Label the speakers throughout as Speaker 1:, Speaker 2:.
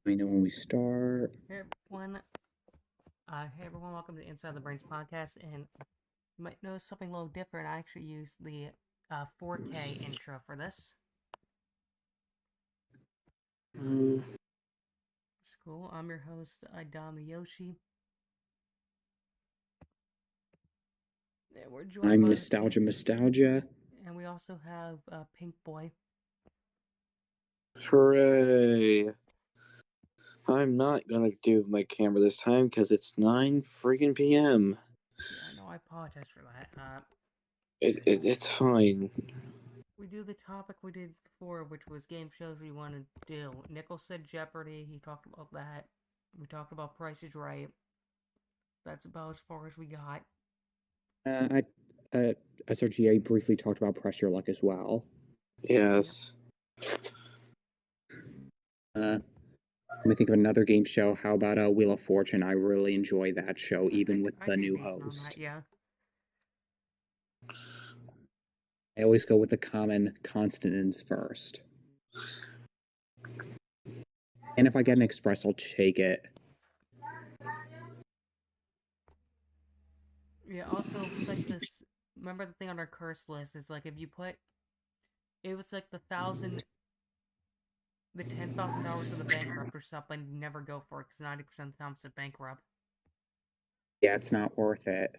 Speaker 1: Let me know when we start.
Speaker 2: Hey everyone, welcome to Inside the Brains podcast. And you might notice something a little different. I actually used the 4K intro for this. It's cool. I'm your host, Idami Yoshi. And we're joined
Speaker 1: I'm
Speaker 2: by
Speaker 1: Nostalgia.
Speaker 2: and we also have Pink Boy.
Speaker 3: Hooray! I'm not gonna do my camera this time because it's 9 freaking p.m.
Speaker 2: Yeah, I know. I apologize for that.
Speaker 3: It's fine.
Speaker 2: We do the topic we did before, which was game shows we want to do. Nickel said Jeopardy. He talked about that. We talked about Price is Right. That's about as far as we got.
Speaker 1: SRGA briefly talked about Pressure Luck as well.
Speaker 3: Yes.
Speaker 1: Let me think of another game show. How about Wheel of Fortune? I really enjoy that show, even with the new host.
Speaker 2: Yeah.
Speaker 1: I always go with the common constants first. And if I get an express, I'll take it.
Speaker 2: Yeah, also, it's like this. Remember the thing on our curse list is like if you put. It was like the $10,000 of the bankrupt or something, you never go for it because 90% of the time it's a bankrupt.
Speaker 1: Yeah, it's not worth it.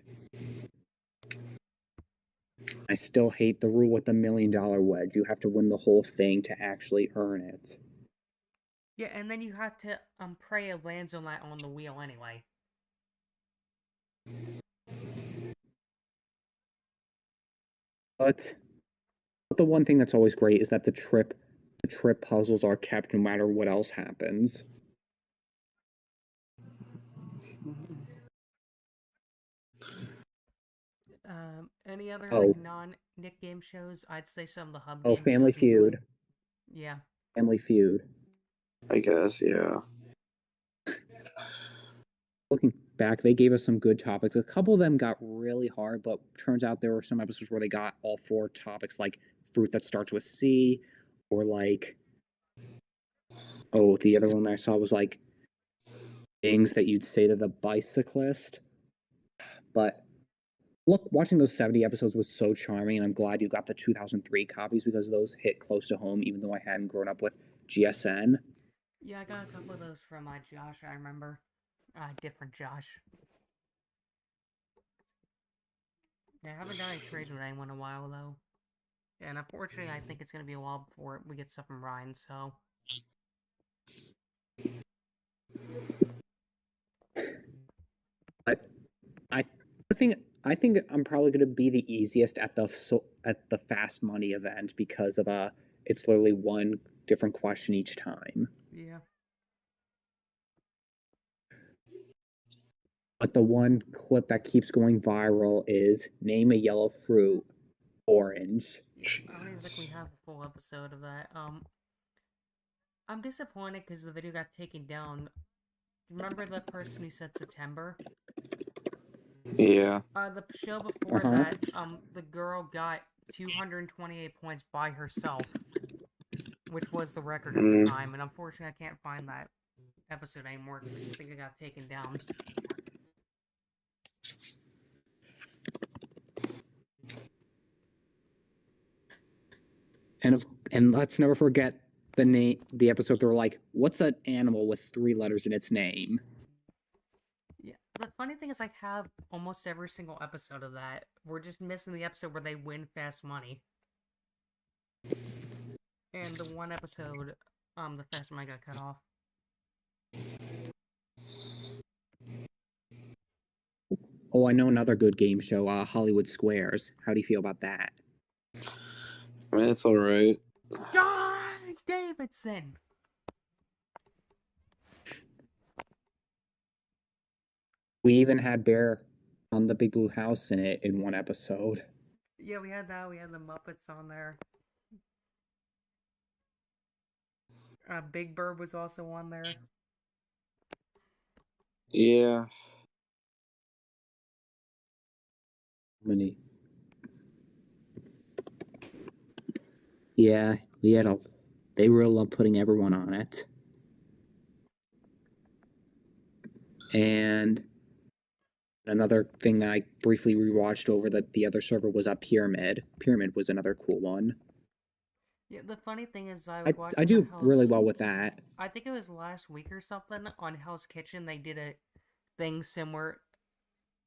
Speaker 1: I still hate the rule with the $1 million wedge. You have to win the whole thing to actually earn it.
Speaker 2: Yeah, and then you have to pray it lands on the wheel anyway.
Speaker 1: But the one thing that's always great is that the trip puzzles are kept no matter what else happens.
Speaker 2: Any other like non-Nick game shows? I'd say some of the hub.
Speaker 1: Oh, Family Feud.
Speaker 2: Yeah.
Speaker 1: Family Feud.
Speaker 3: I guess, yeah.
Speaker 1: Looking back, they gave us some good topics. A couple of them got really hard, but turns out there were some episodes where they got all four topics, like fruit that starts with C, or like, the other one I saw was like things that you'd say to the bicyclist. But look, watching those 70 episodes was so charming, and I'm glad you got the 2003 copies because those hit close to home, even though I hadn't grown up with GSN.
Speaker 2: Yeah, I got a couple of those from Josh, I remember. Different Josh. Yeah, I haven't done any trades with anyone in a while, though. Yeah, and unfortunately, I think it's going to be a while before we get stuff from Ryan, so...
Speaker 1: But I think I'm probably going to be the easiest at the fast money event because of it's literally one different question each time.
Speaker 2: Yeah.
Speaker 1: But the one clip that keeps going viral is name a yellow fruit, orange.
Speaker 2: Yeah, I don't even think we have a full episode of that. I'm disappointed because the video got taken down. Remember the person who said September?
Speaker 3: Yeah.
Speaker 2: The show before that, the girl got 228 points by herself, which was the record at the time, and unfortunately I can't find that episode anymore because I think it got taken down.
Speaker 1: And let's never forget the episode they were like, what's an animal with 3 letters in its name?
Speaker 2: Yeah, the funny thing is I have almost every single episode of that. We're just missing the episode where they win fast money. And the one episode, the fast money got cut off.
Speaker 1: Oh, I know another good game show, Hollywood Squares. How do you feel about that?
Speaker 3: I mean, it's alright.
Speaker 2: John Davidson!
Speaker 1: We even had Bear on the Big Blue House in it in one episode.
Speaker 2: Yeah, we had that. We had the Muppets on there. Big Bird was also on there.
Speaker 3: Yeah.
Speaker 1: Many. Yeah, they really love putting everyone on it. And another thing that I briefly rewatched over the other server was Pyramid. Pyramid was another cool one.
Speaker 2: Yeah, the funny thing is, I was watching
Speaker 1: I do
Speaker 2: Hell's,
Speaker 1: really well with that.
Speaker 2: I think it was last week or something on Hell's Kitchen. They did a thing similar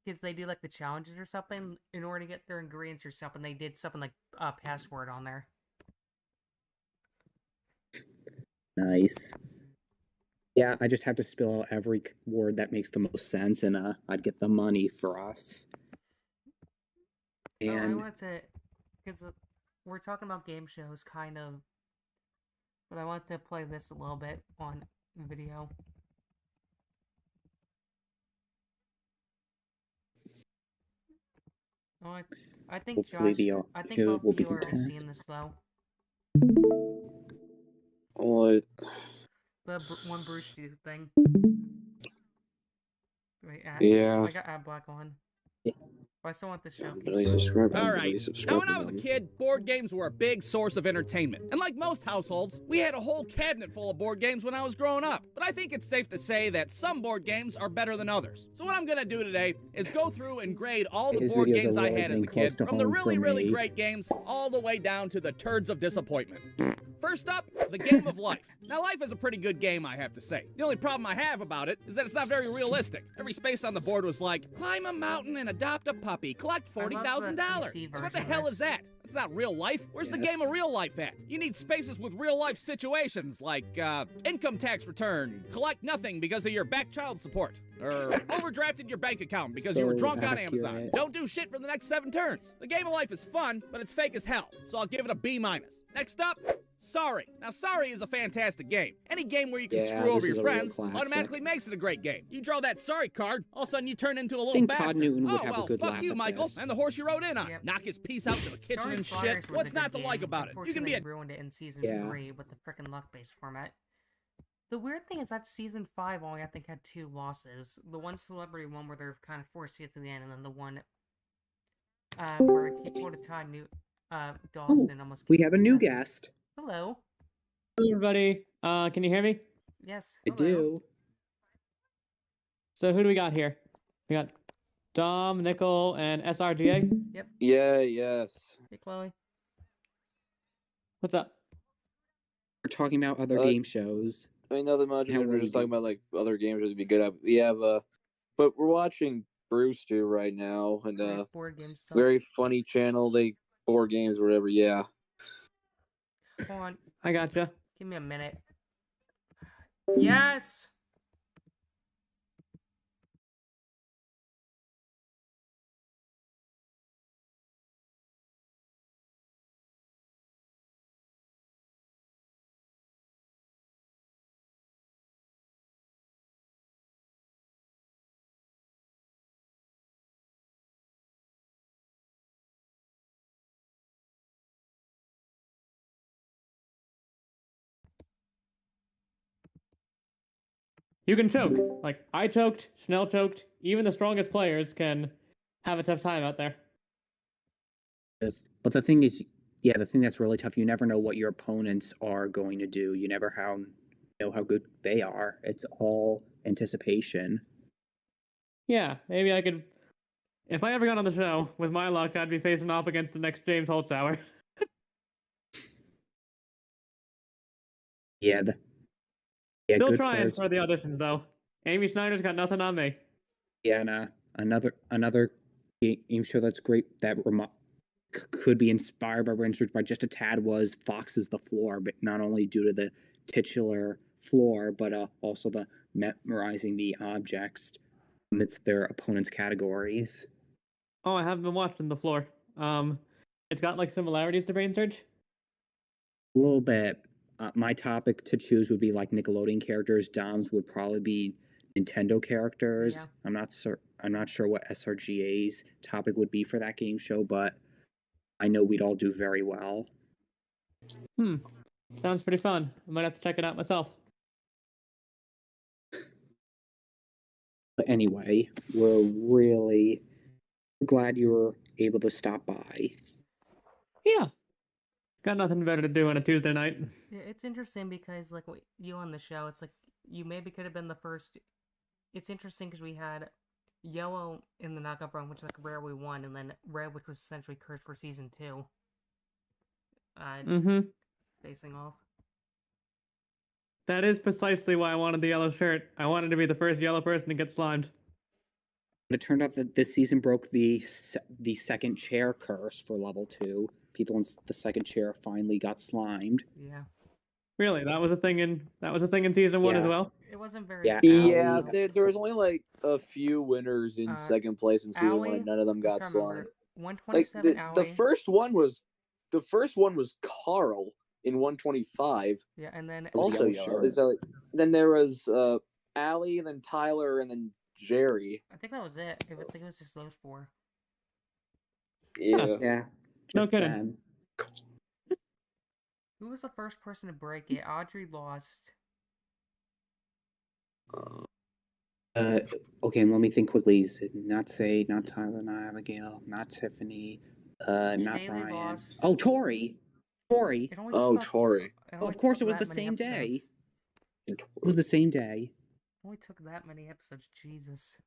Speaker 2: because they do like the challenges or something in order to get their ingredients or something. They did something like password on there.
Speaker 1: Nice. Yeah, I just have to spill out every word that makes the most sense, and I'd get the money for us. And
Speaker 2: I want to, because we're talking about game shows, kind of, but I want to play this a little bit on video. Oh, I think
Speaker 1: hopefully
Speaker 2: Josh, I think both
Speaker 1: will
Speaker 2: of
Speaker 1: be
Speaker 2: you are
Speaker 1: content.
Speaker 2: seeing this though.
Speaker 3: What?
Speaker 2: The one Bruce Lee thing. Wait,
Speaker 3: Yeah.
Speaker 2: I got ad black on.
Speaker 1: Yeah.
Speaker 2: But I still want this show.
Speaker 4: All right. Now, when I was a kid, board games were a big source of entertainment. And like most households, we had a whole cabinet full of board games when I was growing up. But I think it's safe to say that some board games are better than others. So what I'm going to do today is go through and grade all the board games I had as a kid, from the really great games all the way down to the turds of disappointment. First up, the game of life. Now, life is a pretty good game, I have to say. The only problem I have about it is that it's not very realistic. Every space on the board was like, climb a mountain and adopt a puppy, collect $40,000. What the hell is that? That's not real life. Where's the game of real life at? You need spaces with real life situations like income tax return, collect nothing because of your back child support, or overdrafted your bank account because you were drunk on Amazon. Don't do shit for the next 7 turns. The game of life is fun, but it's fake as hell, so I'll give it a B-. Next up, Sorry. Now, Sorry is a fantastic game. Any game where you can screw over your friends automatically makes it a great game. You draw that Sorry card, all of a sudden you turn into a little bastard.
Speaker 1: Todd Newton would
Speaker 4: oh,
Speaker 1: have
Speaker 4: well,
Speaker 1: a good
Speaker 4: fuck
Speaker 1: laugh
Speaker 4: you,
Speaker 1: at
Speaker 4: Michael,
Speaker 1: this.
Speaker 4: and the horse you rode in on. Knock his piece out into the kitchen and shit. What's not to like about it? You can be a...
Speaker 2: ruined it in season 3 with the frickin' luck-based format. The weird thing is that season 5 only, I think, had 2 losses. The one celebrity one where they're kind of forced to get to the end, and then the one where it keeps going to Todd Newton, Dawson almost.
Speaker 1: We have a new guest.
Speaker 2: Hello.
Speaker 5: Hello, everybody. Can you hear me?
Speaker 2: Yes.
Speaker 1: I do.
Speaker 5: So who do we got here? We got Dom, Nickel, and SRGA.
Speaker 2: Yep.
Speaker 3: Yeah, yes.
Speaker 2: Hey, Chloe.
Speaker 5: What's up?
Speaker 1: We're talking about other game shows.
Speaker 3: I mean, nothing much.
Speaker 1: How
Speaker 3: We're
Speaker 1: are
Speaker 3: just
Speaker 1: you
Speaker 3: talking about like other games that would be good at. We have but we're watching Brewster right now, and
Speaker 2: board game stuff.
Speaker 3: very funny channel. They board games or whatever. Yeah.
Speaker 2: Hold on.
Speaker 5: I gotcha.
Speaker 2: Give me a minute. Yes.
Speaker 5: You can choke. Like, I choked, Schnell choked. Even the strongest players can have a tough time out there.
Speaker 1: But the thing is, the thing that's really tough, you never know what your opponents are going to do. You never know how good they are. It's all anticipation.
Speaker 5: Yeah, maybe I could... If I ever got on the show, with my luck, I'd be facing off against the next James Holtzhauer. Still trying for the auditions, though. Amy Schneider's got nothing on me.
Speaker 1: Yeah, and another game show that's great that could be inspired by Brainsurge by just a tad was Fox's The Floor, but not only due to the titular floor, but also the memorizing the objects amidst their opponents' categories.
Speaker 5: Oh, I haven't been watching The Floor. It's got like similarities to Brainsurge?
Speaker 1: A little bit. My topic to choose would be like Nickelodeon characters. Dom's would probably be Nintendo characters.
Speaker 2: Yeah.
Speaker 1: I'm not sure what SRGA's topic would be for that game show, but I know we'd all do very well.
Speaker 5: Sounds pretty fun. I might have to check it out myself.
Speaker 1: But anyway, we're really glad you were able to stop by.
Speaker 5: Yeah. Got nothing better to do on a Tuesday night.
Speaker 2: Yeah, it's interesting because, like, you on the show, it's like you maybe could have been the first it's interesting because we had yellow in the knockout round, which like rare we won, and then red, which was essentially cursed for season 2. Facing off.
Speaker 5: That is precisely why I wanted the yellow shirt. I wanted to be the first yellow person to get slimed.
Speaker 1: It turned out that this season broke the second chair curse for level 2. People in the second chair finally got slimed.
Speaker 2: Yeah.
Speaker 5: Really, that was a thing in season 1 as well.
Speaker 2: It wasn't very.
Speaker 3: Yeah, there was only like a few winners in second place in season 1, and none of them got slimed.
Speaker 2: 127.
Speaker 3: Like the first one was Carl in 125.
Speaker 2: Yeah, and then
Speaker 3: also yellow. Then there was Allie, then Tyler, and then Jerry.
Speaker 2: I think that was it. I think it was just those 4.
Speaker 3: Yeah.
Speaker 1: Yeah.
Speaker 5: No kidding.
Speaker 2: Who was the first person to break it? Audrey lost.
Speaker 1: Okay, let me think quickly. Not Tyler, not Abigail, not Tiffany, not Brian.
Speaker 2: Lost.
Speaker 1: Oh, Tori.
Speaker 3: Tori.
Speaker 1: Of course, it was the same day. It was the same day.
Speaker 2: It only took that many episodes. Jesus.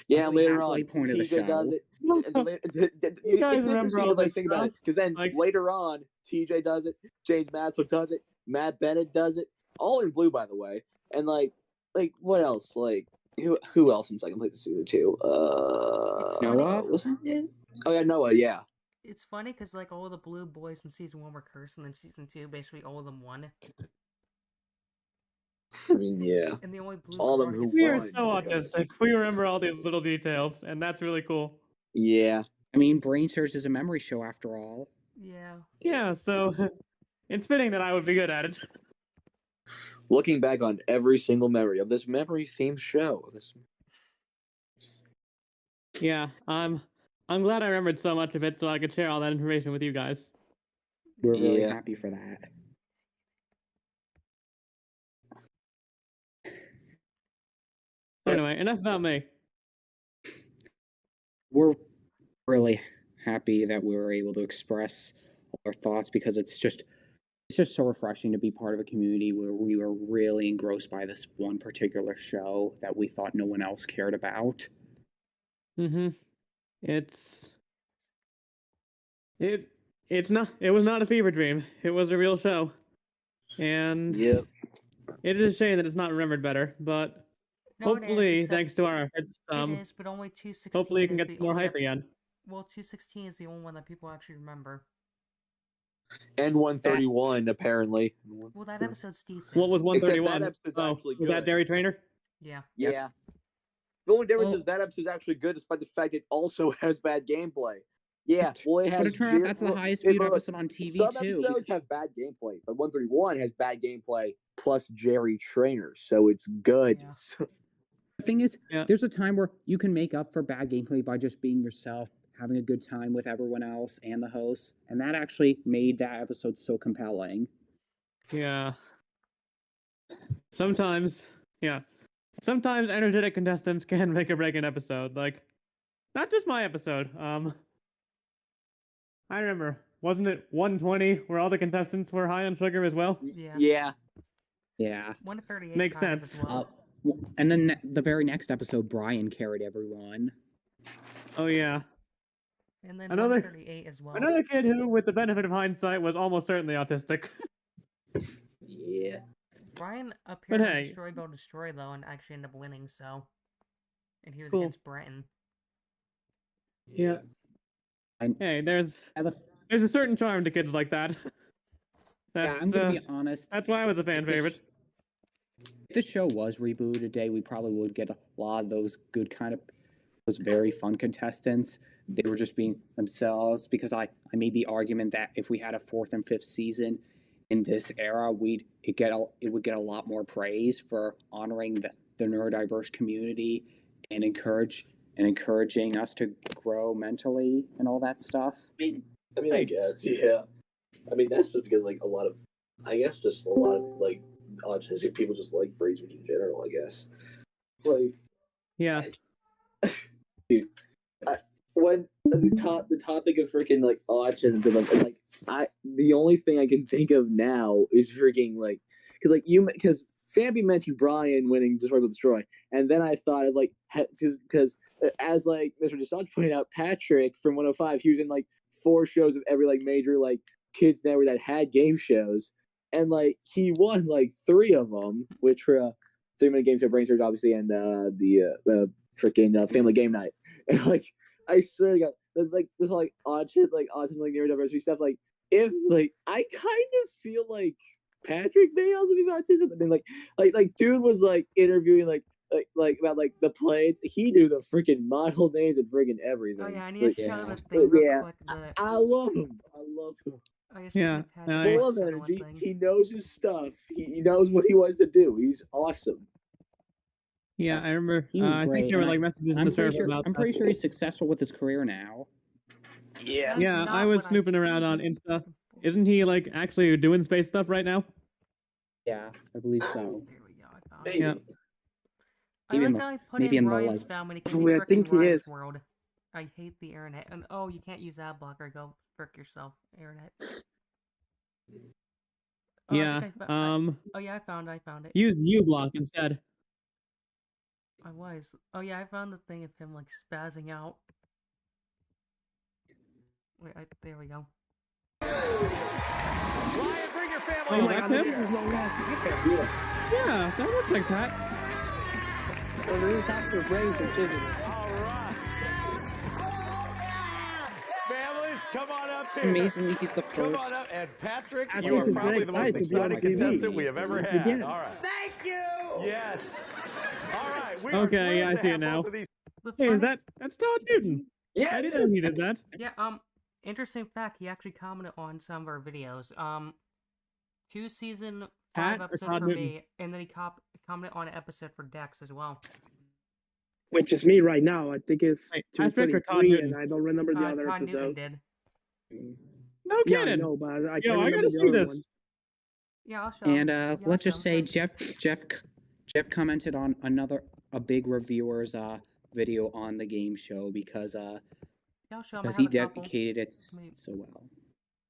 Speaker 3: Yeah, later on,
Speaker 1: TJ
Speaker 3: does it.
Speaker 5: You guys remember all this
Speaker 3: think about it, because then later on, TJ does it, James Maxwell does it, Matt Bennett does it, all in blue, by the way. And like what else? Like who else in second place in season 2?
Speaker 1: Noah.
Speaker 3: Was that it? Oh yeah, Noah. Yeah.
Speaker 2: It's funny because like all the blue boys in season 1 were cursed, and then season 2, basically all of them won.
Speaker 3: I mean, yeah.
Speaker 2: And the only blue
Speaker 3: all of them who
Speaker 5: we
Speaker 3: won.
Speaker 5: are so autistic. We remember all these little details, and that's really cool.
Speaker 3: Yeah.
Speaker 1: I mean, Brainsurge is a memory show after all.
Speaker 2: Yeah.
Speaker 5: Yeah, so it's fitting that I would be good at it.
Speaker 3: Looking back on every single memory of this memory-themed show.
Speaker 5: Yeah, I'm glad I remembered so much of it so I could share all that information with you guys.
Speaker 1: We're really happy for that.
Speaker 5: Anyway, enough about me.
Speaker 1: We're really happy that we were able to express our thoughts because it's just so refreshing to be part of a community where we were really engrossed by this one particular show that we thought no one else cared about.
Speaker 5: It was not a fever dream. It was a real show. And it is a shame that it's not remembered better, but hopefully, thanks to our efforts,
Speaker 2: it is, but only 216
Speaker 5: hopefully it can get some more hype again.
Speaker 2: Well, 216 is the only one that people actually remember.
Speaker 3: And 131, apparently.
Speaker 2: Well, that episode's decent.
Speaker 5: What was 131?
Speaker 3: That episode's actually good.
Speaker 5: Was that Dairy Trainer?
Speaker 2: Yeah.
Speaker 3: Yeah. The only difference is that episode's actually good, despite the fact it also has bad gameplay. Yeah, well, it has.
Speaker 1: But it turned out that's the highest viewed episode on TV
Speaker 3: some
Speaker 1: too.
Speaker 3: Some episodes have bad gameplay, but 131 has bad gameplay plus Jerry Trainer, so it's good.
Speaker 2: Yeah.
Speaker 1: The thing is, there's a time where you can make up for bad gameplay by just being yourself, having a good time with everyone else and the hosts, and that actually made that episode so compelling.
Speaker 5: Yeah. Sometimes energetic contestants can make or break an episode. Like, not just my episode. I remember, wasn't it 120 where all the contestants were high on sugar as well?
Speaker 2: Yeah.
Speaker 5: 138. Makes sense.
Speaker 2: Well.
Speaker 1: And then the very next episode, Brian carried everyone.
Speaker 5: Oh yeah.
Speaker 2: And then 138 as well.
Speaker 5: Another kid who, with the benefit of hindsight, was almost certainly autistic.
Speaker 3: Yeah.
Speaker 2: Brian appeared on Destroy Bell Destroy though, and actually ended up winning. So, and he was against Breton.
Speaker 5: Yeah. Hey, there's a certain charm to kids like that.
Speaker 1: I'm gonna be honest.
Speaker 5: That's why I was a fan favorite.
Speaker 1: If the show was rebooted today, we probably would get a lot of those those very fun contestants. They were just being themselves, because I made the argument that if we had a 4th and 5th season in this era, it would get a lot more praise for honoring the neurodiverse community and encouraging us to grow mentally and all that stuff.
Speaker 3: I guess, yeah. I mean, that's just because, like, a lot of autistic people just like Brainsurge in general, I guess. Like,
Speaker 5: yeah.
Speaker 3: Dude, when the topic of freaking, like, autism, because the only thing I can think of now is freaking, like, because Famby meant you Brian winning Destroy Will Destroy, and then I thought of like just because as like Mr. DeSange pointed out, Patrick from 105, he was in like 4 shows of every like major like kids network that had game shows, and like he won like 3 of them, which were 3-minute game show, Brainsurge obviously, and the freaking Family Game Night, and like I swear to God, there's like this like autism like neurodiversity stuff. Like if like I kind of feel like Patrick may also be autistic. I mean, like dude was like interviewing like about like the planes. He knew the freaking model names and freaking everything.
Speaker 2: Oh yeah, I need to show the thing real quick.
Speaker 3: I love him. I love him.
Speaker 5: Yeah,
Speaker 3: Full of energy. He knows his stuff. He knows what he wants to do. He's awesome.
Speaker 5: Yeah,
Speaker 1: Yes.
Speaker 5: I remember.
Speaker 1: He was
Speaker 5: I
Speaker 1: great,
Speaker 5: think there were
Speaker 1: and
Speaker 5: like messages in the server about
Speaker 1: I'm
Speaker 5: that.
Speaker 1: pretty sure he's successful with his career now.
Speaker 3: Yeah.
Speaker 5: Yeah, I was snooping around on Insta. Isn't he like actually doing space stuff right now?
Speaker 1: Yeah, I believe so.
Speaker 2: There we go. I found
Speaker 3: Maybe.
Speaker 2: it.
Speaker 5: Yeah.
Speaker 2: I like how I put
Speaker 1: maybe
Speaker 2: in
Speaker 1: in the,
Speaker 2: Ryan's
Speaker 1: like-
Speaker 2: family.
Speaker 6: I think he is.
Speaker 2: World. I hate the internet. And oh, you can't use ad blocker. Go frick yourself, internet. Oh, I
Speaker 5: Yeah.
Speaker 2: think oh yeah, I found it.
Speaker 5: Use uBlock instead.
Speaker 2: I was. Oh yeah, I found the thing of him like spazzing out. Wait, there we go.
Speaker 4: Ryan, bring your family
Speaker 5: Oh,
Speaker 4: over
Speaker 5: that's
Speaker 4: here.
Speaker 5: him? Yeah, that looks like that.
Speaker 6: Well, this is after Brainsurge, isn't it?
Speaker 4: All right. Families, come on up here.
Speaker 1: Amazingly, he's the
Speaker 4: Come on
Speaker 1: first.
Speaker 4: up. And Patrick,
Speaker 6: I
Speaker 4: you
Speaker 6: think
Speaker 4: are
Speaker 6: it's
Speaker 4: probably
Speaker 6: very
Speaker 4: the most
Speaker 6: exciting to be on
Speaker 4: exciting
Speaker 6: TV.
Speaker 4: contestant we have ever had.
Speaker 6: Again.
Speaker 4: All right.
Speaker 6: Thank you!
Speaker 4: Yes. All right. We
Speaker 5: Okay,
Speaker 4: are
Speaker 5: yeah, I
Speaker 4: thrilled to
Speaker 5: see it
Speaker 4: have
Speaker 5: now.
Speaker 4: both of these
Speaker 2: The
Speaker 5: Hey, is
Speaker 2: funny-
Speaker 5: that's Todd Newton?
Speaker 3: Yeah.
Speaker 5: I didn't know he did that.
Speaker 2: Yeah, interesting fact, he actually commented on some of our videos. 2 season 5
Speaker 5: Pat or
Speaker 2: episode
Speaker 5: Todd
Speaker 2: for
Speaker 5: Newton?
Speaker 2: me, and then he commented on an episode for Dex as well.
Speaker 6: Which is me right now. I think it's
Speaker 5: Wait, Patrick or Todd
Speaker 6: 223,
Speaker 5: Newton?
Speaker 6: and I don't remember the other
Speaker 2: Todd Newton
Speaker 6: episode.
Speaker 2: did.
Speaker 5: No
Speaker 6: Yeah, I
Speaker 5: kidding.
Speaker 6: know, but I can't
Speaker 5: Yo, I
Speaker 6: remember
Speaker 5: gotta
Speaker 6: the
Speaker 5: see
Speaker 6: other
Speaker 5: this.
Speaker 6: one.
Speaker 2: Yeah, I'll show
Speaker 1: And
Speaker 2: him. Yeah, I'll
Speaker 1: let's
Speaker 2: show
Speaker 1: just
Speaker 2: him.
Speaker 1: say Jeff commented on a big reviewer's video on the game show because
Speaker 2: Yeah, I'll show him. I
Speaker 1: he
Speaker 2: have a couple.
Speaker 1: dedicated it
Speaker 2: Wait.
Speaker 1: so well.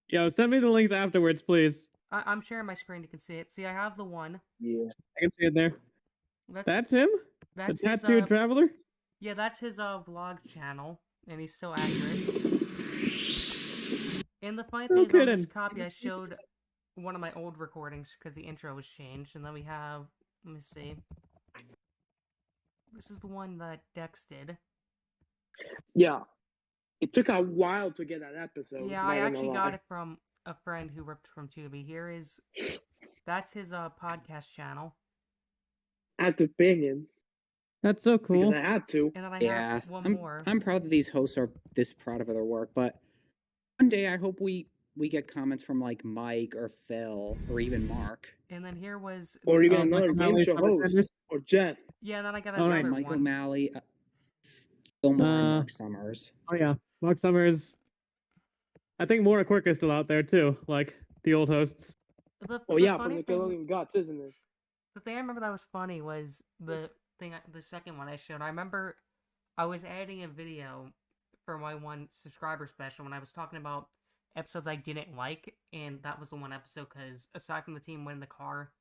Speaker 5: Yo, send me the links afterwards, please.
Speaker 2: I'm sharing my screen. You can see it. See, I have the one.
Speaker 3: Yeah.
Speaker 5: I can see it there. That's him?
Speaker 2: That's
Speaker 5: the
Speaker 2: his,
Speaker 5: tattooed traveler?
Speaker 2: yeah, that's his vlog channel, and he's still accurate. And the funny thing
Speaker 5: No
Speaker 2: is, on this
Speaker 5: kidding.
Speaker 2: copy, I showed one of my old recordings because the intro was changed, and then we have. Let me see. This is the one that Dex did.
Speaker 6: Yeah. It took a while to get that episode.
Speaker 2: Yeah,
Speaker 6: not
Speaker 2: I
Speaker 6: gonna
Speaker 2: actually
Speaker 6: lie.
Speaker 2: got it from a friend who ripped from Tubi. That's his podcast channel,
Speaker 6: Active opinion.
Speaker 5: That's so cool.
Speaker 6: Because I had to.
Speaker 2: and then I
Speaker 1: Yeah,
Speaker 2: have one more.
Speaker 1: I'm proud that these hosts are this proud of their work, but one day I hope we get comments from like Mike or Phil or even Mark.
Speaker 2: And then here was.
Speaker 6: Or even
Speaker 5: Oh,
Speaker 6: another
Speaker 5: Michael
Speaker 6: game
Speaker 5: Malley,
Speaker 6: show
Speaker 5: Summer
Speaker 6: host.
Speaker 5: Sanders?
Speaker 6: Or Jeff.
Speaker 2: Yeah, and then I got
Speaker 5: Oh, right,
Speaker 2: another
Speaker 1: Mike
Speaker 2: one.
Speaker 1: O'Malley, Fillmore, and
Speaker 5: Uh,
Speaker 1: Mark Summers.
Speaker 5: Oh yeah, Mark Summers. I think Maura Quirk is still out there too, like the old hosts.
Speaker 6: Oh,
Speaker 2: The
Speaker 6: yeah, from
Speaker 2: funny
Speaker 6: the
Speaker 2: thing-
Speaker 6: Nickelodeon Gods, isn't it?
Speaker 2: The thing I remember that was funny was the second one I showed. I remember I was editing a video for my one subscriber special when I was talking about episodes I didn't like, and that was the one episode because aside from the team winning the car,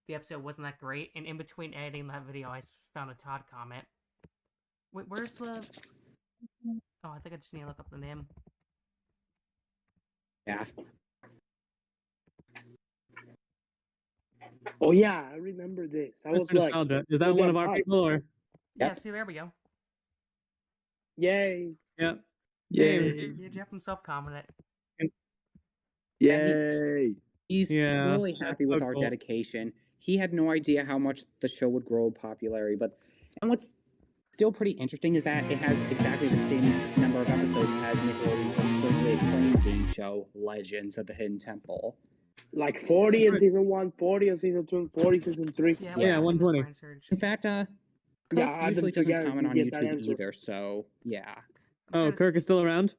Speaker 2: the episode wasn't that great. And in between editing that video, I found a Todd comment. Wait, where's the? Oh, I think I just need to look up the name.
Speaker 1: Yeah.
Speaker 6: Oh, yeah, I remember this. I was
Speaker 5: Mr.
Speaker 6: like,
Speaker 5: Nostalgia. Is that
Speaker 6: so
Speaker 5: one of
Speaker 6: damn
Speaker 5: our
Speaker 6: hyped.
Speaker 5: people or?
Speaker 2: Yeah,
Speaker 1: Yep.
Speaker 2: see, there we go.
Speaker 6: Yay.
Speaker 5: Yeah.
Speaker 3: Yay.
Speaker 2: Yeah, Jeff himself commented.
Speaker 3: Yay.
Speaker 1: He's
Speaker 5: Yeah,
Speaker 1: really
Speaker 5: that's
Speaker 1: happy with
Speaker 5: so
Speaker 1: our
Speaker 5: cool.
Speaker 1: dedication. He had no idea how much the show would grow in popularity, and what's still pretty interesting is that it has exactly the same number of episodes as Nickelodeon's most critically acclaimed game show, Legends of the Hidden Temple.
Speaker 6: Like 40 in season 1, 40 in season 2, 40 in season 3.
Speaker 2: Yeah,
Speaker 1: Yeah,
Speaker 2: what's his name was
Speaker 5: 120.
Speaker 2: Brainsurge.
Speaker 1: In fact, Kirk
Speaker 6: Yeah, I
Speaker 1: usually
Speaker 6: don't
Speaker 1: doesn't
Speaker 6: think I
Speaker 1: comment on
Speaker 6: can get that
Speaker 1: YouTube
Speaker 6: answer.
Speaker 1: either, so yeah.
Speaker 5: Oh,
Speaker 2: Kind of-
Speaker 5: Kirk is still around?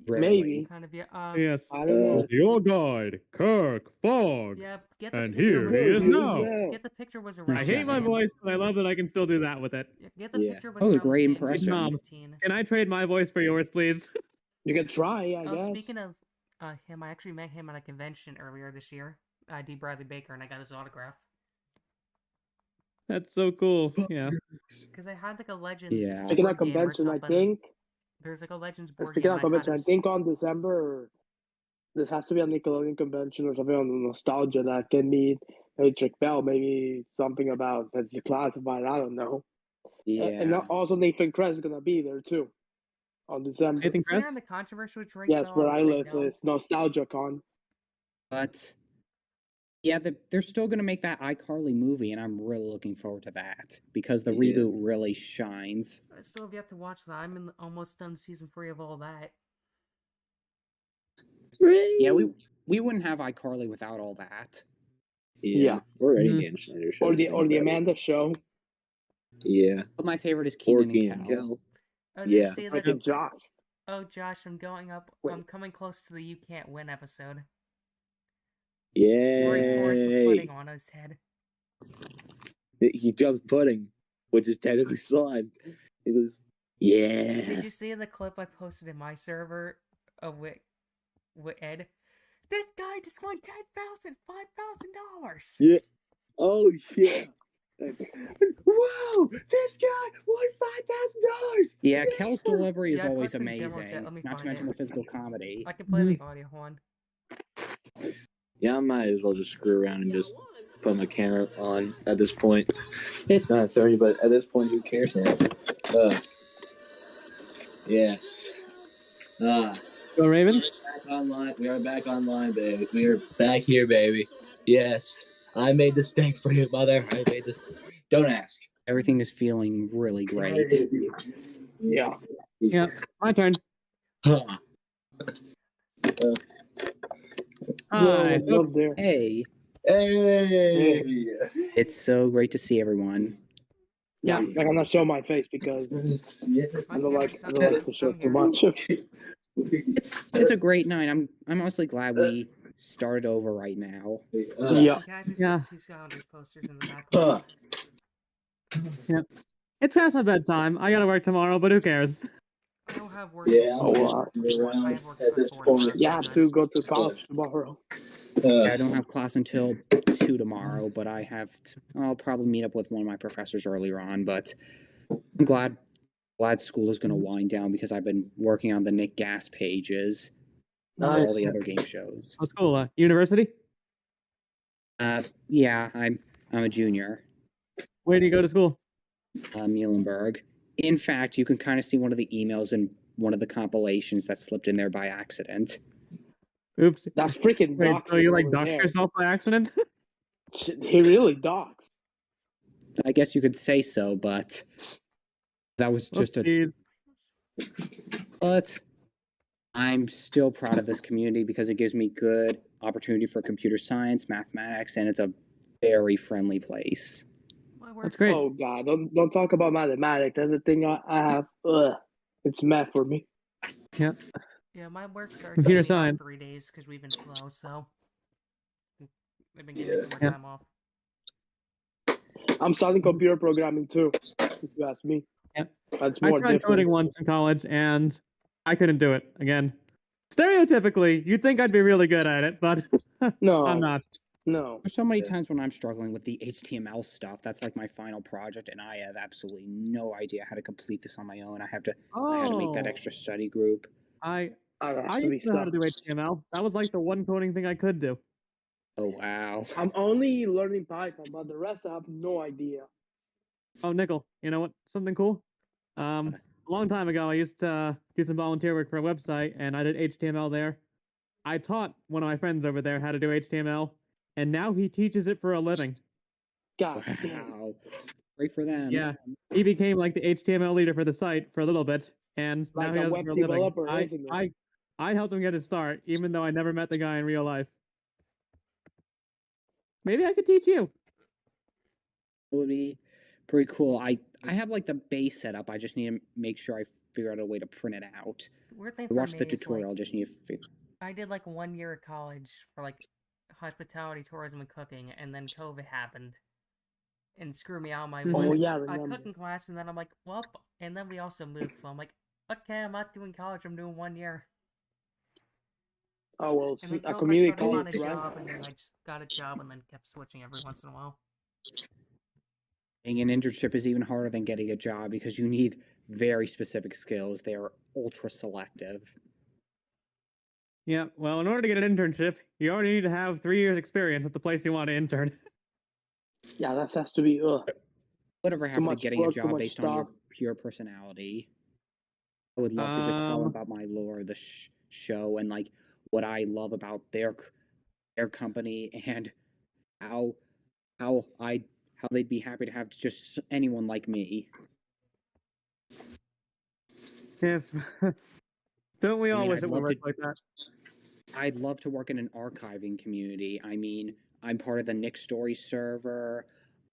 Speaker 1: Rarely.
Speaker 6: Maybe.
Speaker 2: Kind of, yeah.
Speaker 5: Yes.
Speaker 6: I don't know.
Speaker 5: Your guide, Kirk Fogg.
Speaker 2: Yeah, get the
Speaker 5: And
Speaker 2: picture
Speaker 5: here
Speaker 2: was
Speaker 5: he is
Speaker 2: around-
Speaker 5: now.
Speaker 2: Get the picture was
Speaker 1: I
Speaker 2: around.
Speaker 5: I hate my
Speaker 1: Yeah.
Speaker 5: voice, but I love that I can still do that with it.
Speaker 2: Get the
Speaker 1: Yeah.
Speaker 2: picture
Speaker 1: That was a
Speaker 2: around
Speaker 1: great
Speaker 2: the same
Speaker 1: impression.
Speaker 2: age,
Speaker 5: Mom.
Speaker 2: 15.
Speaker 5: Can I trade my voice for yours, please?
Speaker 6: You can try, I
Speaker 2: Oh,
Speaker 6: guess.
Speaker 2: speaking of him, I actually met him at a convention earlier this year. D. Bradley Baker, and I got his autograph.
Speaker 5: That's so cool. Yeah.
Speaker 2: Because I had like a Legends
Speaker 1: Yeah.
Speaker 6: Speaking
Speaker 2: board
Speaker 6: of
Speaker 2: game or
Speaker 6: convention, I
Speaker 2: something.
Speaker 6: think.
Speaker 2: There's like a Legends board
Speaker 6: Speaking
Speaker 2: game.
Speaker 6: of convention, I think on December, there has to be a Nickelodeon convention or something on the nostalgia that can meet Patrick Bell, maybe something about that's classified. I don't know. And
Speaker 1: Yeah.
Speaker 6: also Nathan Kress is gonna be there too on December.
Speaker 5: Nathan
Speaker 2: Is
Speaker 5: Kress?
Speaker 2: there on the controversial Drake?
Speaker 6: Yes, where I live
Speaker 2: No.
Speaker 6: is Nostalgia Con.
Speaker 1: But yeah, they're still going to make that iCarly movie, and I'm really looking forward to that because the reboot really shines.
Speaker 2: I still have yet to watch that. I'm almost done season 3 of all that.
Speaker 1: Yeah, we wouldn't have iCarly without all that.
Speaker 3: Yeah. Or any
Speaker 5: Mhm.
Speaker 3: Dan Schneider show.
Speaker 6: Or the Amanda Show.
Speaker 3: Yeah.
Speaker 1: But my favorite is
Speaker 3: Or
Speaker 1: Keenan and Kel.
Speaker 2: I was
Speaker 3: Yeah.
Speaker 2: gonna say, like,
Speaker 6: Freaking Josh.
Speaker 2: oh, Josh, I'm going up.
Speaker 6: Wait.
Speaker 2: I'm coming close to the You Can't Win episode.
Speaker 3: Yay.
Speaker 2: Where he pours the pudding on his head.
Speaker 3: He jumps pudding, which is technically slime. He goes, yeah.
Speaker 2: Did you see in the clip I posted in my server with Ed? This guy just won $5,000.
Speaker 3: Yeah. Oh, yeah. Whoa! This guy won $5,000.
Speaker 1: Yeah, Kel's delivery is
Speaker 2: Yeah, I
Speaker 1: always
Speaker 2: posted in general
Speaker 1: amazing.
Speaker 2: chat. Let me
Speaker 1: Not to
Speaker 2: find
Speaker 1: mention
Speaker 2: it.
Speaker 1: the physical comedy.
Speaker 2: I can play the audio one.
Speaker 3: Yeah, I might as well just screw around and just put my camera on at this point. It's 9:30, but at this point, who cares? Yes.
Speaker 5: Go Ravens.
Speaker 3: Back online. We are back online, baby. We are back here, baby. Yes. I made this thing for you, mother. I made this. Don't ask.
Speaker 1: Everything is feeling really great.
Speaker 6: Yeah.
Speaker 5: Yeah, my turn.
Speaker 3: Huh.
Speaker 5: Hi,
Speaker 6: What's
Speaker 5: folks.
Speaker 6: up there?
Speaker 1: Hey,
Speaker 3: Hey.
Speaker 1: it's so great to see everyone.
Speaker 5: Yeah.
Speaker 6: I'm not gonna show my face because I don't like to show too much.
Speaker 1: It's a great night. I'm honestly glad we started over right now.
Speaker 6: Yeah.
Speaker 2: You can actually see
Speaker 5: Yeah.
Speaker 2: the 2 Scoundrels posters in the back.
Speaker 3: Huh.
Speaker 5: It's past my bedtime. I gotta work tomorrow, but who cares?
Speaker 2: I don't have work.
Speaker 3: Yeah,
Speaker 6: Oh, wow.
Speaker 2: I have work
Speaker 3: At this
Speaker 2: for
Speaker 3: point.
Speaker 6: You have to go to college tomorrow.
Speaker 1: I don't have class until 2 tomorrow, but I'll probably meet up with one of my professors earlier on. But I'm glad school is going to wind down because I've been working on the Nick Gas pages and all
Speaker 6: Nice.
Speaker 1: the other game shows.
Speaker 5: What's cool? University?
Speaker 1: Yeah, I'm a junior.
Speaker 5: Where do you go to school?
Speaker 1: Muhlenberg. In fact, you can kind of see one of the emails in one of the compilations that slipped in there by accident.
Speaker 5: Oops.
Speaker 6: That's freaking
Speaker 5: Wait,
Speaker 6: doxing
Speaker 5: so you like
Speaker 6: over
Speaker 5: doxed
Speaker 6: there.
Speaker 5: yourself by accident?
Speaker 6: He really doxed.
Speaker 1: I guess you could say so, but that was just
Speaker 5: Oopsies.
Speaker 1: But I'm still proud of this community because it gives me good opportunity for computer science, mathematics, and it's a very friendly place.
Speaker 2: My work.
Speaker 5: That's great.
Speaker 6: Oh god, don't talk about mathematics. That's the thing I have. It's math for me.
Speaker 5: Yeah.
Speaker 2: Yeah, my work started
Speaker 5: Computer
Speaker 2: giving me off
Speaker 5: science.
Speaker 2: 3 days because we've been slow, so they've been giving me some more
Speaker 5: Yeah.
Speaker 2: time off.
Speaker 6: I'm studying computer programming too, if you ask me.
Speaker 5: Yeah.
Speaker 6: That's
Speaker 5: I
Speaker 6: more
Speaker 5: tried
Speaker 6: different.
Speaker 5: coding once in college, and I couldn't do it again. Stereotypically, you'd think I'd be really good at it, but
Speaker 6: No,
Speaker 5: I'm not.
Speaker 6: No.
Speaker 1: There's so many times when I'm struggling with the HTML stuff. That's like my final project, and I have absolutely no idea how to complete this on my own. I had to make that
Speaker 5: Oh.
Speaker 1: extra study group.
Speaker 5: I
Speaker 6: That has
Speaker 5: I
Speaker 6: to be
Speaker 5: used to know how to do
Speaker 6: sucks.
Speaker 5: HTML. That was like the one coding thing I could do.
Speaker 1: Oh wow.
Speaker 6: I'm only learning Python, but the rest I have no idea.
Speaker 5: Oh, Nickel, you know what? Something cool. A long time ago, I used to do some volunteer work for a website, and I did HTML there. I taught one of my friends over there how to do HTML, and now he teaches it for a living.
Speaker 6: God damn.
Speaker 1: Wow. Great for them.
Speaker 5: Yeah, he became like the HTML leader for the site for a little bit, and
Speaker 6: Like
Speaker 5: now he
Speaker 6: a
Speaker 5: does it
Speaker 6: web
Speaker 5: for a living.
Speaker 6: developer, isn't it?
Speaker 5: I helped him get his start, even though I never met the guy in real life. Maybe I could teach you.
Speaker 1: It would be pretty cool. I have like the base setup. I just need to make sure I figure out a way to print it out.
Speaker 2: Weird thing
Speaker 1: I
Speaker 2: for
Speaker 1: watched
Speaker 2: me
Speaker 1: the
Speaker 2: is,
Speaker 1: tutorial.
Speaker 2: like,
Speaker 1: Just need to figure.
Speaker 2: I did like 1 year of college for like hospitality, tourism, and cooking, and then COVID happened and screwed me out of my
Speaker 5: Mhm.
Speaker 2: one
Speaker 6: Oh, yeah, I remember.
Speaker 2: cooking class, and then I'm like, well, and then we also moved, so I'm like, okay, I'm not doing college, I'm doing 1 year.
Speaker 6: Oh well,
Speaker 2: And then
Speaker 6: a
Speaker 2: COVID,
Speaker 6: community
Speaker 2: I tried to find
Speaker 6: college,
Speaker 2: a
Speaker 6: right?
Speaker 2: job, and then I just got a job, and then kept switching every once in a while.
Speaker 1: Getting an internship is even harder than getting a job because you need very specific skills. They are ultra selective.
Speaker 5: Yeah, well, in order to get an internship, you already need to have 3 years experience at the place you want to intern.
Speaker 6: Yeah, that has to be
Speaker 1: Whatever happened to
Speaker 6: much
Speaker 1: getting a
Speaker 6: work, too
Speaker 1: job
Speaker 6: much
Speaker 1: based on your
Speaker 6: stuff.
Speaker 1: pure personality? I would love to just tell them
Speaker 5: Um,
Speaker 1: about my lore of the show and like what I love about their company and how how I how they'd be happy to have just anyone like me.
Speaker 5: if don't we
Speaker 1: I
Speaker 5: all
Speaker 1: mean,
Speaker 5: wish
Speaker 1: I'd
Speaker 5: it would
Speaker 1: love
Speaker 5: work
Speaker 1: to
Speaker 5: like that?
Speaker 1: I'd love to work in an archiving community. I mean, I'm part of the Nick Story server.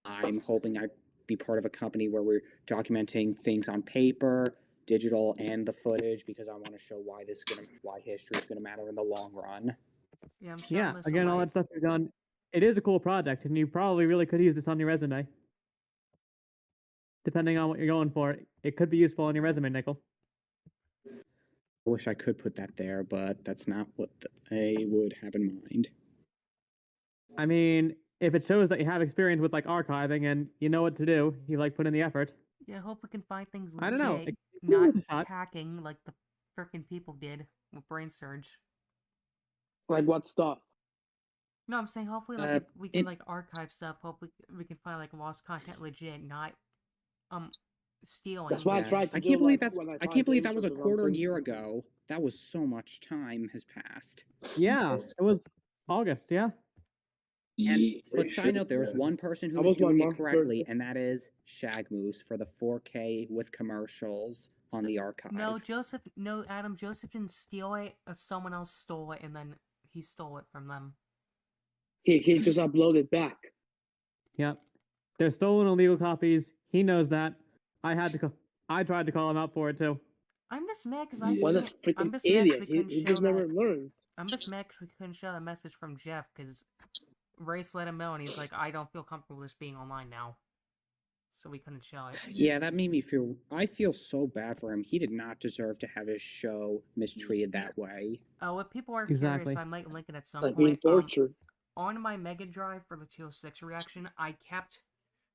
Speaker 1: I'm hoping I'd be part of a company where we're documenting things on paper, digital, and the footage because I want to show why history is gonna matter in the long run.
Speaker 2: Yeah, I'm
Speaker 5: Yeah,
Speaker 2: starting this
Speaker 5: again,
Speaker 2: on
Speaker 5: all
Speaker 2: my
Speaker 5: that stuff you've done. It is a cool project, and you probably really could use this on your resume. Depending on what you're going for, it could be useful on your resume, Nickel.
Speaker 1: I wish I could put that there, but that's not what I would have in mind.
Speaker 5: I mean, if it shows that you have experience with like archiving and you know what to do, you like put in the effort.
Speaker 2: Yeah, I hope we can find things
Speaker 5: I don't know.
Speaker 2: legit,
Speaker 5: It could be
Speaker 2: not
Speaker 5: worth a shot.
Speaker 2: hacking like the frickin' people did with Brainsurge.
Speaker 6: Like what stuff?
Speaker 2: No, I'm saying hopefully like if we can like archive stuff. Hopefully we can find like lost content legit, not stealing.
Speaker 6: That's why I tried to
Speaker 1: I
Speaker 6: do,
Speaker 1: can't believe
Speaker 6: like,
Speaker 1: that's
Speaker 6: when
Speaker 1: I
Speaker 6: tried
Speaker 1: can't believe
Speaker 6: to
Speaker 1: that was a
Speaker 6: insert it on
Speaker 1: quarter
Speaker 6: Brainsurge.
Speaker 1: year ago. That was so much time has passed.
Speaker 5: Yeah, it was August. Yeah.
Speaker 1: But side note, there was one person who
Speaker 6: That
Speaker 1: was
Speaker 6: was my
Speaker 1: doing it
Speaker 6: month
Speaker 1: correctly,
Speaker 6: birthday.
Speaker 1: and that is Shagmoose for the 4K with commercials on the archive.
Speaker 2: No, Adam, Joseph didn't steal it. Someone else stole it, and then he stole it from them.
Speaker 6: He just uploaded back.
Speaker 5: Yep. They're stolen illegal copies. He knows that. I tried to call him out for it too.
Speaker 2: I'm just mad because
Speaker 6: What a freaking idiot. He just never learned.
Speaker 2: I'm just mad because we couldn't show that message from Jeff because Race let him know, and he's like, I don't feel comfortable with this being online now. So we couldn't show it.
Speaker 1: Yeah, that made me feel. I feel so bad for him. He did not deserve to have his show mistreated that way.
Speaker 2: Oh, if people are
Speaker 5: Exactly.
Speaker 2: curious, I might link it at some
Speaker 6: Like
Speaker 2: point.
Speaker 6: being tortured.
Speaker 2: On my Mega Drive for the 206 reaction, I kept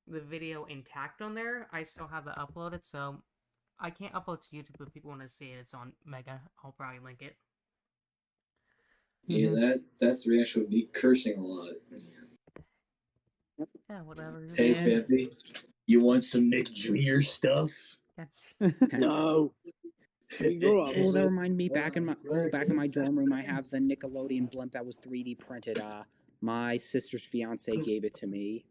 Speaker 2: the video intact on there. I still have it uploaded, so I can't upload to YouTube. If people want to see it, it's on Mega. I'll probably link it.
Speaker 7: Yeah, that's the reaction with me cursing a lot.
Speaker 2: Yeah, whatever.
Speaker 7: Hey, 50, you want some Nick Jr. stuff?
Speaker 6: No. We grew up.
Speaker 1: Oh, that reminded me. Back in my dorm room, I have the Nickelodeon blimp that was 3D printed. My sister's fiance gave it to me.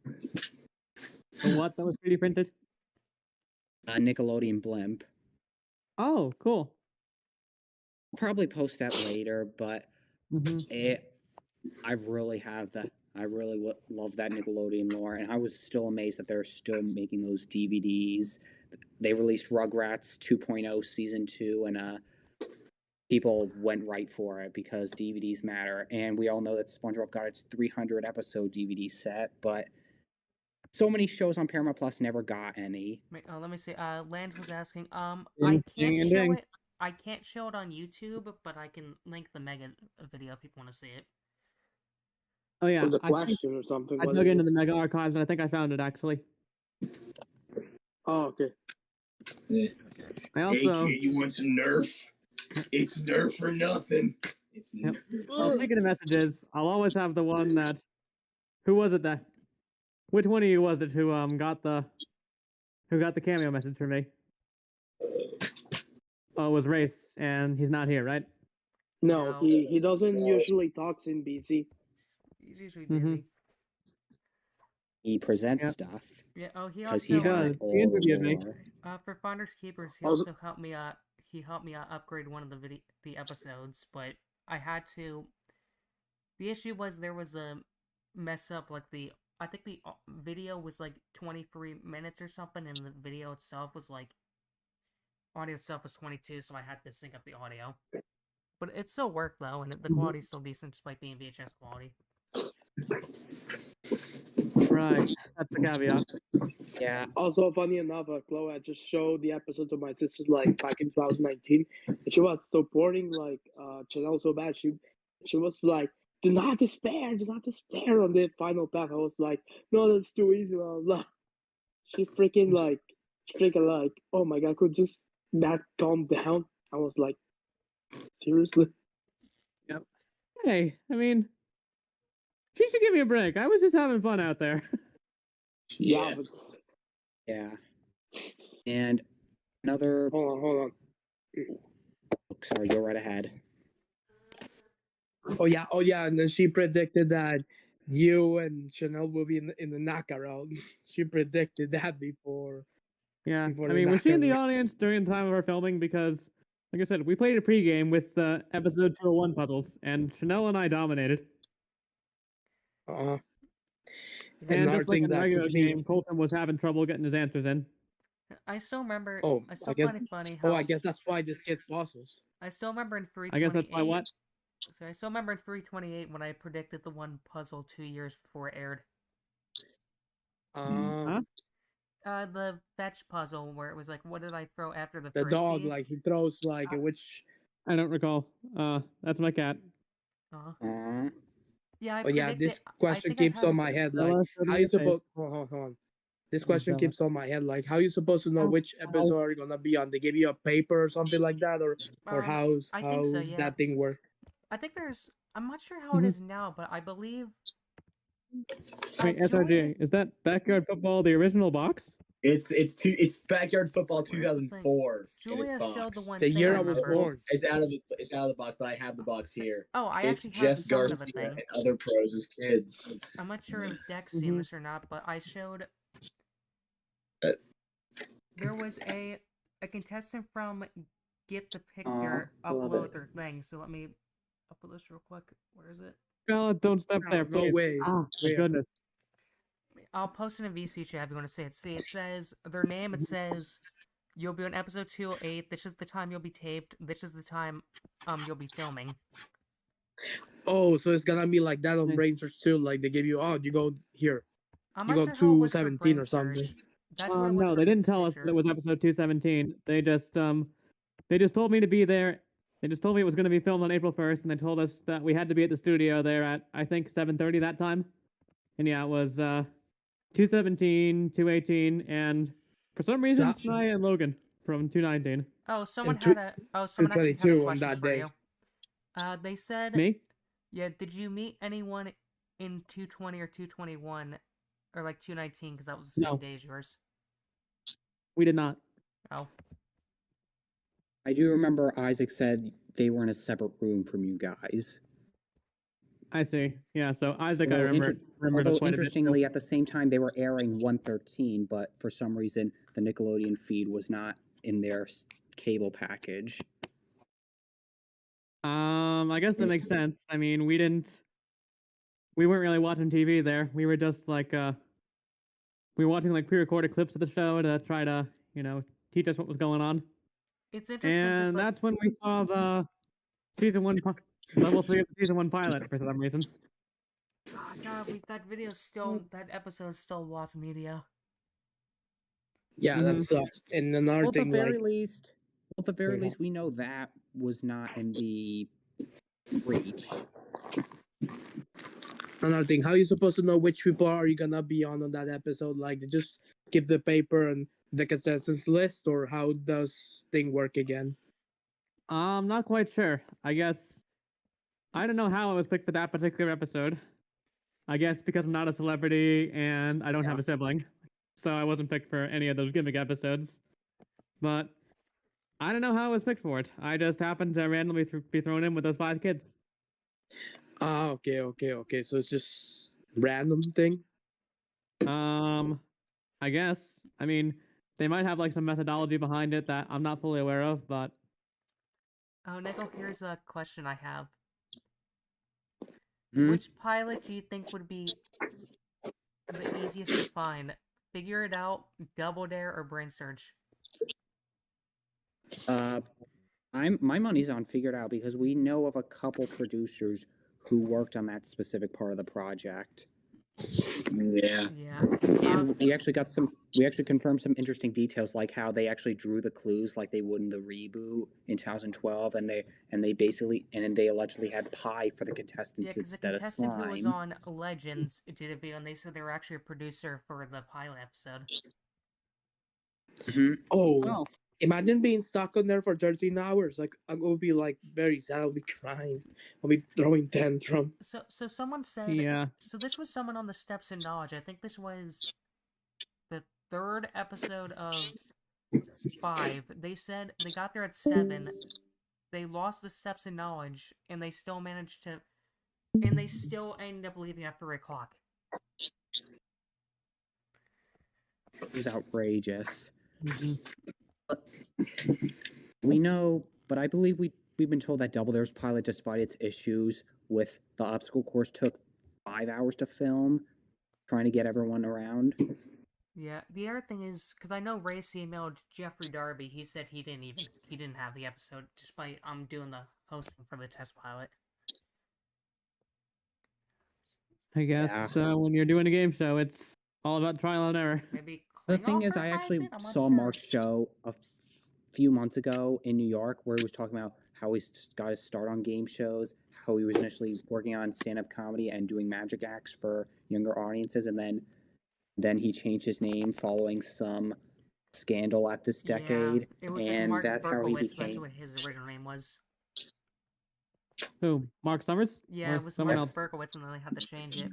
Speaker 5: The what that was 3D printed?
Speaker 1: A Nickelodeon blimp.
Speaker 5: Oh, cool.
Speaker 1: I'll probably post that later, but I really love that Nickelodeon lore, and I was still amazed that they're still making those DVDs. They released Rugrats 2.0 season 2, and people went right for it because DVDs matter. And we all know that SpongeBob got its 300 episode DVD set, but so many shows on Paramount Plus never got any.
Speaker 2: Let me see. Lance was asking.
Speaker 5: Ding.
Speaker 2: I can't show it on YouTube, but I can link the Mega video if people want to see it.
Speaker 5: Oh yeah,
Speaker 6: The question or something.
Speaker 5: I dug into the Mega archives and I think I found it actually.
Speaker 6: Oh, okay.
Speaker 7: Yeah.
Speaker 5: I also.
Speaker 7: Hey, kid, you want some Nerf? It's Nerf or nothing. It's
Speaker 5: Yep.
Speaker 7: Nerf.
Speaker 5: Well, speaking of messages, I'll always have the one that. Who was it that? Which one of you was it who got the cameo message from me? Oh, it was Race, and he's not here, right?
Speaker 6: No,
Speaker 2: No.
Speaker 6: he doesn't usually talks in BC.
Speaker 2: He's usually busy.
Speaker 1: He presents
Speaker 5: Yep.
Speaker 1: stuff
Speaker 2: Yeah. Oh, he
Speaker 1: because
Speaker 2: also
Speaker 1: he
Speaker 5: does.
Speaker 1: has
Speaker 5: He
Speaker 1: all the
Speaker 5: interviewed me.
Speaker 1: lore.
Speaker 2: for Finders Keepers, he
Speaker 6: Also-
Speaker 2: also helped me. He helped me upgrade one of the episodes, but I had to. The issue was there was a mess up. Like I think the video was like 23 minutes or something, and the video itself was like audio itself was 22, so I had to sync up the audio. But it still worked though, and the quality's still decent despite being VHS quality.
Speaker 5: Right, that's the caveat.
Speaker 1: Yeah,
Speaker 6: Also, funny enough, Chloe, I just showed the episodes of my sister like back in 2019, and she was supporting like Chanel so bad. She was like, do not despair on the final path. I was like, no, that's too easy, blah blah. she freaking like, oh my god, could just not calm down. I was like, seriously?
Speaker 5: Yep. Hey, I mean, she should give me a break. I was just having fun out there.
Speaker 6: Yeah, but
Speaker 1: Yeah. And another.
Speaker 6: hold on.
Speaker 1: Oh, sorry, go right ahead.
Speaker 8: Oh yeah, and then she predicted that you and Chanel will be in the knockout. She predicted that before.
Speaker 5: Yeah,
Speaker 8: Before
Speaker 5: I
Speaker 8: the
Speaker 5: mean, was she in the
Speaker 8: knockout.
Speaker 5: audience during the time of our filming? Because, like I said, we played a pregame with episode 201 puzzles, and Chanel and I dominated.
Speaker 8: And
Speaker 5: And
Speaker 8: another
Speaker 5: just like
Speaker 8: thing
Speaker 5: in
Speaker 8: that
Speaker 5: regular
Speaker 8: gives me.
Speaker 5: game, Colton was having trouble getting his answers in.
Speaker 2: I still remember.
Speaker 8: Oh,
Speaker 2: I still
Speaker 8: I guess.
Speaker 2: find it funny how.
Speaker 8: Oh, I guess that's why this gets puzzles.
Speaker 2: I still remember in 328.
Speaker 5: I guess that's why what?
Speaker 2: So I still remember in 328 when I predicted the one puzzle 2 years before it aired.
Speaker 5: Huh?
Speaker 2: The fetch puzzle where it was like, what did I throw after the
Speaker 8: The dog,
Speaker 2: frisbee?
Speaker 8: like he throws like which.
Speaker 5: I don't recall. That's my cat.
Speaker 2: Uh-huh. Yeah, I
Speaker 8: Oh yeah,
Speaker 2: predicted.
Speaker 8: this question
Speaker 2: I think I
Speaker 8: keeps
Speaker 2: had
Speaker 8: on
Speaker 2: it-
Speaker 8: my head.
Speaker 5: Bella,
Speaker 8: Like,
Speaker 5: show me
Speaker 8: how
Speaker 5: your
Speaker 8: you
Speaker 5: face.
Speaker 8: supposed? Hold on. This question
Speaker 5: Bella.
Speaker 8: keeps on my head. Like, how you supposed to know which episode are you gonna be on? They give you a paper or something like that, or how's
Speaker 2: I think so, yeah.
Speaker 8: that thing work?
Speaker 2: I think there's. I'm not sure how it is now, but I believe.
Speaker 5: Wait, SRG, is that Backyard Football the original box?
Speaker 7: It's Backyard Football 2004.
Speaker 2: Julia showed the one
Speaker 8: The
Speaker 2: thing
Speaker 8: year
Speaker 2: I
Speaker 8: I was
Speaker 2: remember.
Speaker 8: born.
Speaker 7: It's out of the box, but I have the box here.
Speaker 2: Oh, I
Speaker 7: It's
Speaker 2: actually have
Speaker 7: Jeff
Speaker 2: the sound of a
Speaker 7: Garcia
Speaker 2: thing.
Speaker 7: and other pros as kids.
Speaker 2: I'm not sure if Deck's seen this or not, but I showed. There was a contestant from Get the Picture upload their thing. So let me upload this real quick. Where is it?
Speaker 5: God, don't step there,
Speaker 8: No
Speaker 5: please.
Speaker 8: way.
Speaker 5: Oh, my
Speaker 8: Yeah.
Speaker 5: goodness.
Speaker 2: I'll post it in VC chat if you want to see it. See, it says their name. It says you'll be on episode 208. This is the time you'll be taped. This is the time you'll be filming.
Speaker 8: Oh, so it's gonna be like that on
Speaker 5: Nice.
Speaker 8: Brainsurge too. Like they give you, you go here.
Speaker 2: I'm
Speaker 8: You
Speaker 2: not
Speaker 8: go
Speaker 2: sure how it was for
Speaker 8: 217 or
Speaker 2: Brainsurge.
Speaker 8: something.
Speaker 2: That's what it was
Speaker 5: No,
Speaker 2: for
Speaker 5: they didn't
Speaker 2: Get the
Speaker 5: tell us
Speaker 2: Picture.
Speaker 5: that it was episode 217. They just told me to be there. They just told me it was going to be filmed on April 1st, and they told us that we had to be at the studio there at, I think, 7:30 that time. And yeah, it was 217, 218, and for some reason,
Speaker 8: So-
Speaker 5: Snai and Logan from 219.
Speaker 2: Oh, someone
Speaker 8: two-
Speaker 2: someone actually had a
Speaker 8: 22 on
Speaker 2: question
Speaker 8: that
Speaker 2: for
Speaker 8: day.
Speaker 2: you. They said
Speaker 5: Me?
Speaker 2: Yeah, did you meet anyone in 220 or 221 or like 219 because that was the same
Speaker 5: No.
Speaker 2: day as yours?
Speaker 5: We did not.
Speaker 2: Oh.
Speaker 1: I do remember Isaac said they were in a separate room from you guys.
Speaker 5: I see. Yeah, so Isaac, I
Speaker 1: Although
Speaker 5: remember
Speaker 1: Although
Speaker 5: quite a bit, too.
Speaker 1: interestingly, at the same time they were airing 113, but for some reason the Nickelodeon feed was not in their cable package.
Speaker 5: I guess that makes sense. I mean, we weren't really watching TV there. We were just like, we were watching like pre-recorded clips of the show to try to, teach us what was going on.
Speaker 2: It's interesting. 'cause,
Speaker 5: And
Speaker 2: like,
Speaker 5: that's when we saw the level 3 of the season 1 pilot for some reason.
Speaker 2: oh, God, that video's still, that episode's still lost media.
Speaker 8: Yeah,
Speaker 5: Mhm.
Speaker 8: that sucks. And another
Speaker 1: Well, at the
Speaker 8: thing,
Speaker 1: very
Speaker 8: like,
Speaker 1: least, we know that was not in the reach.
Speaker 8: another thing, how you supposed to know which people are you gonna be on that episode? Like, they just give the paper and the contestants list, or how does thing work again?
Speaker 5: I'm not quite sure. I guess I don't know how I was picked for that particular episode. I guess because I'm not a celebrity and I don't have a sibling, so I wasn't picked for any of those gimmick episodes. But I don't know how I was picked for it. I just happened to randomly be thrown in with those 5 kids.
Speaker 8: Okay. So it's just random thing.
Speaker 5: I guess. I mean, they might have like some methodology behind it that I'm not fully aware of, but
Speaker 2: Oh, Nico, here's a question I have.
Speaker 1: Hmm?
Speaker 2: Which pilot do you think would be the easiest to find? Figure It Out, Double Dare, or Brainsurge?
Speaker 1: My money's on Figured Out because we know of a couple producers who worked on that specific part of the project.
Speaker 7: Yeah.
Speaker 2: Yeah.
Speaker 1: And we actually confirmed some interesting details, like how they actually drew the clues like they would in the reboot in 2012, and they allegedly had pie for the
Speaker 2: Yeah,
Speaker 1: contestants
Speaker 2: because the
Speaker 1: instead of
Speaker 2: contestant who was
Speaker 1: slime.
Speaker 2: on Legends did a video, and they said they were actually a producer for the pilot episode.
Speaker 1: Mhm.
Speaker 8: Oh,
Speaker 5: Oh,
Speaker 8: imagine being stuck on there for 13 hours. Like, I would be like very sad. I'll be crying. I'll be throwing tantrum.
Speaker 2: So someone said.
Speaker 5: yeah.
Speaker 2: So this was someone on the Steps in Knowledge. I think this was the third episode of 5. They said they got there at 7. They lost the Steps in Knowledge, and they still managed to. And they still ended up leaving at 3 o'clock.
Speaker 1: It was outrageous.
Speaker 5: Mhm.
Speaker 1: We know, but I believe we've been told that Double Dare's pilot, despite its issues with the obstacle course, took 5 hours to film, trying to get everyone around.
Speaker 2: Yeah, the other thing is because I know Race emailed Jeffrey Darby. He said he didn't have the episode despite doing the hosting for the test pilot.
Speaker 5: I guess when you're doing a game show, it's all about trial and error.
Speaker 2: Maybe
Speaker 1: The thing
Speaker 2: Klingon
Speaker 1: is, I actually
Speaker 2: pilot? I'm not
Speaker 1: saw
Speaker 2: sure.
Speaker 1: Mark's show a few months ago in New York where he was talking about how he got his start on game shows, how he was initially working on stand-up comedy and doing magic acts for younger audiences, and then he changed his name following some scandal at this decade,
Speaker 2: Yeah, it was
Speaker 1: and
Speaker 2: Mark
Speaker 1: that's how he
Speaker 2: Berkowitz. That's
Speaker 1: became.
Speaker 2: what his original name was.
Speaker 5: Who? Mark Summers?
Speaker 2: Yeah,
Speaker 5: Or
Speaker 2: it was
Speaker 5: someone
Speaker 2: Mark
Speaker 5: else?
Speaker 2: Berkowitz, and then they had to change it.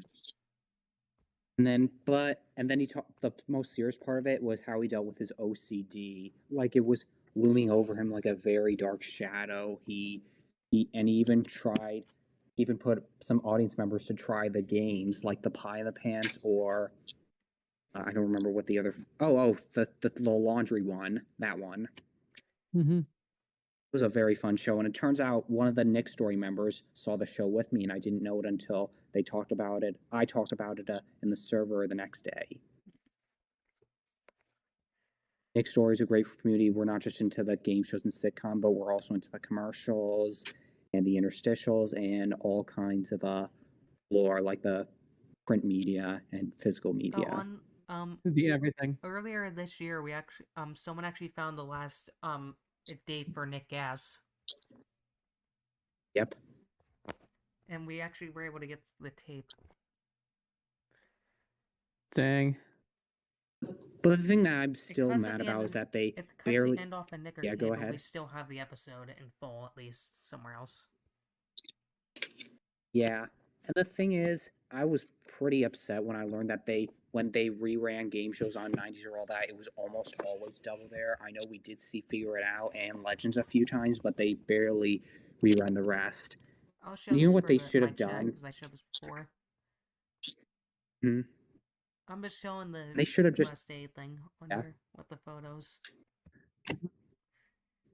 Speaker 1: And then he talked. The most serious part of it was how he dealt with his OCD. Like it was looming over him like a very dark shadow. He even put some audience members to try the pie in the pants, or I don't remember what the other. The laundry one. That one.
Speaker 5: Mm-hmm.
Speaker 1: It was a very fun show, and it turns out one of the Nick Story members saw the show with me, and I didn't know it until they talked about it. I talked about it in the server the next day. Nick Story is a great community. We're not just into the game shows and sitcom, but we're also into the commercials and the interstitials and all kinds of lore, like the print media and physical media.
Speaker 5: The everything.
Speaker 2: Earlier this year, we actually someone actually found the last date for Nick Gas.
Speaker 1: Yep.
Speaker 2: And we actually were able to get the tape.
Speaker 5: Dang.
Speaker 1: But the thing that I'm still mad about is that they
Speaker 2: it cuts
Speaker 1: barely.
Speaker 2: the end off in Nick
Speaker 1: Yeah,
Speaker 2: Arcade,
Speaker 1: go
Speaker 2: but
Speaker 1: ahead.
Speaker 2: we still have the episode in full, at least somewhere else.
Speaker 1: Yeah, and the thing is, I was pretty upset when I learned that when they reran game shows on 90s or all that, it was almost always Double Dare. I know we did see Figure It Out and Legends a few times, but they barely rerun the rest.
Speaker 2: I'll show
Speaker 1: You know
Speaker 2: this
Speaker 1: what
Speaker 2: for
Speaker 1: they should have
Speaker 2: my chat,
Speaker 1: done?
Speaker 2: because I showed this before.
Speaker 1: Hmm?
Speaker 2: I'm just showing the
Speaker 1: They should have just.
Speaker 2: last day thing on
Speaker 1: Yeah.
Speaker 2: here with the photos.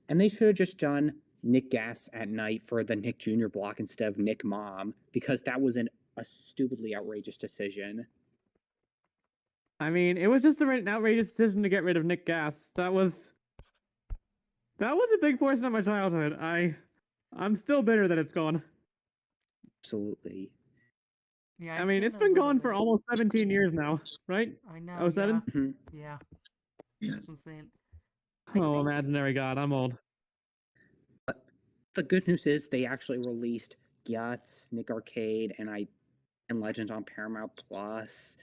Speaker 1: And they should have just done Nick Gas at night for the Nick Jr. block instead of Nick Mom, because that was a stupidly outrageous decision.
Speaker 5: I mean, it was just an outrageous decision to get rid of Nick Gas. That was a big portion of my childhood. I'm still bitter that it's gone.
Speaker 1: Absolutely.
Speaker 2: Yeah,
Speaker 5: I mean, it's been gone for almost 17 years now, right?
Speaker 2: I know.
Speaker 5: 07?
Speaker 2: Yeah.
Speaker 7: Yeah.
Speaker 2: That's insane.
Speaker 5: Oh, imaginary god, I'm old.
Speaker 1: But the good news is they actually released Guts, Nick Arcade, and Legends on Paramount Plus.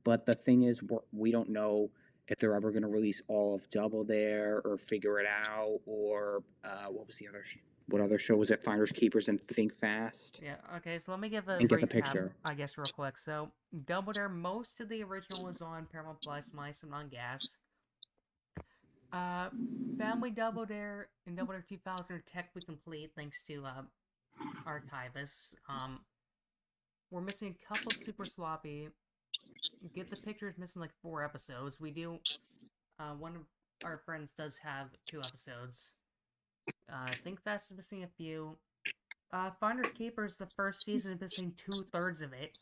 Speaker 1: But the thing is, we don't know if they're ever going to release all of Double Dare or Figure It Out or what was the other? What other show was it? Finders Keepers and Think Fast.
Speaker 2: Yeah. Okay. So let me give a
Speaker 1: And get the
Speaker 2: recap,
Speaker 1: picture.
Speaker 2: I guess, real quick. So Double Dare, most of the original is on Paramount Plus, minus some on Gas. Family Double Dare and Double Dare 2000 are technically complete thanks to archivists. We're missing a couple super sloppy. Get the Picture is missing like 4 episodes. We do. One of our friends does have 2 episodes. Think Fast is missing a few. Finders Keepers, the first season is missing 2/3 of it.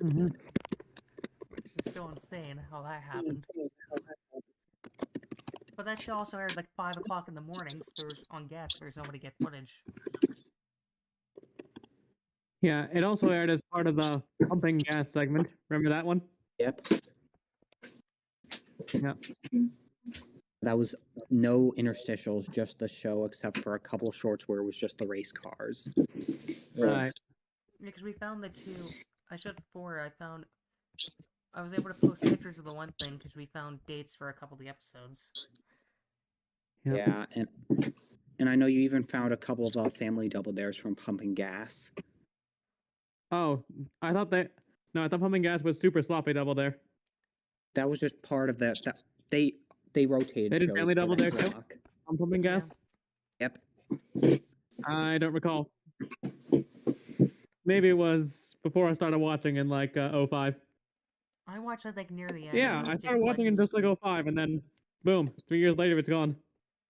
Speaker 5: Mm-hmm.
Speaker 2: Which is still insane how that happened. But that show also aired like 5 o'clock in the mornings. There's on Gas. There's nobody get footage.
Speaker 5: Yeah, it also aired as part of the Pumping Gas segment. Remember that one?
Speaker 1: Yep.
Speaker 5: Yeah.
Speaker 1: That was no interstitials, just the show, except for a couple shorts where it was just the race cars.
Speaker 5: Right.
Speaker 2: Yeah, because we found the 2. I showed before. I found I was able to post pictures of the one thing because we found dates for a couple of the episodes.
Speaker 5: Yep.
Speaker 1: Yeah, and I know you even found a couple of family double dares from Pumping Gas.
Speaker 5: Oh, I thought Pumping Gas was super sloppy double dare.
Speaker 1: That was just part of that. They rotated
Speaker 5: They did
Speaker 1: shows
Speaker 5: family
Speaker 1: for
Speaker 5: double
Speaker 1: that
Speaker 5: dare too
Speaker 1: block.
Speaker 5: on Pumping
Speaker 2: Yeah.
Speaker 5: Gas.
Speaker 1: Yep.
Speaker 5: I don't recall. Maybe it was before I started watching in like 05.
Speaker 2: I watched that like near the end.
Speaker 5: Yeah,
Speaker 2: and
Speaker 5: I
Speaker 2: did
Speaker 5: started watching in
Speaker 2: Legends.
Speaker 5: just like 05, and then boom, 3 years later it's gone.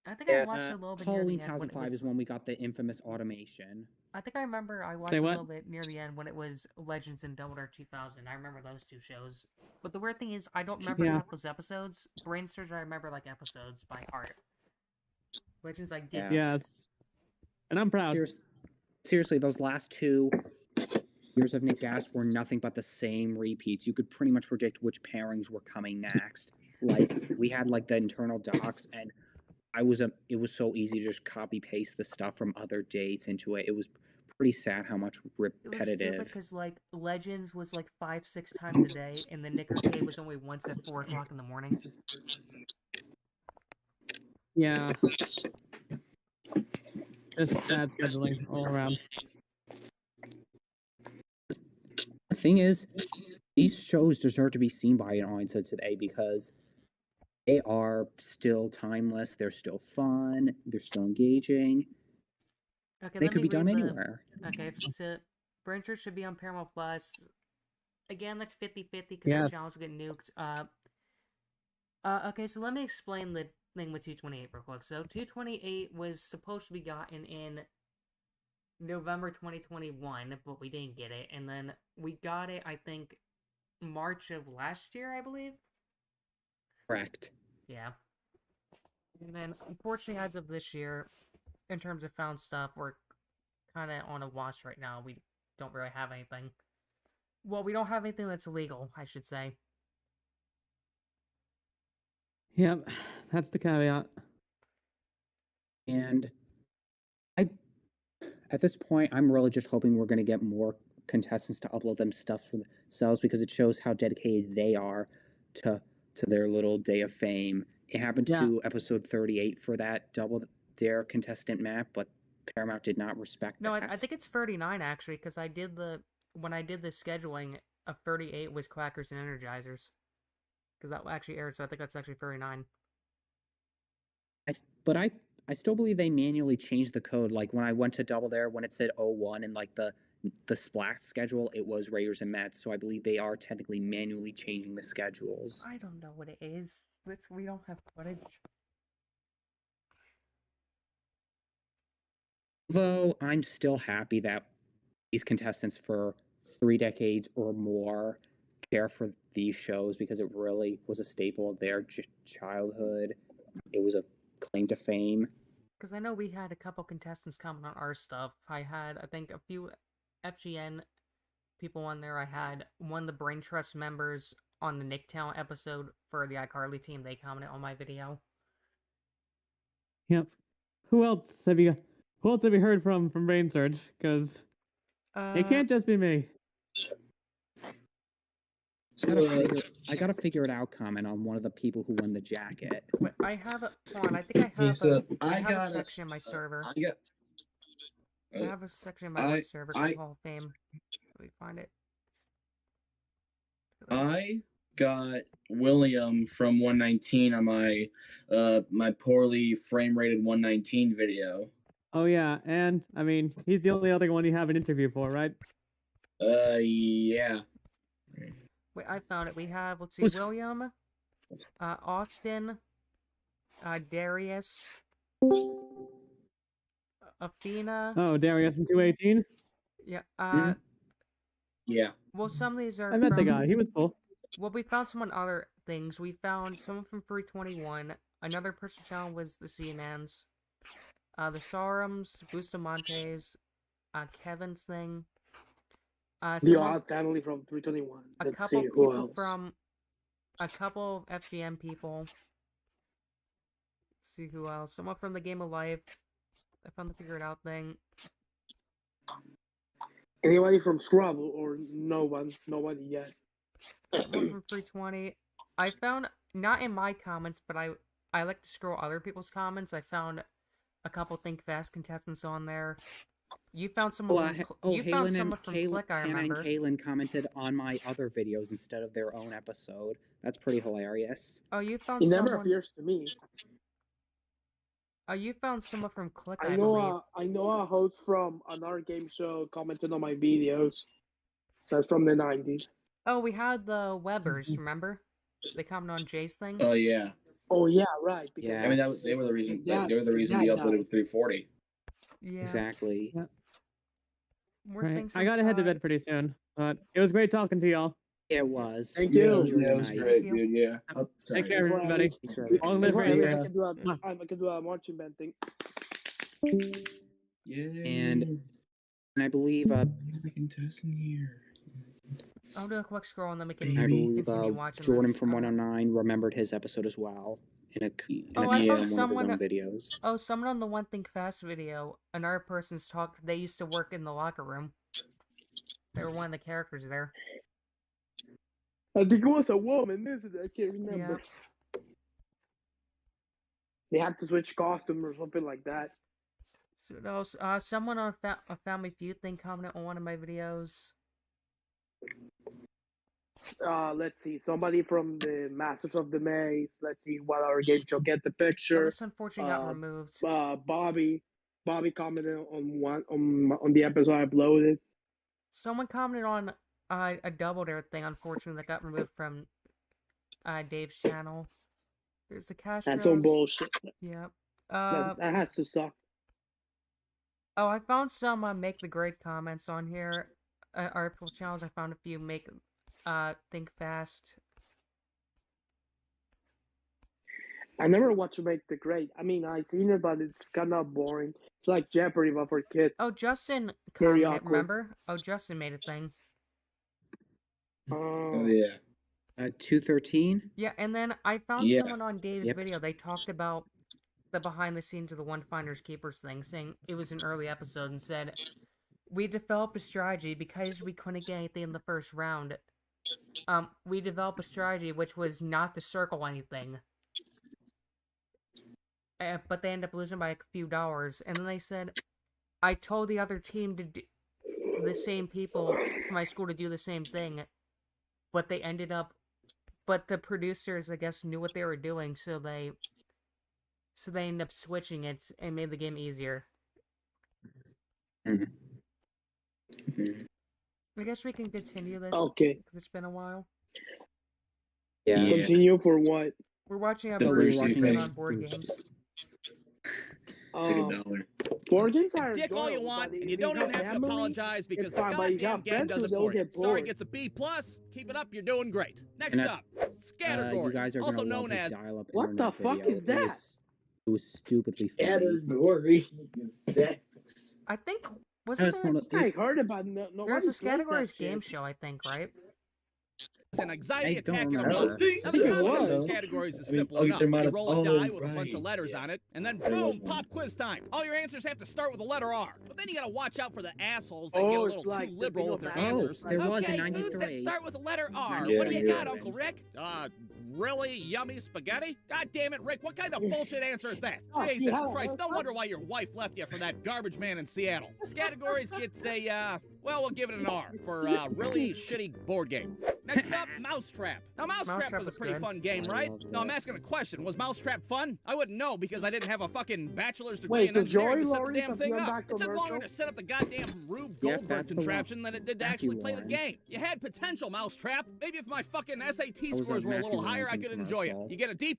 Speaker 2: I think I watched a little bit
Speaker 1: Halloween
Speaker 2: near the end when it
Speaker 1: 2005
Speaker 2: was.
Speaker 1: is when we got the infamous automation.
Speaker 2: I think I remember I watched
Speaker 5: Say
Speaker 2: a
Speaker 5: what?
Speaker 2: little bit near the end when it was Legends and Double Dare 2000. I remember those two shows. But the weird thing is, I don't remember half those episodes. Brainsurge, I remember like episodes by heart. Legends, I did.
Speaker 5: Yes. And I'm proud.
Speaker 1: Seriously, those last 2 years of Nick Gas were nothing but the same repeats. You could pretty much predict which pairings were coming next. Like, we had like the internal docs, and it was so easy to just copy paste the stuff from other dates into it. It was pretty sad how much repetitive.
Speaker 2: Because like Legends was like 5-6 times a day, and the Nick Arcade was only once at 4 o'clock in the morning.
Speaker 5: Yeah. Just bad scheduling all around.
Speaker 1: The thing is, these shows deserve to be seen by an audience today because they are still timeless. They're still fun. They're still engaging.
Speaker 2: Okay,
Speaker 1: They could be done anywhere.
Speaker 2: Okay, so Brainsurge should be on Paramount Plus. Again, that's 50-50 because
Speaker 5: Yes.
Speaker 2: the channels will get nuked. Okay, so let me explain the thing with 228 real quick. So 228 was supposed to be gotten in November 2021, but we didn't get it. And then we got it, I think, March of last year, I believe.
Speaker 1: Correct.
Speaker 2: Yeah. And then, unfortunately, as of this year, in terms of found stuff, we're kind of on a watch right now. We don't really have anything. Well, we don't have anything that's illegal, I should say.
Speaker 5: Yep, that's the caveat.
Speaker 1: And at this point, I'm really just hoping we're going to get more contestants to upload them stuff for themselves because it shows how dedicated they are to their little day of fame. It happened to episode 38 for that Double Dare contestant map, but Paramount did not respect
Speaker 2: No,
Speaker 1: that.
Speaker 2: I think it's 39 actually, because when I did the scheduling of 38 was Quackers and Energizers, because that actually aired. So I think that's actually 39.
Speaker 1: But I still believe they manually changed the code. Like when I went to Double Dare, when it said 01 and like the Splat schedule, it was Raiders and Mets. So I believe they are technically manually changing the schedules.
Speaker 2: I don't know what it is. We don't have footage.
Speaker 1: Though I'm still happy that these contestants for 3 decades or more care for these shows because it really was a staple of their childhood. It was a claim to fame.
Speaker 2: Because I know we had a couple contestants comment on our stuff. I had, I think, a few FGN people on there. I had one of the Brain Trust members on the Nick Talent episode for the iCarly team. They commented on my video.
Speaker 5: Yep. Who else have you heard from Brainsurge? Because it can't just be me.
Speaker 1: I gotta figure it out. Comment on one of the people who won the jacket.
Speaker 2: Wait, I have a. Hold on, I think I have I have a section in my server. I have a section in my server called Hall of Fame. Let me find it.
Speaker 7: I got William from 119 on my my poorly frame rated 119 video.
Speaker 5: Oh yeah, and I mean he's the only other one you have an interview for, right?
Speaker 7: Yeah.
Speaker 2: Wait, I found it. We have, let's see, William, Austin, Darius, Athena.
Speaker 5: Oh, Darius from 218.
Speaker 2: Yeah.
Speaker 7: Yeah.
Speaker 2: Well, some of these are.
Speaker 5: I met the guy. He was cool.
Speaker 2: Well, we found some on other things. We found someone from 321. Another person channel was the Seamans. The Sarums, Bustamontes, Kevin's thing.
Speaker 6: The Odd Family from 321.
Speaker 2: A
Speaker 6: Let's
Speaker 2: couple
Speaker 6: see,
Speaker 2: people
Speaker 6: who else?
Speaker 2: from. A couple of FGM people. Let's see who else. Someone from the Game of Life. I found the Figure It Out thing.
Speaker 6: Anybody from Scrabble or no one? Nobody yet.
Speaker 2: One from 320. I found, not in my comments, but I like to scroll other people's comments. I found a couple Think Fast contestants on there. You found someone from, you found someone from Click, I
Speaker 1: Hannah and
Speaker 2: remember.
Speaker 1: Kaylin commented on my other videos instead of their own episode. That's pretty hilarious.
Speaker 2: Oh, you found
Speaker 8: He
Speaker 2: someone...
Speaker 8: never appears to me.
Speaker 2: Oh, you found someone from Click, I
Speaker 8: I
Speaker 2: believe.
Speaker 8: know a host from another game show commented on my videos. That's from the 90s.
Speaker 2: Oh, we had the Webbers, remember? They commented on Jay's thing.
Speaker 7: Oh yeah.
Speaker 8: Oh yeah, right. Because
Speaker 1: Yeah.
Speaker 7: I mean, they were the reason.
Speaker 8: That-
Speaker 7: They were the reason
Speaker 8: that
Speaker 7: we
Speaker 8: died.
Speaker 7: uploaded with 340.
Speaker 2: Yeah.
Speaker 1: Exactly.
Speaker 5: Yeah.
Speaker 2: More
Speaker 5: Right.
Speaker 2: things
Speaker 5: I gotta head to
Speaker 2: from
Speaker 5: bed pretty soon, but it was great talking to y'all.
Speaker 1: It was.
Speaker 8: Thank
Speaker 7: Yeah,
Speaker 8: you.
Speaker 7: it was
Speaker 1: Nice.
Speaker 7: great,
Speaker 2: you.
Speaker 7: dude. Yeah.
Speaker 5: Take care, everybody.
Speaker 1: Thanks for
Speaker 5: Long live
Speaker 8: Before I leave,
Speaker 5: Brainsurge.
Speaker 8: I can do a marching band thing.
Speaker 7: Yeah.
Speaker 1: And I believe
Speaker 7: the contestant here.
Speaker 2: I'll do a quick scroll and then we can
Speaker 1: I believe
Speaker 2: continue watching
Speaker 1: Jordan
Speaker 2: this.
Speaker 1: from 109 remembered his episode as well in a
Speaker 2: Oh, I
Speaker 1: in
Speaker 2: found
Speaker 1: one of his
Speaker 2: someone-
Speaker 1: own videos.
Speaker 2: Oh, someone on the One Think Fast video, another person's talked, they used to work in the locker room. They were one of the characters there.
Speaker 8: I think it was a woman, isn't it? I can't remember. They have to switch costume or something like that.
Speaker 2: So those, someone on a Family Feud thing commented on one of my videos.
Speaker 8: Let's see. Somebody from the Masters of the Maze. Let's see what our game show. Get the
Speaker 2: Oh,
Speaker 8: picture.
Speaker 2: this unfortunately got removed.
Speaker 8: Bobby commented on the episode I uploaded.
Speaker 2: Someone commented on a Double Dare thing, unfortunately, that got removed from Dave's channel. There's the cash.
Speaker 8: That's some bullshit.
Speaker 2: Yep.
Speaker 8: That has to suck.
Speaker 2: Oh, I found some make the grade comments on here. Our people challenge. I found a few make Think Fast.
Speaker 8: I never watched Make the Grade. I mean, I've seen it, but it's kind of boring. It's like Jeopardy, but for kids.
Speaker 2: Oh, Justin
Speaker 8: Very
Speaker 2: commented,
Speaker 8: awkward.
Speaker 2: remember? Oh, Justin made a thing.
Speaker 7: Oh yeah.
Speaker 1: 213.
Speaker 2: Yeah, and then I found
Speaker 7: Yeah.
Speaker 2: someone on Dave's
Speaker 1: Yep.
Speaker 2: video. They talked about the behind the scenes of the One Finders Keepers thing, saying it was an early episode and said, we developed a strategy because we couldn't get anything in the first round. We developed a strategy which was not to circle anything. But they ended up losing by a few dollars. And then they said, I told the other team to do the same people from my school to do the same thing. But they ended up, but the producers, I guess, knew what they were doing, so they ended up switching it and made the game easier.
Speaker 1: Mhm.
Speaker 2: I guess we can continue this.
Speaker 8: Okay.
Speaker 2: Because it's been a while.
Speaker 1: Yeah.
Speaker 7: Yeah.
Speaker 8: Continue for what?
Speaker 2: We're watching a
Speaker 1: So we're
Speaker 2: Bruce
Speaker 1: watching
Speaker 2: sit
Speaker 1: a-
Speaker 2: on board games.
Speaker 7: Take $1.
Speaker 8: Board games are
Speaker 4: Dick all you
Speaker 8: enjoyable,
Speaker 4: want,
Speaker 8: but
Speaker 4: and
Speaker 8: if
Speaker 4: you don't even
Speaker 8: got
Speaker 4: have to
Speaker 8: family,
Speaker 4: apologize because
Speaker 8: it's
Speaker 4: the
Speaker 8: fine, but you
Speaker 4: goddamn
Speaker 8: got
Speaker 4: game
Speaker 8: friends
Speaker 4: does
Speaker 8: who
Speaker 4: it
Speaker 8: don't
Speaker 4: for you.
Speaker 8: get
Speaker 4: Sorry
Speaker 8: bored.
Speaker 4: gets a B+. Keep it up, you're doing great. Next
Speaker 1: And,
Speaker 4: up,
Speaker 1: you
Speaker 4: Scattergories,
Speaker 1: guys are
Speaker 4: also
Speaker 1: gonna
Speaker 4: known
Speaker 1: love
Speaker 4: as...
Speaker 1: his dial-up
Speaker 8: What the
Speaker 1: internet
Speaker 8: fuck
Speaker 1: video.
Speaker 8: is that?
Speaker 1: It was stupidly funny.
Speaker 7: Category.
Speaker 2: I think,
Speaker 1: I
Speaker 2: wasn't
Speaker 1: just
Speaker 2: there,
Speaker 1: wanna-
Speaker 8: I heard about no.
Speaker 2: there's a
Speaker 8: Nobody plays that
Speaker 2: categories
Speaker 8: shit.
Speaker 2: game show, I think, right?
Speaker 4: an anxiety
Speaker 1: I don't
Speaker 4: attack in a
Speaker 1: remember.
Speaker 4: month.
Speaker 7: I
Speaker 4: Now,
Speaker 7: think
Speaker 4: the
Speaker 7: it
Speaker 4: concept of
Speaker 8: was.
Speaker 4: these categories is
Speaker 7: I mean,
Speaker 4: simple
Speaker 7: oh,
Speaker 4: enough.
Speaker 7: there might
Speaker 4: You
Speaker 7: have-
Speaker 4: roll a
Speaker 7: oh,
Speaker 4: die with a bunch
Speaker 7: right,
Speaker 4: of letters
Speaker 7: yeah.
Speaker 4: on it, and then
Speaker 7: There was
Speaker 4: boom,
Speaker 7: one.
Speaker 4: pop quiz time. All your answers have to start with the letter R. But then you gotta watch out for the assholes that get a
Speaker 8: Oh,
Speaker 4: little
Speaker 8: it's like
Speaker 4: too
Speaker 8: the
Speaker 4: liberal
Speaker 8: thing
Speaker 4: with their
Speaker 8: of
Speaker 4: answers.
Speaker 1: there was in
Speaker 4: Okay, foods that
Speaker 1: 93.
Speaker 4: start with the letter R.
Speaker 7: Yeah,
Speaker 4: What do you
Speaker 7: yeah.
Speaker 4: got, Uncle Rick? Really yummy spaghetti? God damn it, Rick, what kind of bullshit answer is that?
Speaker 8: Oh,
Speaker 4: Jesus
Speaker 8: yeah.
Speaker 4: Christ, no wonder why your wife left you for that garbage man in Seattle. Categories gets a, well, we'll give it an R for really shitty board game. Next up, Mousetrap. Now, Mousetrap
Speaker 2: Mousetrap
Speaker 4: was
Speaker 2: was
Speaker 4: a pretty
Speaker 2: good.
Speaker 4: fun game,
Speaker 1: I
Speaker 4: right?
Speaker 1: love
Speaker 4: No, I'm
Speaker 1: this.
Speaker 4: asking a question. Was Mousetrap fun? I wouldn't know because I didn't have a fucking bachelor's degree
Speaker 8: Wait,
Speaker 4: in
Speaker 8: so
Speaker 4: engineering
Speaker 8: Joy
Speaker 4: to set the
Speaker 8: Laurie
Speaker 4: damn
Speaker 8: from
Speaker 4: thing
Speaker 8: Run
Speaker 4: up.
Speaker 8: Back
Speaker 4: It took longer
Speaker 8: commercial?
Speaker 4: to set up the goddamn Rube
Speaker 1: Yeah,
Speaker 4: Goldberg
Speaker 1: that's the one.
Speaker 4: contraption than it did to
Speaker 1: Matthew
Speaker 4: actually play the
Speaker 1: Lawrence.
Speaker 4: game. You had potential, Mousetrap. Maybe if my fucking SAT
Speaker 1: was a
Speaker 4: scores were a little
Speaker 1: Matthew
Speaker 4: higher, I
Speaker 1: Lawrence
Speaker 4: could enjoy you.
Speaker 1: commercial.
Speaker 4: You get a D+.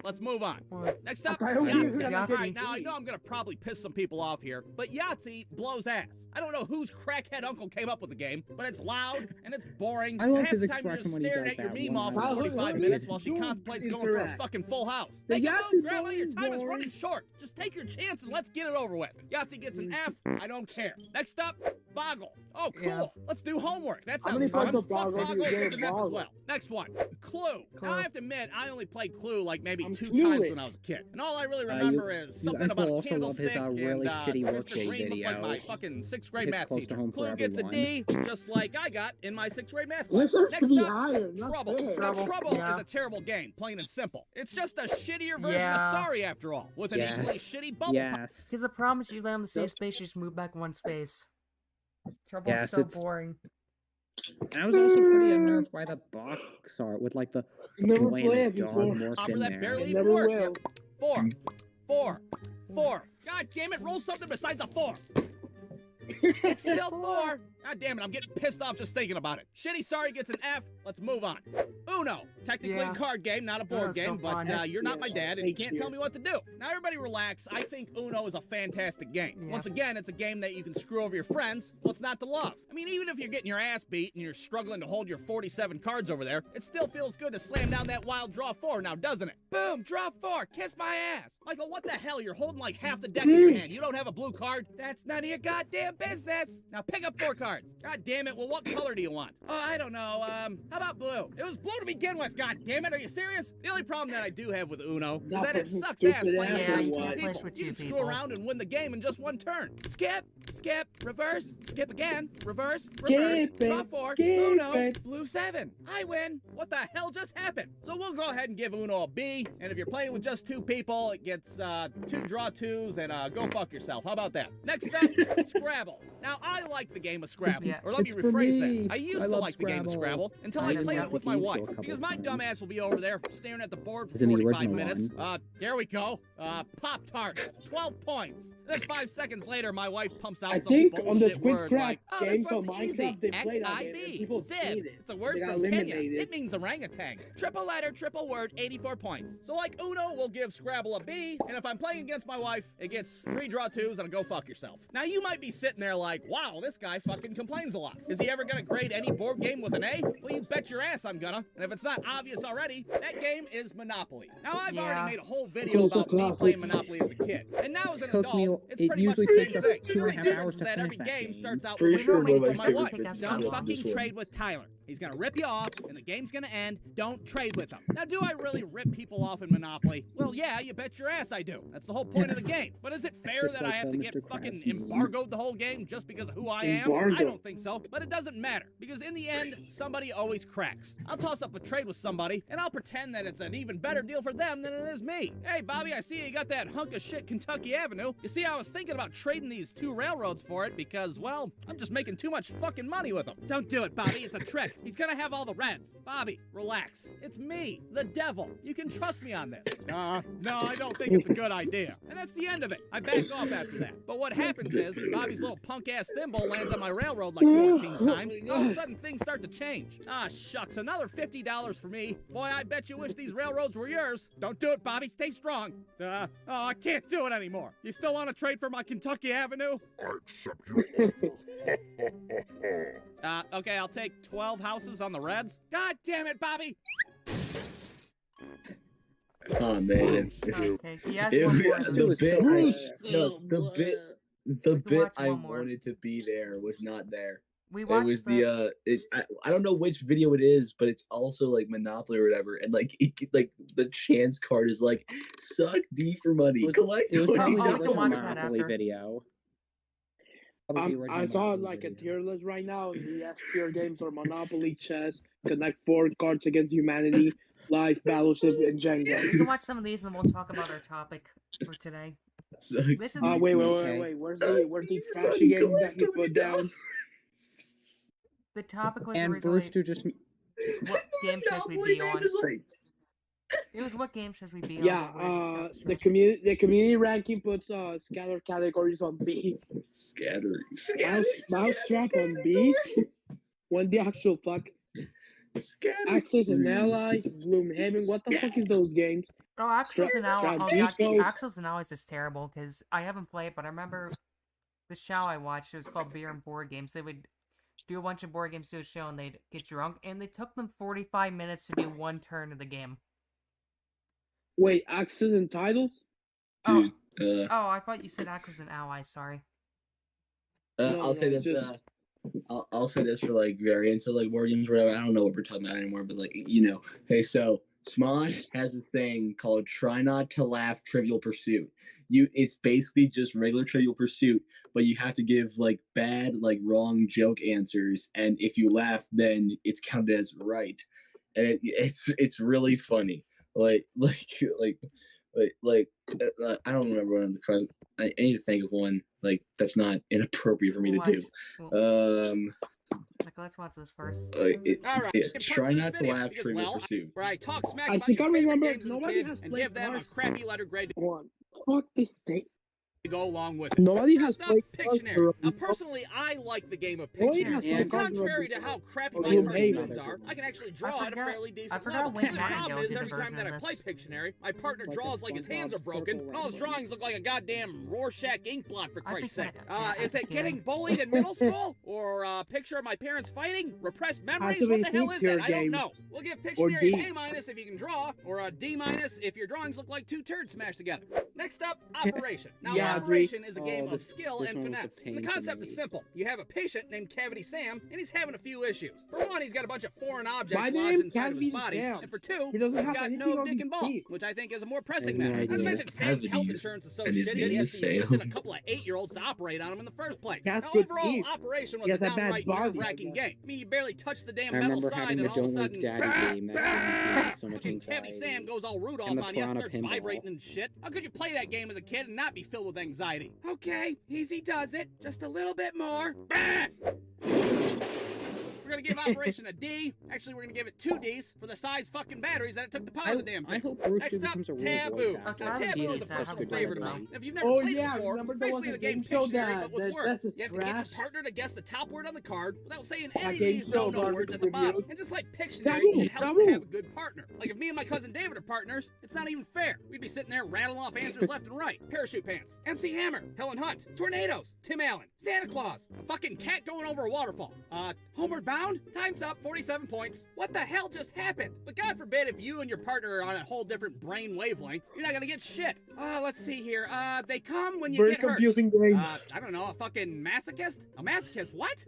Speaker 4: Let's move on.
Speaker 2: What?
Speaker 4: Next up,
Speaker 8: I thought you
Speaker 1: were
Speaker 4: Yahtzee.
Speaker 2: gonna
Speaker 4: All
Speaker 2: get
Speaker 4: right,
Speaker 2: a
Speaker 4: now I
Speaker 2: D.
Speaker 4: know I'm gonna probably piss some people off here, but Yahtzee blows ass. I don't know whose crackhead uncle came up with the game, but it's loud and it's boring.
Speaker 1: I
Speaker 4: and
Speaker 1: love
Speaker 4: half
Speaker 1: his
Speaker 4: the time you're
Speaker 1: expression
Speaker 4: just
Speaker 1: when he
Speaker 4: staring
Speaker 1: does
Speaker 4: at your
Speaker 1: that
Speaker 4: meme
Speaker 1: one.
Speaker 4: off for
Speaker 8: How
Speaker 4: 45
Speaker 8: is
Speaker 4: minutes
Speaker 8: it
Speaker 4: while she
Speaker 8: doing
Speaker 4: contemplates
Speaker 8: is
Speaker 4: going for a
Speaker 8: direct?
Speaker 4: fucking full house.
Speaker 8: The
Speaker 4: Make it
Speaker 8: Yahtzee
Speaker 4: move, Grandma. Your
Speaker 8: bowling
Speaker 4: time is
Speaker 8: boring.
Speaker 4: running short. Just take your chance and let's get it over with. Yahtzee gets an F. I don't care. Next up, Boggle. Oh, cool.
Speaker 2: Yeah.
Speaker 4: Let's do homework. That
Speaker 8: How
Speaker 4: sounds
Speaker 8: many
Speaker 4: fun.
Speaker 8: points of
Speaker 4: Plus,
Speaker 8: Boggle do you
Speaker 4: Boggle
Speaker 8: get
Speaker 4: gets
Speaker 8: in
Speaker 4: an F as
Speaker 8: Boggle?
Speaker 4: well. Next one, Clue. Now, I have to admit, I only played Clue like maybe
Speaker 8: I'm
Speaker 4: 2 times when
Speaker 8: clueless.
Speaker 4: I was a kid. And all I really remember is
Speaker 1: you
Speaker 4: something
Speaker 1: guys
Speaker 4: about
Speaker 1: will
Speaker 4: a
Speaker 1: also love his,
Speaker 4: candlestick
Speaker 1: really
Speaker 4: and
Speaker 1: shitty
Speaker 4: Mr.
Speaker 1: workday
Speaker 4: Green looked like
Speaker 1: video.
Speaker 4: my fucking 6th grade
Speaker 1: Hits
Speaker 4: math
Speaker 1: close to
Speaker 4: teacher.
Speaker 1: home for
Speaker 4: Clue gets a
Speaker 1: everyone.
Speaker 4: D, just like I got in my 6th grade math class.
Speaker 8: This has to
Speaker 4: Next
Speaker 8: be
Speaker 4: up,
Speaker 8: higher. Not
Speaker 4: Trouble.
Speaker 8: fair.
Speaker 4: Now, Trouble
Speaker 2: Yeah.
Speaker 4: is a terrible game, plain and simple. It's just a shittier version
Speaker 2: Yeah.
Speaker 4: of Sorry after all, with an equally
Speaker 1: Yes.
Speaker 4: shitty bubble pop.
Speaker 1: Yes.
Speaker 2: Because the problem is you land on the same space, you just move back one space. Trouble's
Speaker 1: Yes,
Speaker 2: so
Speaker 1: it's-
Speaker 2: boring.
Speaker 1: And I was also pretty unnerved by the box art with like the
Speaker 8: Never
Speaker 1: boy and
Speaker 8: played
Speaker 1: his
Speaker 8: it
Speaker 1: dog
Speaker 8: before.
Speaker 1: morphed
Speaker 4: Opera
Speaker 1: in
Speaker 4: that
Speaker 1: there.
Speaker 4: barely
Speaker 8: It
Speaker 4: even
Speaker 8: never
Speaker 4: works.
Speaker 8: will.
Speaker 4: 4, 4, 4. God damn it, roll something besides a 4. It's still 4. God damn it, I'm getting pissed off just thinking about it. Shitty Sorry gets an F. Let's move on. Uno. Technically
Speaker 2: Yeah.
Speaker 4: a card game, not a board
Speaker 2: Uno's so
Speaker 4: game, but
Speaker 2: fun.
Speaker 4: you're not my dad and you
Speaker 3: Thank
Speaker 4: can't
Speaker 3: you.
Speaker 4: tell me what to do. Now everybody relax. I think Uno is a fantastic game.
Speaker 2: Yeah.
Speaker 4: Once again, it's a game that you can screw over your friends. What's not to love? I mean, even if you're getting your ass beat and you're struggling to hold your 47 cards over there, it still feels good to slam down that wild draw 4 now, doesn't it? Boom, draw 4, kiss my ass. Michael, what the hell? You're holding like half the deck in your hand. You don't have a blue card? That's none of your goddamn business. Now pick up 4 cards. God damn it, well what color do you want? Oh, I don't know, how about blue? It was blue to begin with, god damn it, are you serious? The only problem that I do have with Uno is that it
Speaker 8: fucking
Speaker 4: sucks
Speaker 8: stupid
Speaker 4: ass playing
Speaker 8: ass
Speaker 4: with
Speaker 2: Yeah,
Speaker 8: or
Speaker 2: you
Speaker 4: two
Speaker 2: can't
Speaker 8: what?
Speaker 2: play
Speaker 4: people.
Speaker 2: with
Speaker 4: You
Speaker 2: two
Speaker 4: can screw
Speaker 2: people.
Speaker 4: around and win the game in just one turn. Skip, skip, reverse, skip again, reverse,
Speaker 8: Skip
Speaker 4: draw
Speaker 8: it,
Speaker 4: 4,
Speaker 8: skip
Speaker 4: Uno,
Speaker 8: it.
Speaker 4: blue 7. I win. What the hell just happened? So we'll go ahead and give Uno a B, and if you're playing with just 2 people, it gets 2 draw 2s and go fuck yourself. How about that? Next up, Scrabble. Now, I like the game of Scrabble.
Speaker 2: Yeah.
Speaker 4: Or let me
Speaker 9: It's for
Speaker 4: rephrase
Speaker 9: me.
Speaker 4: that. I used
Speaker 9: I
Speaker 4: to
Speaker 9: love
Speaker 4: like the game of
Speaker 9: Scrabble.
Speaker 4: Scrabble until
Speaker 2: I
Speaker 4: I
Speaker 2: did
Speaker 4: played
Speaker 2: not.
Speaker 4: it with
Speaker 1: The
Speaker 4: my
Speaker 1: game show
Speaker 4: wife.
Speaker 1: a couple
Speaker 4: Because my
Speaker 1: times.
Speaker 4: dumbass will be over there staring at the board for
Speaker 1: Is in the
Speaker 4: 45
Speaker 1: original
Speaker 4: minutes.
Speaker 1: one.
Speaker 4: There we go. Pop-Tarts, 12 points. And then 5 seconds later, my wife pumps out
Speaker 8: I
Speaker 4: some
Speaker 8: think on the
Speaker 4: bullshit
Speaker 8: Squid
Speaker 4: word
Speaker 8: Crack
Speaker 4: like, oh,
Speaker 8: game
Speaker 4: this
Speaker 8: for
Speaker 4: one's
Speaker 8: Minecraft,
Speaker 4: easy.
Speaker 8: they play that game and
Speaker 4: XIB.
Speaker 8: people
Speaker 4: Zib.
Speaker 8: hate it.
Speaker 4: It's a word
Speaker 8: They got
Speaker 4: from Kenya.
Speaker 8: eliminated.
Speaker 4: It means orangutan. Triple letter, triple word, 84 points. So like Uno will give Scrabble a B, and if I'm playing against my wife, it gets 3 draw 2s and a go fuck yourself. Now you might be sitting there like, wow, this guy fucking complains a lot. Is he ever gonna grade any board game with an A? Well, you bet your ass I'm gonna. And if it's not obvious already, that game is Monopoly. Now I've
Speaker 2: Yeah.
Speaker 4: already made a whole video about me playing Monopoly as a kid. And now as an
Speaker 1: Took me-
Speaker 4: adult, it's
Speaker 1: it
Speaker 4: pretty much the
Speaker 1: usually
Speaker 4: same
Speaker 1: takes us
Speaker 4: thing.
Speaker 1: 2.5
Speaker 4: The only difference
Speaker 1: hours
Speaker 4: is
Speaker 1: to
Speaker 4: that every
Speaker 1: finish that
Speaker 4: game
Speaker 1: game.
Speaker 4: starts out
Speaker 3: Pretty
Speaker 4: with
Speaker 3: sure
Speaker 4: a
Speaker 3: one of
Speaker 4: warning
Speaker 3: my
Speaker 4: from my
Speaker 3: favorite
Speaker 4: wife.
Speaker 2: pictures
Speaker 4: Don't
Speaker 2: are
Speaker 4: fucking
Speaker 3: this one.
Speaker 4: trade with Tyler. He's gonna rip you off, and the game's gonna end. Don't trade with him. Now, do I really rip people off in Monopoly? Well, yeah, you bet your ass I do. That's the whole point of the game. But is it fair
Speaker 1: just
Speaker 4: that
Speaker 1: like
Speaker 4: I have
Speaker 1: the
Speaker 4: to get
Speaker 1: Mr.
Speaker 4: fucking
Speaker 1: Krabs meme.
Speaker 4: embargoed the whole game just because of who I am?
Speaker 8: Embargo.
Speaker 4: I don't think so. But it doesn't matter, because in the end, somebody always cracks. I'll toss up a trade with somebody, and I'll pretend that it's an even better deal for them than it is me. Hey, Bobby, I see you got that hunk of shit Kentucky Avenue. You see, I was thinking about trading these 2 railroads for it because, well, I'm just making too much fucking money with them. Don't do it, Bobby. It's a trick. He's gonna have all the reds. Bobby, relax. It's me, the devil. You can trust me on this. No, I don't think it's a good idea. And that's the end of it. I back off after that. But what happens is, Bobby's little punk-ass thimble lands on my railroad like 14 times, and all of a sudden things start to change. Ah, shucks, another $50 for me. Boy, I bet you wish these railroads were yours. Don't do it, Bobby. Stay strong. Oh, I can't do it anymore. You still want to trade for my Kentucky Avenue? Okay, I'll take 12 houses on the Reds. God damn it, Bobby!
Speaker 7: Oh man.
Speaker 2: Okay, he has
Speaker 7: It-
Speaker 2: one more.
Speaker 7: the bit, the
Speaker 2: We can
Speaker 7: bit
Speaker 2: watch
Speaker 7: I
Speaker 2: one more.
Speaker 7: wanted to be there was not there.
Speaker 2: We
Speaker 7: It
Speaker 2: watched
Speaker 7: was I don't know which video it is, but it's also like Monopoly or whatever, and like like the chance card is like suck D for money. Collect
Speaker 1: It was
Speaker 7: money.
Speaker 1: probably
Speaker 2: I'll
Speaker 1: the
Speaker 2: have to
Speaker 1: original
Speaker 2: watch that
Speaker 1: Monopoly
Speaker 2: after.
Speaker 1: video. Probably the
Speaker 8: I
Speaker 1: original
Speaker 8: saw
Speaker 1: Monopoly
Speaker 8: like a
Speaker 1: video.
Speaker 8: tier list right now. The S tier games are Monopoly, Chess, Connect 4, Cards Against Humanity, Life, Battleship, and Jenga.
Speaker 2: We can watch some of these and then we'll talk about our topic for today.
Speaker 7: Suck
Speaker 2: This is
Speaker 8: Wait.
Speaker 1: Okay.
Speaker 8: Where's the trashy games that you put down?
Speaker 2: the topic was
Speaker 1: And
Speaker 2: originally
Speaker 1: Bruce, just
Speaker 2: what game shows we
Speaker 7: Monopoly
Speaker 2: be
Speaker 7: game
Speaker 2: on.
Speaker 7: is like
Speaker 2: It was what game shows we be
Speaker 8: Yeah,
Speaker 2: on.
Speaker 8: the community ranking puts scatter categories on B.
Speaker 7: scattering.
Speaker 8: Mousetrap on B. When the actual fuck? Axis and Allies, Gloomhaven. What the fuck is those games?
Speaker 2: Oh, Axels and Allies. Oh,
Speaker 8: Strategy
Speaker 2: God,
Speaker 8: shows.
Speaker 2: Axels and Allies is terrible because I haven't played, but I remember the show I watched. It was called Beer and Board Games. They would do a bunch of board games to a show, and they'd get drunk, and they took them 45 minutes to do one turn of the game.
Speaker 8: Wait, Axis and titles?
Speaker 7: Dude,
Speaker 2: Oh, I thought you said Axels and Allies. Sorry.
Speaker 7: I'll say this.
Speaker 8: just-
Speaker 7: I'll say this for like variants of like board games, or whatever. I don't know what we're talking about anymore, but like you know, hey, so Smosh has a thing called Try Not to Laugh Trivial Pursuit. It's basically just regular Trivial Pursuit, but you have to give like bad, like wrong joke answers, and if you laugh, then it's counted as right. And it's really funny. I don't remember one of the questions. I need to think of one like that's not inappropriate for me to do.
Speaker 2: Let's watch this first.
Speaker 7: Try not to laugh. Trivial Pursuit.
Speaker 4: Where I talk smack
Speaker 8: I
Speaker 4: about
Speaker 8: think
Speaker 4: your
Speaker 8: I
Speaker 4: favorite
Speaker 8: remember
Speaker 4: games as a
Speaker 8: nobody
Speaker 4: kid
Speaker 8: has
Speaker 4: and
Speaker 8: played
Speaker 4: give them a
Speaker 8: Cars.
Speaker 4: crappy letter grade
Speaker 8: Fuck this thing.
Speaker 4: to go along with it.
Speaker 8: Nobody has
Speaker 4: Next up,
Speaker 8: played
Speaker 4: Pictionary.
Speaker 8: Cars.
Speaker 4: Now, personally, I like the game of
Speaker 8: Nobody
Speaker 4: Pictionary.
Speaker 8: has
Speaker 1: Yeah,
Speaker 8: played Cars.
Speaker 4: Contrary to how crappy
Speaker 8: Oh,
Speaker 4: my
Speaker 8: Gloomhaven.
Speaker 4: cartoons are, I can actually draw at a fairly decent
Speaker 2: forgot
Speaker 4: level.
Speaker 2: when
Speaker 4: The
Speaker 2: Mario
Speaker 4: problem is
Speaker 2: did the
Speaker 4: every time
Speaker 2: version
Speaker 4: that I
Speaker 2: of
Speaker 4: play
Speaker 2: this.
Speaker 4: Pictionary, my partner
Speaker 1: Like
Speaker 4: draws
Speaker 1: a
Speaker 4: like his hands are
Speaker 1: SpongeBob
Speaker 4: broken,
Speaker 1: circle
Speaker 4: and all his
Speaker 1: randoms.
Speaker 4: drawings look like a goddamn Rorschach ink blot, for
Speaker 2: I
Speaker 4: Christ's sake.
Speaker 2: think that-
Speaker 4: Is it
Speaker 2: it's
Speaker 4: getting
Speaker 2: scary.
Speaker 4: bullied in middle school? Or a picture of my parents fighting? Repressed memories?
Speaker 8: to
Speaker 4: What
Speaker 8: be
Speaker 4: the hell is
Speaker 8: C-tier
Speaker 4: that? I don't
Speaker 8: game.
Speaker 4: know. We'll give
Speaker 8: Or
Speaker 4: Pictionary
Speaker 8: D.
Speaker 4: an A- if you can draw, or a D- if your drawings look like two turds smashed together. Next up, Operation. Now,
Speaker 8: Yeah,
Speaker 4: Operation is a game
Speaker 1: Oh,
Speaker 4: of
Speaker 1: this-
Speaker 4: skill
Speaker 1: this
Speaker 4: and
Speaker 1: one was a
Speaker 4: finesse.
Speaker 1: pain
Speaker 4: The
Speaker 1: for
Speaker 4: concept
Speaker 1: me.
Speaker 4: is simple. You have a patient named Cavity Sam, and he's having a few issues. For one, he's got a bunch of foreign objects
Speaker 8: My
Speaker 4: lodged
Speaker 8: name
Speaker 4: inside of his
Speaker 8: Cavity
Speaker 4: body.
Speaker 8: Sam.
Speaker 4: And for two,
Speaker 8: He doesn't
Speaker 4: he's
Speaker 8: have
Speaker 4: got
Speaker 8: anything
Speaker 4: no
Speaker 8: on
Speaker 4: dick
Speaker 8: his
Speaker 4: and balls,
Speaker 8: teeth.
Speaker 4: which I think is a more pressing
Speaker 1: I have no
Speaker 4: matter. Not to
Speaker 1: idea.
Speaker 4: mention, Sam's health
Speaker 7: Cavities,
Speaker 4: insurance is so
Speaker 7: and his
Speaker 4: shitty,
Speaker 7: name
Speaker 4: he has
Speaker 7: is
Speaker 4: to enlist
Speaker 7: Sam.
Speaker 4: a couple of 8-year-olds to operate on him in the first place.
Speaker 8: He has
Speaker 4: Now,
Speaker 8: good
Speaker 4: overall,
Speaker 8: teeth.
Speaker 4: Operation
Speaker 8: He
Speaker 4: was
Speaker 8: has
Speaker 4: a
Speaker 8: a bad
Speaker 4: downright
Speaker 8: body, I
Speaker 4: nerve-wracking
Speaker 8: guess.
Speaker 4: game. I mean, you barely touch the damn
Speaker 1: I
Speaker 4: metal
Speaker 1: remember
Speaker 4: side,
Speaker 1: having
Speaker 4: and
Speaker 1: the
Speaker 4: all of a
Speaker 1: Don't Wake
Speaker 4: sudden,
Speaker 1: Daddy game that gave me so much
Speaker 4: fucking Tabby
Speaker 1: anxiety.
Speaker 4: Sam goes all Rudolph
Speaker 1: And the
Speaker 4: on you,
Speaker 1: Piranha
Speaker 4: starts
Speaker 1: Pinball.
Speaker 4: vibrating and shit. How could you play that game as a kid and not be filled with anxiety? Okay, easy does it. Just a little bit more. We're gonna give Operation a D. Actually, we're gonna give it 2 Ds for the size fucking batteries that it took to power the damn thing.
Speaker 1: I hope Bruce
Speaker 4: Next
Speaker 1: Lee
Speaker 4: up,
Speaker 1: becomes a real
Speaker 4: Taboo.
Speaker 1: voice
Speaker 4: Now,
Speaker 1: actor.
Speaker 4: Taboo
Speaker 1: He
Speaker 4: is a
Speaker 1: is such
Speaker 4: personal
Speaker 1: good
Speaker 4: favorite of
Speaker 1: writing.
Speaker 4: mine. If you've never
Speaker 8: Oh
Speaker 4: played
Speaker 8: yeah,
Speaker 4: it before,
Speaker 8: remember
Speaker 4: it's
Speaker 8: there was
Speaker 4: basically
Speaker 8: a
Speaker 4: the game
Speaker 8: game show
Speaker 4: Pictionary,
Speaker 8: that
Speaker 4: but with
Speaker 8: that
Speaker 4: words.
Speaker 8: that's just
Speaker 4: You have to get
Speaker 8: trash.
Speaker 4: your partner to guess the top word on the card without saying
Speaker 8: That
Speaker 4: any of
Speaker 8: game
Speaker 4: these
Speaker 8: show
Speaker 4: no-no
Speaker 8: garbage
Speaker 4: words at the
Speaker 8: review.
Speaker 4: bottom. And just like Pictionary,
Speaker 8: Taboo,
Speaker 4: it helps to
Speaker 8: taboo.
Speaker 4: have a good partner. Like if me and my cousin David are partners, it's not even fair. We'd be sitting there rattling off answers left and right. Parachute Pants, MC Hammer, Helen Hunt, Tornadoes, Tim Allen, Santa Claus, a fucking cat going over a waterfall. Homeward Bound? Time's up, 47 points. What the hell just happened? But God forbid if you and your partner are on a whole different brain wavelength, you're not gonna get shit. Let's see here. They come when you
Speaker 8: Very
Speaker 4: get hurt.
Speaker 8: confusing game.
Speaker 4: I don't know, a fucking masochist? A masochist, what?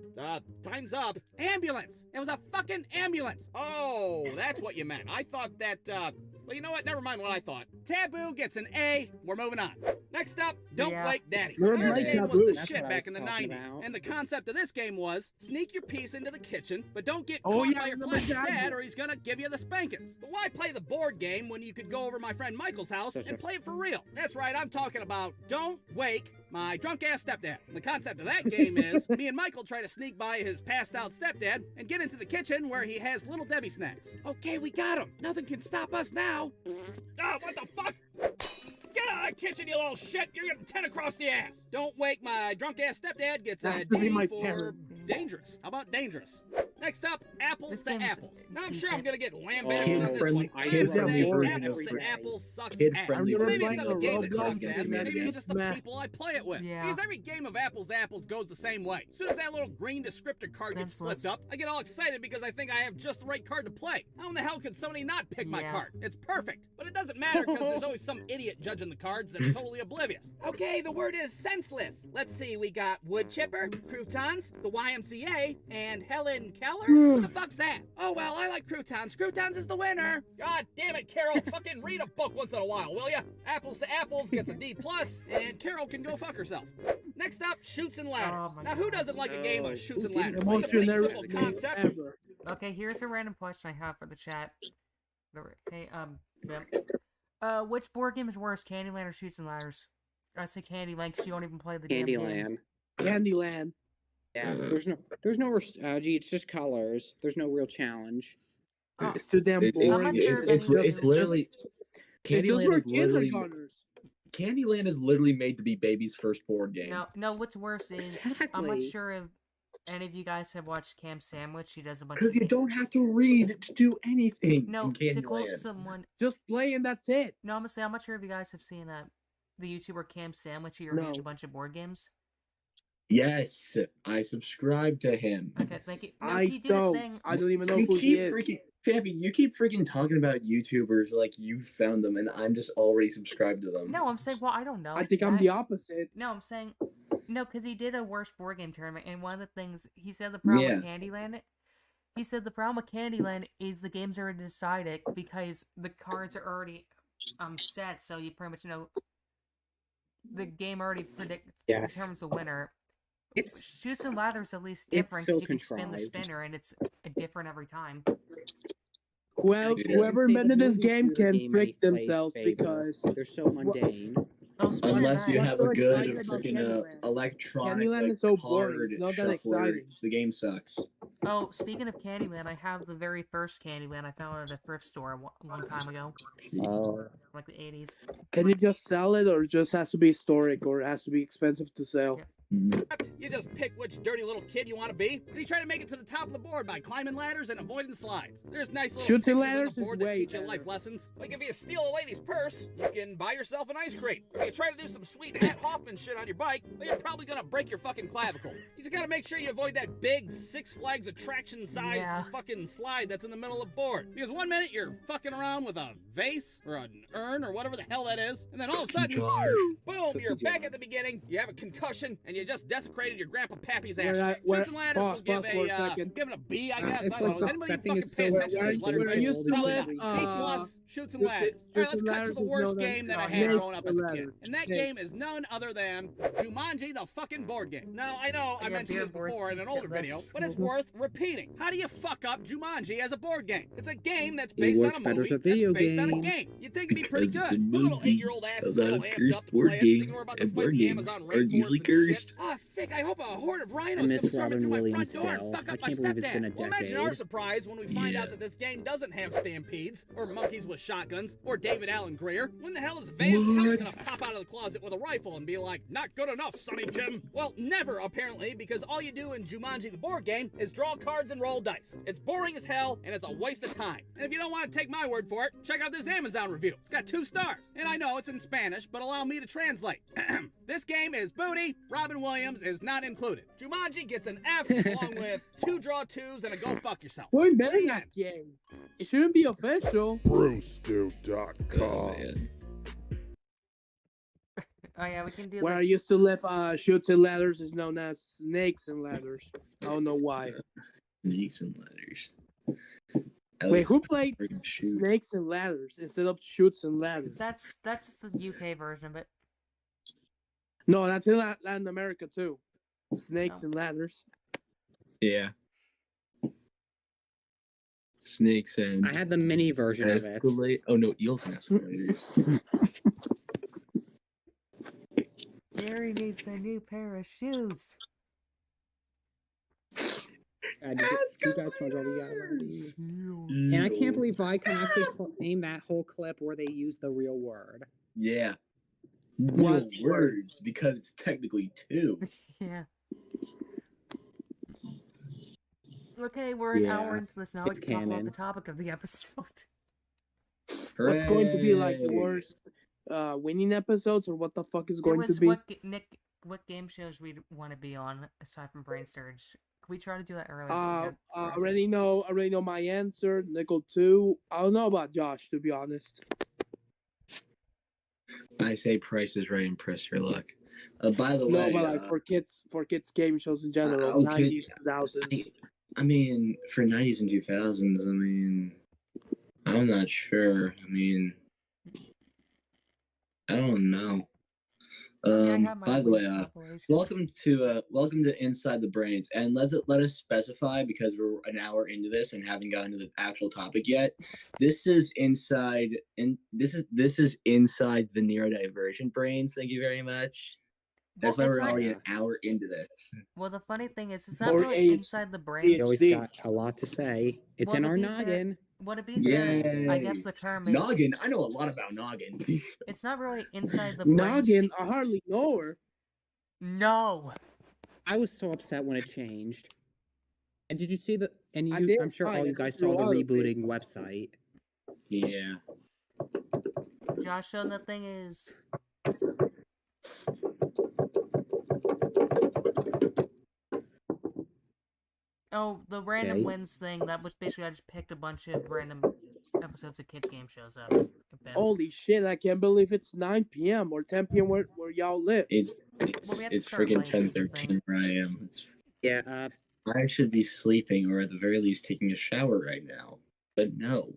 Speaker 4: Time's up. Ambulance. It was a fucking ambulance. Oh, that's what you meant. I thought that, well, you know what? Never mind what I thought. Taboo gets an A. We're moving on. Next up, Don't
Speaker 2: Yeah.
Speaker 4: Wake Daddy.
Speaker 8: Never
Speaker 4: This
Speaker 8: mind
Speaker 4: game was
Speaker 8: Taboo.
Speaker 4: the
Speaker 1: That's
Speaker 4: shit
Speaker 1: what I
Speaker 4: back
Speaker 1: was
Speaker 4: in the
Speaker 1: talking
Speaker 4: 90s.
Speaker 1: about.
Speaker 4: And the concept of this game was sneak your piece into the kitchen, but don't get
Speaker 8: Oh,
Speaker 4: caught
Speaker 8: yeah,
Speaker 4: by
Speaker 8: I
Speaker 4: your
Speaker 8: remember
Speaker 4: plastic
Speaker 8: that.
Speaker 4: dad or he's gonna give you the spankings. But why play the board game when you could go over to my friend Michael's house
Speaker 1: Such
Speaker 4: and
Speaker 1: a
Speaker 4: play it for real? That's right, I'm talking about Don't Wake my drunk ass stepdad. The concept of that game is me and Michael try to sneak by his passed out stepdad and get into the kitchen where he has little Debbie snacks. Okay, we got him. Nothing can stop us now. What the fuck? Get out of the kitchen, you little shit! You're getting 10 across the ass! Don't Wake my drunk ass stepdad gets a
Speaker 8: Has to be
Speaker 4: D
Speaker 8: my
Speaker 4: for
Speaker 8: parents.
Speaker 4: dangerous. How about dangerous? Next up, Apples
Speaker 2: This
Speaker 4: to
Speaker 2: game is
Speaker 4: Apples. Now I'm sure I'm
Speaker 2: decent.
Speaker 4: gonna get
Speaker 1: Oh,
Speaker 4: lambasted on this
Speaker 7: Kid-friendly-
Speaker 4: one.
Speaker 8: kid-friendly
Speaker 4: I'm
Speaker 8: version
Speaker 4: saying
Speaker 7: of
Speaker 4: Apples to
Speaker 7: Friday.
Speaker 4: Apples sucks
Speaker 7: Kid-friendly
Speaker 4: ass. Well, maybe
Speaker 8: version
Speaker 4: it's
Speaker 8: of
Speaker 4: not the game that
Speaker 8: Roblox
Speaker 4: sucks ass.
Speaker 8: and
Speaker 4: Maybe it's just the
Speaker 8: Meh.
Speaker 4: people I play it with.
Speaker 2: Yeah.
Speaker 4: Because every game of Apples to Apples goes the same way. As soon as that little green descriptor card gets
Speaker 2: Senseless.
Speaker 4: flipped up, I get all excited because I think I have just the right card to play. How in the hell could somebody not pick my
Speaker 2: Yeah.
Speaker 4: card? It's perfect. But it doesn't matter because there's always some idiot judging the cards that's totally oblivious. Okay, the word is senseless. Let's see, we got wood chipper, croutons, the YMCA, and Helen Keller? Who the fuck's that? Oh, well, I like croutons. Croutons is the winner. God damn it, Carol. Fucking read a book once in a while, will ya? Apples to Apples gets a D+, and Carol can go fuck herself. Next up, Shoots and Ladders.
Speaker 2: Oh my
Speaker 4: Now, who
Speaker 2: God.
Speaker 4: doesn't like a game of Shoots and
Speaker 1: Who
Speaker 4: Ladders?
Speaker 1: didn't?
Speaker 4: It's a pretty
Speaker 8: Emotionary
Speaker 4: simple
Speaker 8: game
Speaker 4: concept.
Speaker 8: ever.
Speaker 2: Okay, here's a random question I have for the chat. Hey, which board game is worse, Candyland or Shoots and Ladders? I say Candyland because you don't even play the damn game.
Speaker 1: Candyland.
Speaker 8: Candyland.
Speaker 1: Yes, there's no strategy. It's just colors. There's no real challenge.
Speaker 2: Oh,
Speaker 8: It's too damn
Speaker 7: It-
Speaker 8: boring.
Speaker 2: I'm not sure if
Speaker 7: it's,
Speaker 2: any of
Speaker 7: it's
Speaker 2: you-
Speaker 7: literally
Speaker 8: It's just
Speaker 7: Candyland
Speaker 8: for
Speaker 7: is literally
Speaker 8: kindergartners.
Speaker 7: Candyland is literally made to be baby's first board game.
Speaker 2: no, what's worse is I'm not
Speaker 1: Exactly.
Speaker 2: sure if any of you guys have watched Cam Sandwich. He does a bunch
Speaker 7: Because
Speaker 2: of
Speaker 7: you don't have to read to do anything
Speaker 2: No,
Speaker 7: in
Speaker 2: to quote
Speaker 7: Candyland.
Speaker 2: someone.
Speaker 8: Just play and that's it.
Speaker 2: No, I'm not sure if you guys have seen the YouTuber Cam Sandwich. He
Speaker 8: No.
Speaker 2: reviews a bunch of board games.
Speaker 7: Yes, I subscribe to him.
Speaker 2: Okay, thank you. No,
Speaker 8: I
Speaker 2: he did a
Speaker 8: don't.
Speaker 2: thing.
Speaker 8: I don't even know
Speaker 7: You
Speaker 8: who he
Speaker 7: keep
Speaker 8: is.
Speaker 7: freaking Fabby, you keep freaking talking about YouTubers like you found them, and I'm just already subscribed to them.
Speaker 2: No, I'm saying, well, I don't know.
Speaker 8: I think I'm the opposite.
Speaker 2: No, I'm saying, no, because he did a worst board game tournament, and one of the things he said the problem with Candyland, He said the problem with Candyland is the game's already decided because the cards are already set, so you pretty much know the game already determines the winner.
Speaker 1: It's
Speaker 2: Shoots and Ladders at least
Speaker 1: it's
Speaker 2: different
Speaker 1: so
Speaker 2: because you can spin the
Speaker 1: contrived.
Speaker 2: spinner and it's different every time.
Speaker 8: Whoever
Speaker 1: say the
Speaker 8: invented this
Speaker 1: movies
Speaker 8: game
Speaker 1: do the
Speaker 8: can
Speaker 1: game
Speaker 8: frick
Speaker 1: any
Speaker 8: themselves
Speaker 1: favor.
Speaker 8: because
Speaker 1: They're so mundane.
Speaker 2: Oh, speaking of
Speaker 7: Unless
Speaker 2: that,
Speaker 7: you
Speaker 8: What's
Speaker 7: have
Speaker 8: so
Speaker 7: a good
Speaker 8: exciting about
Speaker 7: freaking
Speaker 8: Candyland?
Speaker 7: electronic
Speaker 8: Candyland
Speaker 7: like,
Speaker 8: is so boring.
Speaker 7: card
Speaker 8: It's not that
Speaker 7: shuffler,
Speaker 8: exciting.
Speaker 7: the game sucks.
Speaker 2: oh, speaking of Candyland, I have the very first Candyland I found at a thrift store a long time ago, like the 80s.
Speaker 8: Can you just sell it, or it just has to be historic, or it has to be expensive to sell?
Speaker 2: Yeah.
Speaker 4: You just pick which dirty little kid you want to be, and you try to make it to the top of the board by climbing ladders and avoiding slides. There's nice little
Speaker 8: Shooting
Speaker 4: pictures on
Speaker 8: ladders
Speaker 4: the board
Speaker 8: is
Speaker 4: that
Speaker 8: way
Speaker 4: teach you
Speaker 8: better.
Speaker 4: life lessons. Like if you steal a lady's purse, you can buy yourself an ice cream. Or if you try to do some sweet Matt Hoffman shit on your bike, well, you're probably gonna break your fucking clavicle. You just gotta make sure you avoid that big Six Flags attraction size fucking slide that's in the middle of the board. Because one minute you're fucking around with a vase or an urn or whatever the hell that is, and then all of a sudden, boom, you're back at the beginning, you have a concussion, and you just desecrated your grandpa Pappy's ass. Shoots and Ladders will give it a B, I guess. I don't know. Is anybody
Speaker 1: that thing
Speaker 4: fucking
Speaker 1: is
Speaker 4: paying
Speaker 1: so
Speaker 4: attention to these letters?
Speaker 8: Where I used to
Speaker 4: Probably
Speaker 8: live,
Speaker 4: not. B plus, Shoots and Ladders. All right, let's cut to the worst game that I had growing up as a kid. And that game is none other than Jumanji the fucking board game. Now, I know I mentioned this before in an older video, but it's worth repeating. How do you fuck up Jumanji as a board game? It's a game that's based on a movie that's based on a game. You'd think it'd be pretty good. The little 8-year-old ass is all amped up to play it, thinking we're about to fight the Amazon rainforest and shit. Ah, sick, I hope a horde of rhinos come storming through my front door and fuck up my stepdad. Well, imagine our surprise when we find out that this game doesn't have stampedes, or monkeys with shotguns, or David Allen Greer. When the hell is Van Helsing gonna pop out of the closet with a rifle and be like, not good enough, Sonny Jim? Well, never, apparently, because all you do in Jumanji the board game is draw cards and roll dice. It's boring as hell, and it's a waste of time. And if you don't want to take my word for it, check out this Amazon review. It's got 2 stars. And I know it's in Spanish, but allow me to translate. This game is booty. Robin Williams is not included. Jumanji gets an F along with 2 draw 2s and a go fuck yourself.
Speaker 8: We're inventing that game. It shouldn't be official.
Speaker 9: Brucedo.com.
Speaker 2: Oh yeah, we can do
Speaker 8: Where I used to live, Shoots and Ladders is known as Snakes and Ladders. I don't know why.
Speaker 7: Snakes and Ladders.
Speaker 8: Wait, who played Snakes and Ladders instead of Shoots and Ladders?
Speaker 2: That's the UK version of it.
Speaker 8: No, that's in Latin America too. Snakes and Ladders.
Speaker 7: Yeah. Snakes and...
Speaker 1: I had the mini version of it.
Speaker 7: Oh no, eels and escalators.
Speaker 2: Gary needs a new pair of shoes.
Speaker 1: And I can't believe I can actually name that whole clip where they use the real word.
Speaker 7: Yeah. What words? Because it's technically 2.
Speaker 2: Yeah. Okay, we're an hour into this now. We can talk about the topic of the episode.
Speaker 8: What's going to be like the worst winning episodes, or what the fuck is going to be?
Speaker 2: What game shows we want to be on aside from Brainsurge? Can we try to do that earlier?
Speaker 8: I already know my answer. Nickel 2. I don't know about Josh, to be honest.
Speaker 7: I say Price is Right and Press Your Luck. By the way,
Speaker 8: no, but like for kids game shows in general, 90s, 2000s.
Speaker 7: I mean, for 90s and 2000s, I mean, I'm not sure. I mean, I don't know. By the way, welcome to Inside the Brains, and let us specify, because we're an hour into this and haven't gotten to the actual topic yet. This is inside the neurodivergent brains. Thank you very much. That's why we're already an hour into this.
Speaker 2: Well, the funny thing is, it's not really inside the brain.
Speaker 1: You always got a lot to say. It's in our noggin.
Speaker 2: What it be fair, I guess the term is...
Speaker 7: Noggin? I know a lot about noggin.
Speaker 2: It's not really inside the brain.
Speaker 8: Noggin? I hardly know her.
Speaker 2: No.
Speaker 1: I was so upset when it changed. And did you see the... And I'm sure all you guys saw the rebooting website.
Speaker 7: Yeah.
Speaker 2: Josh, so the thing is... Oh, the random wins thing, that was basically I just picked a bunch of random episodes of kids game shows up.
Speaker 8: Holy shit, I can't believe it's 9 p.m. or 10 p.m. where y'all live.
Speaker 7: It's freaking 10:13 where I am.
Speaker 1: Yeah,
Speaker 7: I should be sleeping or at the very least taking a shower right now. But no.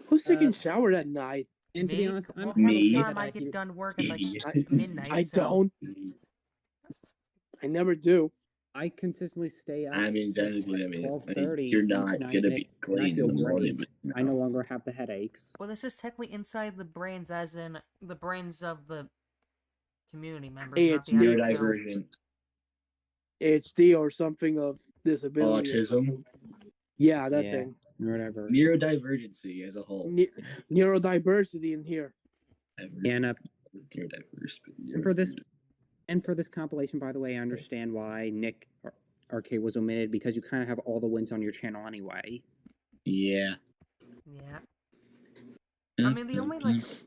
Speaker 8: Who's taking shower at night?
Speaker 1: And to be
Speaker 2: Me?
Speaker 1: honest, I'm
Speaker 2: Well,
Speaker 7: Me.
Speaker 2: half the time I get done work at like midnight.
Speaker 8: I
Speaker 2: so-
Speaker 8: don't. I never do.
Speaker 1: I consistently stay up.
Speaker 7: I mean,
Speaker 1: till
Speaker 7: technically, I mean,
Speaker 1: 12:30
Speaker 7: you're not
Speaker 1: each night,
Speaker 7: gonna
Speaker 1: and
Speaker 7: be
Speaker 1: and I
Speaker 7: clean
Speaker 1: feel
Speaker 7: in the morning.
Speaker 1: great.
Speaker 7: But
Speaker 1: I no longer have the headaches.
Speaker 2: Well, this is technically inside the brains, as in the brains of the community members. Not the actual show.
Speaker 7: neurodivergent.
Speaker 8: HD or something of disability. or
Speaker 7: Autism?
Speaker 8: something. Yeah, that
Speaker 1: Yeah.
Speaker 8: thing.
Speaker 1: Whatever.
Speaker 7: Neurodivergency as a whole.
Speaker 8: Neurodiversity in here.
Speaker 1: Yeah, and,
Speaker 7: Neurodiverse.
Speaker 1: and for this compilation, by the way, I understand why Nick Arcade was omitted, because you kind of have all the wins on your channel anyway.
Speaker 7: Yeah.
Speaker 2: Yeah. I mean, the only wins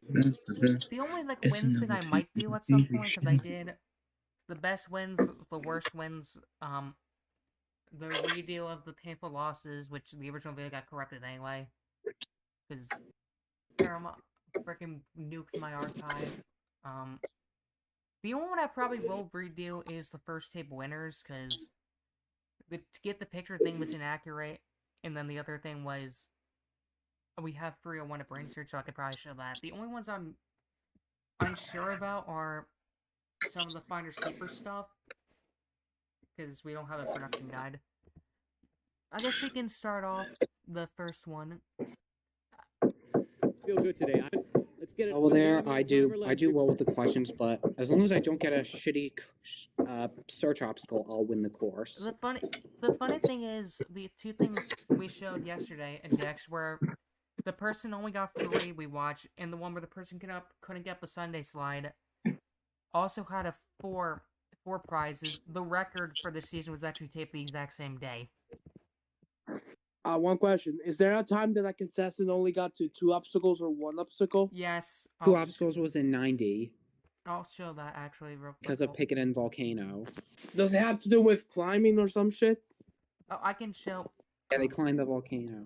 Speaker 2: thing I might do at some point, because I did the best wins, the worst wins, the redo of the painful losses, which the original video got corrupted anyway, because Paramount freaking nuked my archive. The only one I probably will redo is the first tape winners, because to get the picture thing was inaccurate, and then the other thing was we have 301 at Brainsurge, so I could probably show that. The only ones I'm unsure about are some of the Finders Keepers stuff, because we don't have a production guide. I guess we can start off the first one.
Speaker 9: Feel good today. Let's get it.
Speaker 1: Over there, I do well with the questions, but as long as I don't get a shitty search obstacle, I'll win the course.
Speaker 2: The funny thing is, the two things we showed yesterday in Dex where the person only got 3 we watched, and the one where the person couldn't get the Sunday slide also had a 4 prizes. The record for this season was actually taped the exact same day.
Speaker 8: One question. Is there a time that a contestant only got to 2 obstacles or 1 obstacle?
Speaker 2: Yes.
Speaker 1: 2 obstacles was in 90
Speaker 2: I'll show that actually real quick.
Speaker 1: because of Picket and Volcano.
Speaker 8: Does it have to do with climbing or some shit?
Speaker 2: Oh, I can show.
Speaker 1: Yeah, they climbed the volcano.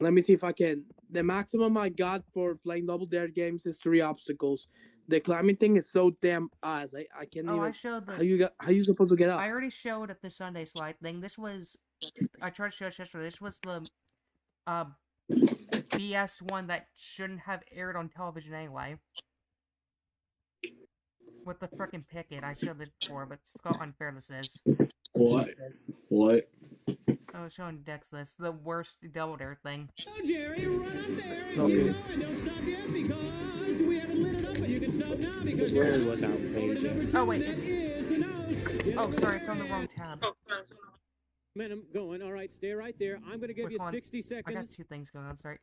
Speaker 8: Let me see if I can. The maximum I got for playing Double Dare games is 3 obstacles. The climbing thing is so damn ass. I can't even.
Speaker 2: I showed the.
Speaker 8: How you supposed to get up?
Speaker 2: I already showed at the Sunday slide thing. This was. I tried to show it yesterday. This was the BS one that shouldn't have aired on television anyway. With the frickin' Picket. I showed this before, but it's how unfair this is.
Speaker 7: What?
Speaker 2: I was showing Dex this. The worst Double Dare thing.
Speaker 9: Oh, Jerry, run up there.
Speaker 8: Okay.
Speaker 9: You know, and don't stop yet because we haven't lit it up, but you can stop now because
Speaker 1: It really was outrageous.
Speaker 2: Oh, wait. Oh, sorry. It's on the wrong tab.
Speaker 9: Momentum going. All right, stay right there. I'm going to give
Speaker 2: Wait,
Speaker 9: you
Speaker 2: hold on.
Speaker 9: 60
Speaker 2: I got
Speaker 9: seconds.
Speaker 2: 2 things going on. Sorry.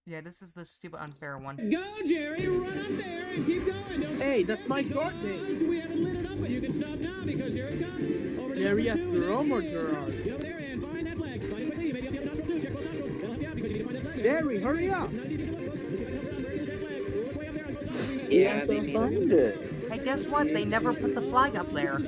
Speaker 2: Yeah, this is the stupid unfair one.
Speaker 9: Go, Jerry, run up there and keep going. Don't
Speaker 8: Hey,
Speaker 9: stop
Speaker 8: that's my
Speaker 9: yet
Speaker 8: short name.
Speaker 9: because we haven't lit it up, but you can stop now because here it comes. Over to
Speaker 8: Jerry
Speaker 9: number 2,
Speaker 8: Jerome or
Speaker 9: Nick
Speaker 8: Gerard?
Speaker 9: Get over there and find that flag. Find it quickly. Maybe up the nostrils. Check both nostrils. They'll help you out because you need to find that flag.
Speaker 8: Jerry, hurry up!
Speaker 9: Not as easy as it looks. Let's see if I can help you out. There's that flag. Look way up there on both sides.
Speaker 1: Yeah, they made
Speaker 3: Find it.
Speaker 2: Hey, guess what? They never put the flag up there.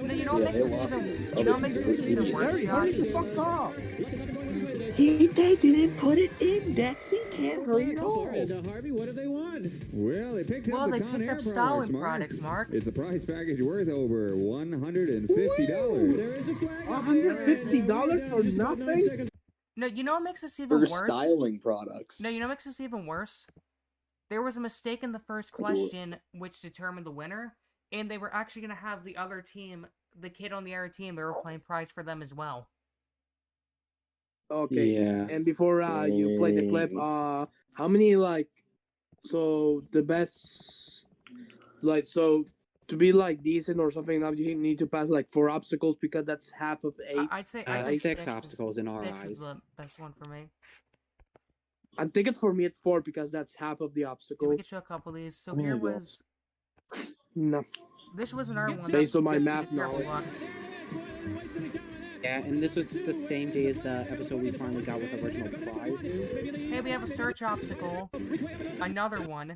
Speaker 2: No, you know what makes this even? You know what makes this even worse,
Speaker 8: Jerry,
Speaker 2: Josh?
Speaker 8: hurry the fuck up!
Speaker 3: They didn't put it in, Dex. He can't hurry at all.
Speaker 9: Harvey, what have they won?
Speaker 10: Well, they picked
Speaker 2: Well,
Speaker 10: up
Speaker 2: they
Speaker 10: the
Speaker 2: picked
Speaker 10: Conair
Speaker 2: up Stalin
Speaker 10: products,
Speaker 2: products, Mark.
Speaker 10: It's a prize package worth over $150.
Speaker 9: There is a flag.
Speaker 8: $150 for nothing?
Speaker 2: No, you know what makes this even
Speaker 3: For
Speaker 2: worse?
Speaker 3: styling products.
Speaker 2: No, you know what makes this even worse? There was a mistake in the first question which determined the winner, and they were actually going to have the other team, the kid on the other team, they were playing prize for them as well.
Speaker 8: Okay.
Speaker 1: Yeah.
Speaker 8: And before you play the clip, how many so the best so to be decent or something, you need to pass 4 obstacles because that's half of 8.
Speaker 2: I'd say
Speaker 1: 6 obstacles in our
Speaker 2: 6 is
Speaker 1: eyes.
Speaker 2: the best one for me.
Speaker 8: I think it's for me it's 4 because that's half of the
Speaker 2: Yeah, we
Speaker 8: obstacles.
Speaker 2: could show a couple of these. So
Speaker 8: Oh my
Speaker 2: here
Speaker 8: God.
Speaker 2: was
Speaker 8: No.
Speaker 2: this was another one.
Speaker 8: Based on my
Speaker 2: just
Speaker 8: math
Speaker 2: did terrible
Speaker 8: knowledge.
Speaker 2: luck.
Speaker 1: Yeah, and this was the same day as the episode we finally got with original prizes.
Speaker 2: Hey, we have a search obstacle. Another one.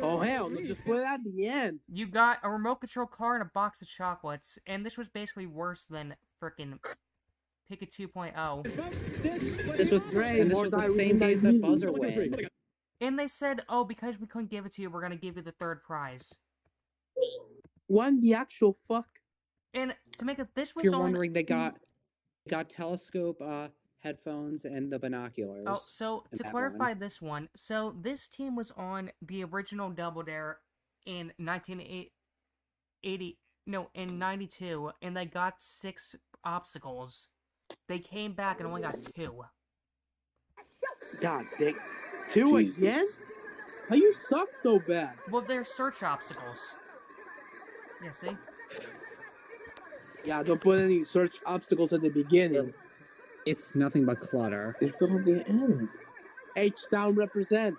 Speaker 8: Oh hell, no, just put it at the end.
Speaker 2: You got a remote control car and a box of chocolates, and this was basically worse than frickin' Pick a 2.0.
Speaker 1: This was
Speaker 8: Great,
Speaker 1: and this
Speaker 8: more
Speaker 1: was the
Speaker 8: time
Speaker 1: same days that Buzzer
Speaker 9: One, two, three.
Speaker 1: went.
Speaker 2: And they said, oh, because we couldn't give it to you, we're going to give you the third prize.
Speaker 8: When the actual fuck?
Speaker 2: And to make it, this
Speaker 1: If
Speaker 2: was
Speaker 1: you're
Speaker 2: on...
Speaker 1: wondering, they got telescope headphones and the binoculars.
Speaker 2: Oh, so
Speaker 1: in
Speaker 2: to
Speaker 1: that
Speaker 2: clarify
Speaker 1: one.
Speaker 2: this one, so this team was on the original Double Dare in 92, and they got 6 obstacles. They came back and only got 2.
Speaker 8: God, they 2
Speaker 7: Jesus.
Speaker 8: again? How you suck so bad?
Speaker 2: Well, they're search obstacles. Yeah, see?
Speaker 8: Yeah, don't put any search obstacles at the beginning.
Speaker 1: It's nothing but clutter.
Speaker 7: It's put on the end.
Speaker 8: H-Town represent.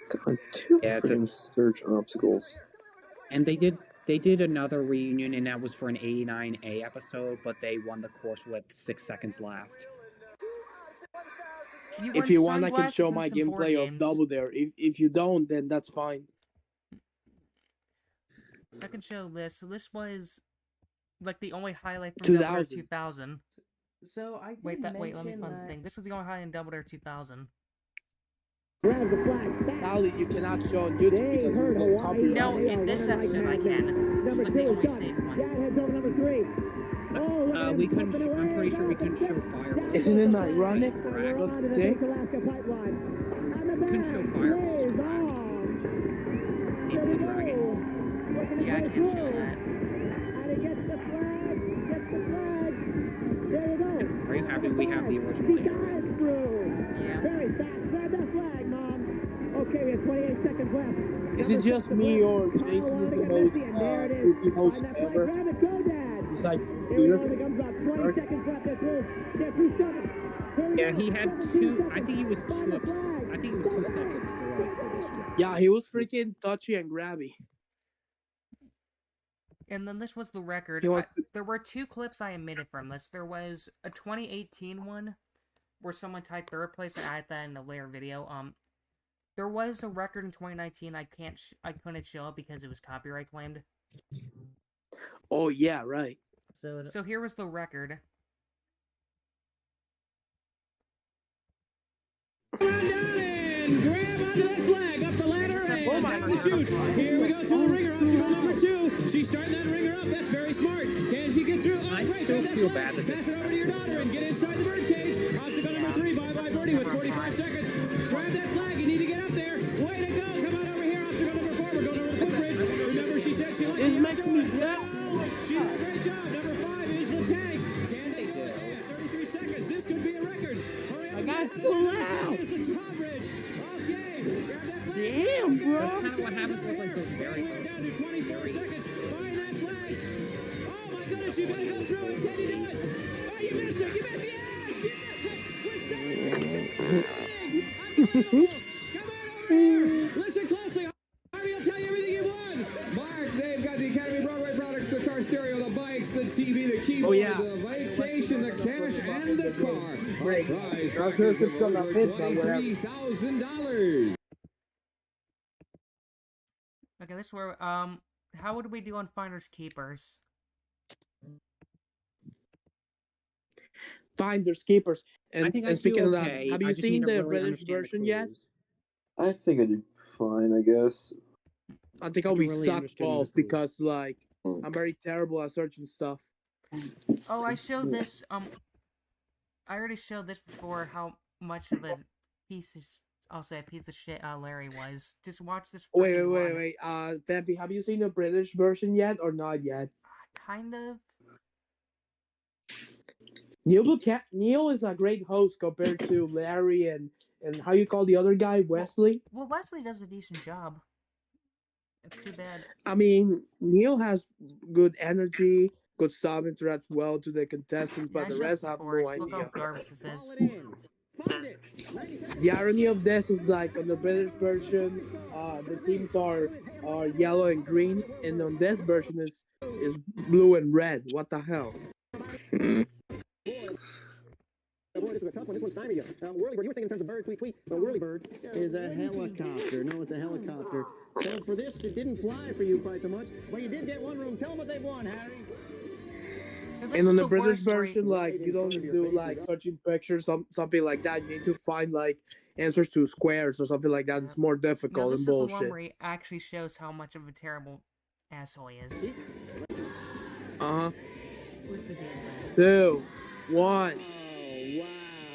Speaker 7: God, 2
Speaker 1: Yeah, it's a-
Speaker 7: frame search obstacles.
Speaker 1: And they did another reunion, and that was for an 89A episode, but they won the course with 6 seconds left.
Speaker 8: If you want, I can show my gameplay of Double Dare. If you don't, then that's fine.
Speaker 2: I can show this. So this was like the only highlight from Double Dare 2000.
Speaker 11: So I
Speaker 2: Wait, let me
Speaker 11: mention
Speaker 2: find the
Speaker 11: that-
Speaker 2: thing. This was the only highlight in Double Dare 2000.
Speaker 11: Grab the flag back.
Speaker 8: Probably you cannot show on YouTube because
Speaker 11: heard
Speaker 8: you get
Speaker 11: Hawaii.
Speaker 8: copyright.
Speaker 2: No, in this episode I can. It's
Speaker 11: Number
Speaker 2: like the
Speaker 11: 2,
Speaker 2: only
Speaker 11: done.
Speaker 2: saved one.
Speaker 11: Dad heads over number 3. Oh, look at
Speaker 1: We
Speaker 11: him
Speaker 1: couldn't.
Speaker 11: jumping
Speaker 1: I'm
Speaker 11: away.
Speaker 1: pretty sure we
Speaker 11: Now
Speaker 1: couldn't
Speaker 11: it's
Speaker 1: show
Speaker 11: a
Speaker 1: fireworks.
Speaker 8: Isn't it ironic?
Speaker 1: Correct.
Speaker 11: We're on to the
Speaker 8: Dick?
Speaker 11: Trans-Alaska Pipeline. And the
Speaker 1: Couldn't show fireworks.
Speaker 11: blaze
Speaker 1: Correct.
Speaker 11: on.
Speaker 1: Even the dragons.
Speaker 11: Looking to
Speaker 2: Yeah, I
Speaker 11: go
Speaker 2: can't show
Speaker 11: through.
Speaker 2: that.
Speaker 11: And he gets the flag. Gets the flag. There you go.
Speaker 1: Are you happy we have the
Speaker 11: He
Speaker 1: original
Speaker 11: dives
Speaker 1: animal?
Speaker 11: through.
Speaker 2: Yeah.
Speaker 11: Very fast. Grab that flag, Mom. Okay, we have 28 seconds left.
Speaker 8: Is it just me or Jason is the most creepy host
Speaker 11: Find that flag.
Speaker 8: ever?
Speaker 11: Grab it. Go, Dad.
Speaker 8: Besides
Speaker 11: Here we
Speaker 8: Peter?
Speaker 11: go. It comes up. 20 seconds left. They're through. They're through 7. Here we
Speaker 1: Yeah,
Speaker 11: go.
Speaker 1: he had
Speaker 11: 17
Speaker 1: two. I
Speaker 11: seconds.
Speaker 1: think he was
Speaker 11: Find
Speaker 1: too.
Speaker 11: the flag.
Speaker 1: I think he was too self-absorbed for this job.
Speaker 8: Yeah, he was freaking touchy and grabby.
Speaker 2: And then this was the record.
Speaker 8: He wants to-
Speaker 2: There were 2 clips I omitted from this. There was a 2018 one where someone tied 3rd place and added that in a later video. There was a record in 2019. I couldn't show it because it was copyright claimed.
Speaker 8: Oh yeah, right.
Speaker 2: So here was the record.
Speaker 9: And grab onto that flag, up the ladder, and
Speaker 2: Oh
Speaker 9: back to shoot. Here we go to a ringer, obstacle number 2. She's starting that ringer up. That's very smart. Can she get through?
Speaker 1: I
Speaker 9: great,
Speaker 1: still
Speaker 9: grab that
Speaker 1: feel
Speaker 9: flag.
Speaker 1: bad that this
Speaker 9: Pass it over to your daughter and get inside the birdcage. Obstacle number 3, bye-bye birdie with 45 seconds. Grab that flag. You need to get up there. Way to go. Come on over here. Obstacle number 4. We're going over the footbridge. Remember, she said she liked
Speaker 8: It's
Speaker 9: the
Speaker 8: making me
Speaker 9: obstacles.
Speaker 8: deaf.
Speaker 9: She did a great job. Number 5 is the tank. Can they
Speaker 1: They
Speaker 9: do
Speaker 1: do.
Speaker 9: it? 33 seconds. This could be a record. Hurry up.
Speaker 8: I got
Speaker 9: and
Speaker 8: full
Speaker 9: get
Speaker 8: out.
Speaker 9: This is the drawbridge. Okay. Grab that flag.
Speaker 8: Damn, bro.
Speaker 1: That's kind of what happens with like those very.
Speaker 9: We're down to 24 seconds. Find that flag. Oh my goodness, you gotta go through it. Can you do it? Oh, you missed it. You missed it. Yes, you missed it. With 7 seconds. Unbelievable. Come on over here. Listen closely. Harvey will tell you everything you won. Mark, they've got the Academy Broadway products, the car stereo, the bikes, the TV, the keyboard,
Speaker 8: yeah.
Speaker 9: the vacation, the cash, and the car.
Speaker 8: Great.
Speaker 9: Our prize
Speaker 8: Not sure if
Speaker 9: package
Speaker 8: it's
Speaker 9: of
Speaker 8: gonna
Speaker 9: over
Speaker 8: fit, but whatever.
Speaker 9: $23,000.
Speaker 2: Okay, this were how would we do on Finders Keepers?
Speaker 8: Finders keepers.
Speaker 1: I
Speaker 8: And,
Speaker 1: think
Speaker 8: and
Speaker 1: I
Speaker 8: speaking
Speaker 1: do
Speaker 8: of
Speaker 1: okay.
Speaker 8: that, have
Speaker 1: I
Speaker 8: you
Speaker 1: just
Speaker 8: seen
Speaker 1: need to
Speaker 8: the
Speaker 1: really
Speaker 8: British
Speaker 1: understand the
Speaker 8: version yet?
Speaker 1: clues.
Speaker 7: I think I did fine, I guess.
Speaker 8: I think
Speaker 1: I
Speaker 8: I'll
Speaker 1: do
Speaker 8: be
Speaker 1: really
Speaker 8: suck
Speaker 1: understand the
Speaker 8: balls
Speaker 1: clues.
Speaker 8: because like
Speaker 7: Hmm.
Speaker 8: I'm very terrible at searching stuff.
Speaker 2: Oh, I showed this. I already showed this before. How much of a piece of I'll say a piece of shit Larry was. Just watch this.
Speaker 8: Wait,
Speaker 2: freaking
Speaker 8: wait,
Speaker 2: one.
Speaker 8: wait. Vampy, have you seen the British version yet or not yet?
Speaker 2: Kind of.
Speaker 8: Neil is a great host compared to Larry and how you call the other guy, Wesley.
Speaker 2: Well, Wesley does a decent job. It's too bad.
Speaker 8: I mean, Neil has good energy, good stuff, interacts well to the contestants, but
Speaker 2: I
Speaker 8: the
Speaker 2: showed
Speaker 8: rest
Speaker 2: this
Speaker 8: have
Speaker 2: before,
Speaker 8: no
Speaker 2: just look how
Speaker 8: idea.
Speaker 2: garbage this is.
Speaker 9: Call it in. Find it. 90 seconds.
Speaker 8: The irony of this is like on the British version, the teams are yellow and green, and on this version is blue and red. What the hell?
Speaker 12: tough one. This one's timing you. Whirlybird, you were thinking in terms of bird, tweet, tweet. But Whirlybird is a helicopter. No, it's a helicopter. So for this, it didn't fly for you quite so much, but you did get one room. Tell them what they've won, Harry.
Speaker 6: And on the British version, like, you don't do like searching pictures, something like that. You need to find like answers to squares or something like that. It's more difficult
Speaker 2: this
Speaker 6: and
Speaker 2: is the
Speaker 6: bullshit.
Speaker 2: one where he actually shows how much of a terrible asshole he is.
Speaker 6: With the 2, 1.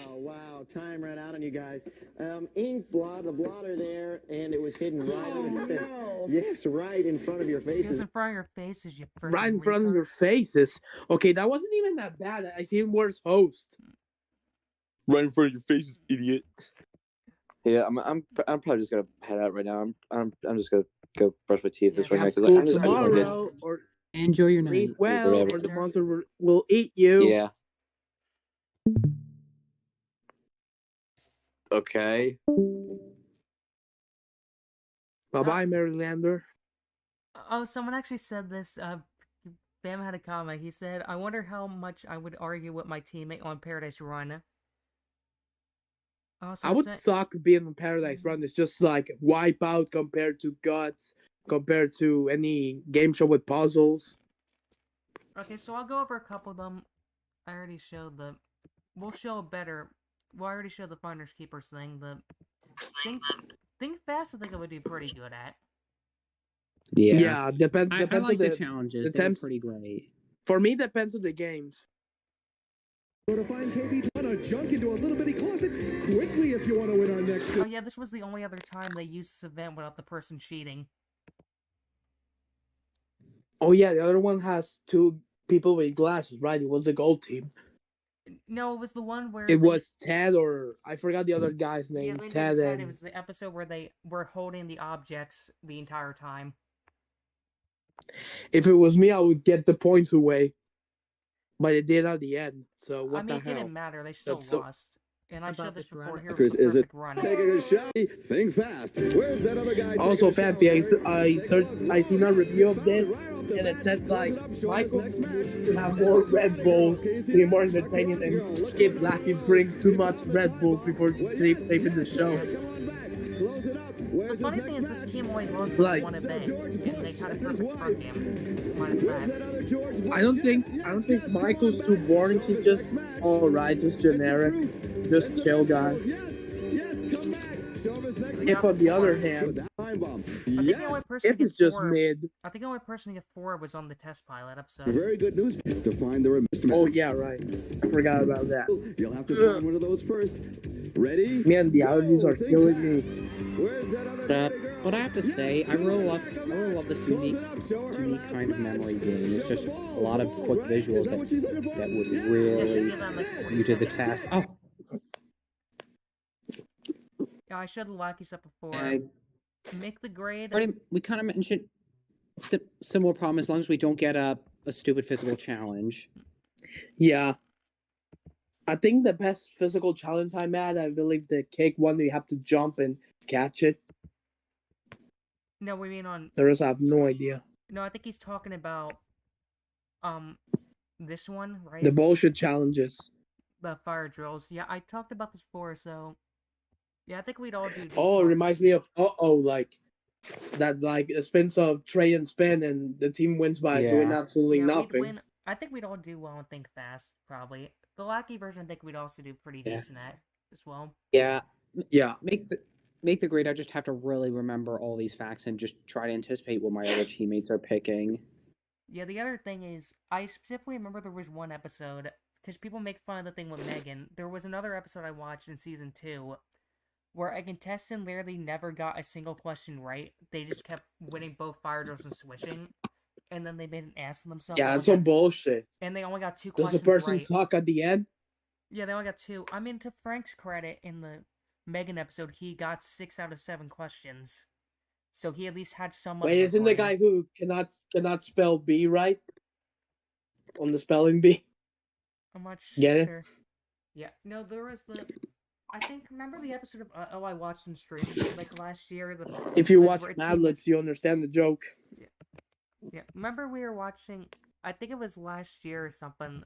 Speaker 12: Oh, wow. Time ran out on you guys. Ink blot, the blotter there, and it was hidden right under Yes, right in front of your faces.
Speaker 2: In front of your faces, you
Speaker 6: Right in front of your faces. Okay, that wasn't even that bad. I seen worse host.
Speaker 3: Right in front of your faces, idiot. Yeah, I'm probably just gonna head out right now. I'm just gonna go brush my teeth. This right now, 'cause I'm just
Speaker 6: tomorrow, or
Speaker 1: enjoy your night.
Speaker 6: sleep well,
Speaker 3: Whatever.
Speaker 6: or the monster will eat you.
Speaker 3: Yeah. Okay.
Speaker 6: Bye-bye, Marylander.
Speaker 2: Oh, someone actually said this. Bam had a comment. He said, "I wonder how much I would argue with my teammate on Paradise Run."
Speaker 6: I would suck being on Paradise Run. It's just like Wipeout compared to Guts, compared to any game show with puzzles.
Speaker 2: Okay, so I'll go over a couple of them. I already showed the. We'll show better. Well, I already showed the Finders Keepers thing. The think fast. I think I would do pretty good at.
Speaker 1: Yeah,
Speaker 6: depends.
Speaker 1: I
Speaker 6: Depends
Speaker 1: like
Speaker 6: on
Speaker 1: the challenges. They're pretty great.
Speaker 6: For me, depends on the games.
Speaker 9: Go to find KB to junk into a little bitty closet quickly if you want to win our next.
Speaker 2: Oh yeah, this was the only other time they used this event without the person cheating.
Speaker 6: Oh yeah, the other one has 2 people with glasses, right? It was the gold team.
Speaker 2: No, it was the one where
Speaker 6: it was Ted, or I forgot the other guy's name.
Speaker 2: Yeah,
Speaker 6: Ted and
Speaker 2: it was the episode where they were holding the objects the entire time.
Speaker 6: If it was me, I would get the points away. But it did at the end, so what the hell?
Speaker 2: It didn't matter. They still lost. And I showed this before. Here
Speaker 10: Chris,
Speaker 2: was the
Speaker 10: is it
Speaker 2: perfect run.
Speaker 10: taking a shot? Think fast. Where's that other guy?
Speaker 6: Also, Pampy, I seen a review of this, and it said like Michael used to have more Red Bulls to be more entertaining, and Skip Blackie drink too much Red Bulls before taping the show.
Speaker 2: The funny thing is, this team only lost one event, and they had a perfect front game. Minus that.
Speaker 6: I don't think Michael's too boring. He's just alright, just generic, just chill guy. Skip, on the other hand, Skip is just mid.
Speaker 2: I think the only person to get 4 was on the test pilot episode.
Speaker 10: Very good news to find the Mr.
Speaker 6: Oh yeah, right. I forgot about that.
Speaker 10: You'll have to find one of those first. Ready?
Speaker 6: Man, the allergies are killing me.
Speaker 1: But I have to say, I really love this unique kind of memory game. It's just a lot of quick visuals that would really you did the test. Oh.
Speaker 2: Yeah, I showed the wacky stuff before. Make the grade.
Speaker 1: We kind of mentioned similar problem as long as we don't get a stupid physical challenge.
Speaker 6: Yeah. I think the best physical challenge I'm at, I believe the cake one where you have to jump and catch it.
Speaker 2: No, we mean on.
Speaker 6: The rest I have no idea.
Speaker 2: No, I think he's talking about this one, right?
Speaker 6: The bullshit challenges.
Speaker 2: The fire drills. Yeah, I talked about this before, so yeah, I think we'd all do.
Speaker 6: Oh, it reminds me of like that, like a spins of tray and spin, and the team wins by doing absolutely nothing.
Speaker 2: I think we'd all do well and think fast, probably. The Lackey version, I think we'd also do pretty decent at as well.
Speaker 1: Yeah.
Speaker 6: Yeah.
Speaker 1: Make the grade. I just have to really remember all these facts and just try to anticipate what my other teammates are picking.
Speaker 2: Yeah, the other thing is, I specifically remember there was one episode, because people make fun of the thing with Megan. There was another episode I watched in season 2 where a contestant literally never got a single question right. They just kept winning both fire drills and switching. And then they made an ass of themselves.
Speaker 6: Yeah, that's some bullshit.
Speaker 2: And they only got 2
Speaker 6: questions. Does the person suck at the end?
Speaker 2: Yeah, they only got 2. I mean, to Frank's credit, in the Megan episode, he got 6 out of 7 questions. So he at least had some.
Speaker 6: Wait, isn't the guy who cannot spell B right? On the spelling bee?
Speaker 2: I'm not
Speaker 6: Get
Speaker 2: sure.
Speaker 6: It?
Speaker 2: Yeah. No, there was the. I think, remember the episode of I watched him stream like last year?
Speaker 6: If you watch Mad Libs, you understand the joke.
Speaker 2: Yeah. Yeah, remember we were watching, I think it was last year or something,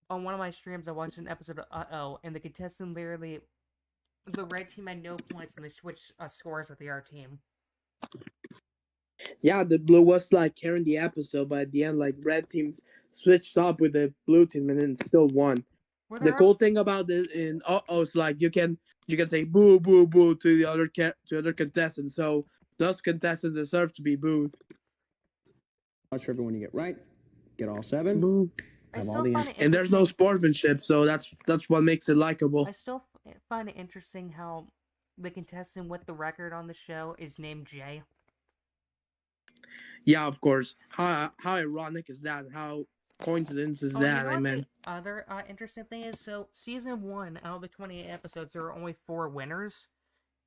Speaker 2: on one of my streams, I watched an episode of Uh-Oh, and the contestant literally, the red team had no points, and they switched scores with the other team.
Speaker 8: Yeah, the blue was like carrying the episode, but at the end, like red teams switched up with the blue team and then still won. The cool thing about this in Uh-Oh is like you can say boo boo boo to the other contestants, so those contestants deserve to be booed.
Speaker 12: Watch for everyone you get right. Get all 7.
Speaker 8: Boo.
Speaker 12: Have all the
Speaker 8: And there's no sportsmanship, so that's what makes it likable.
Speaker 2: I still find it interesting how the contestant with the record on the show is named Jay.
Speaker 8: Yeah, of course. How ironic is that? How coincidence is that?
Speaker 2: You know
Speaker 8: I meant.
Speaker 2: The other interesting thing is, so season 1 out of the 28 episodes, there are only 4 winners,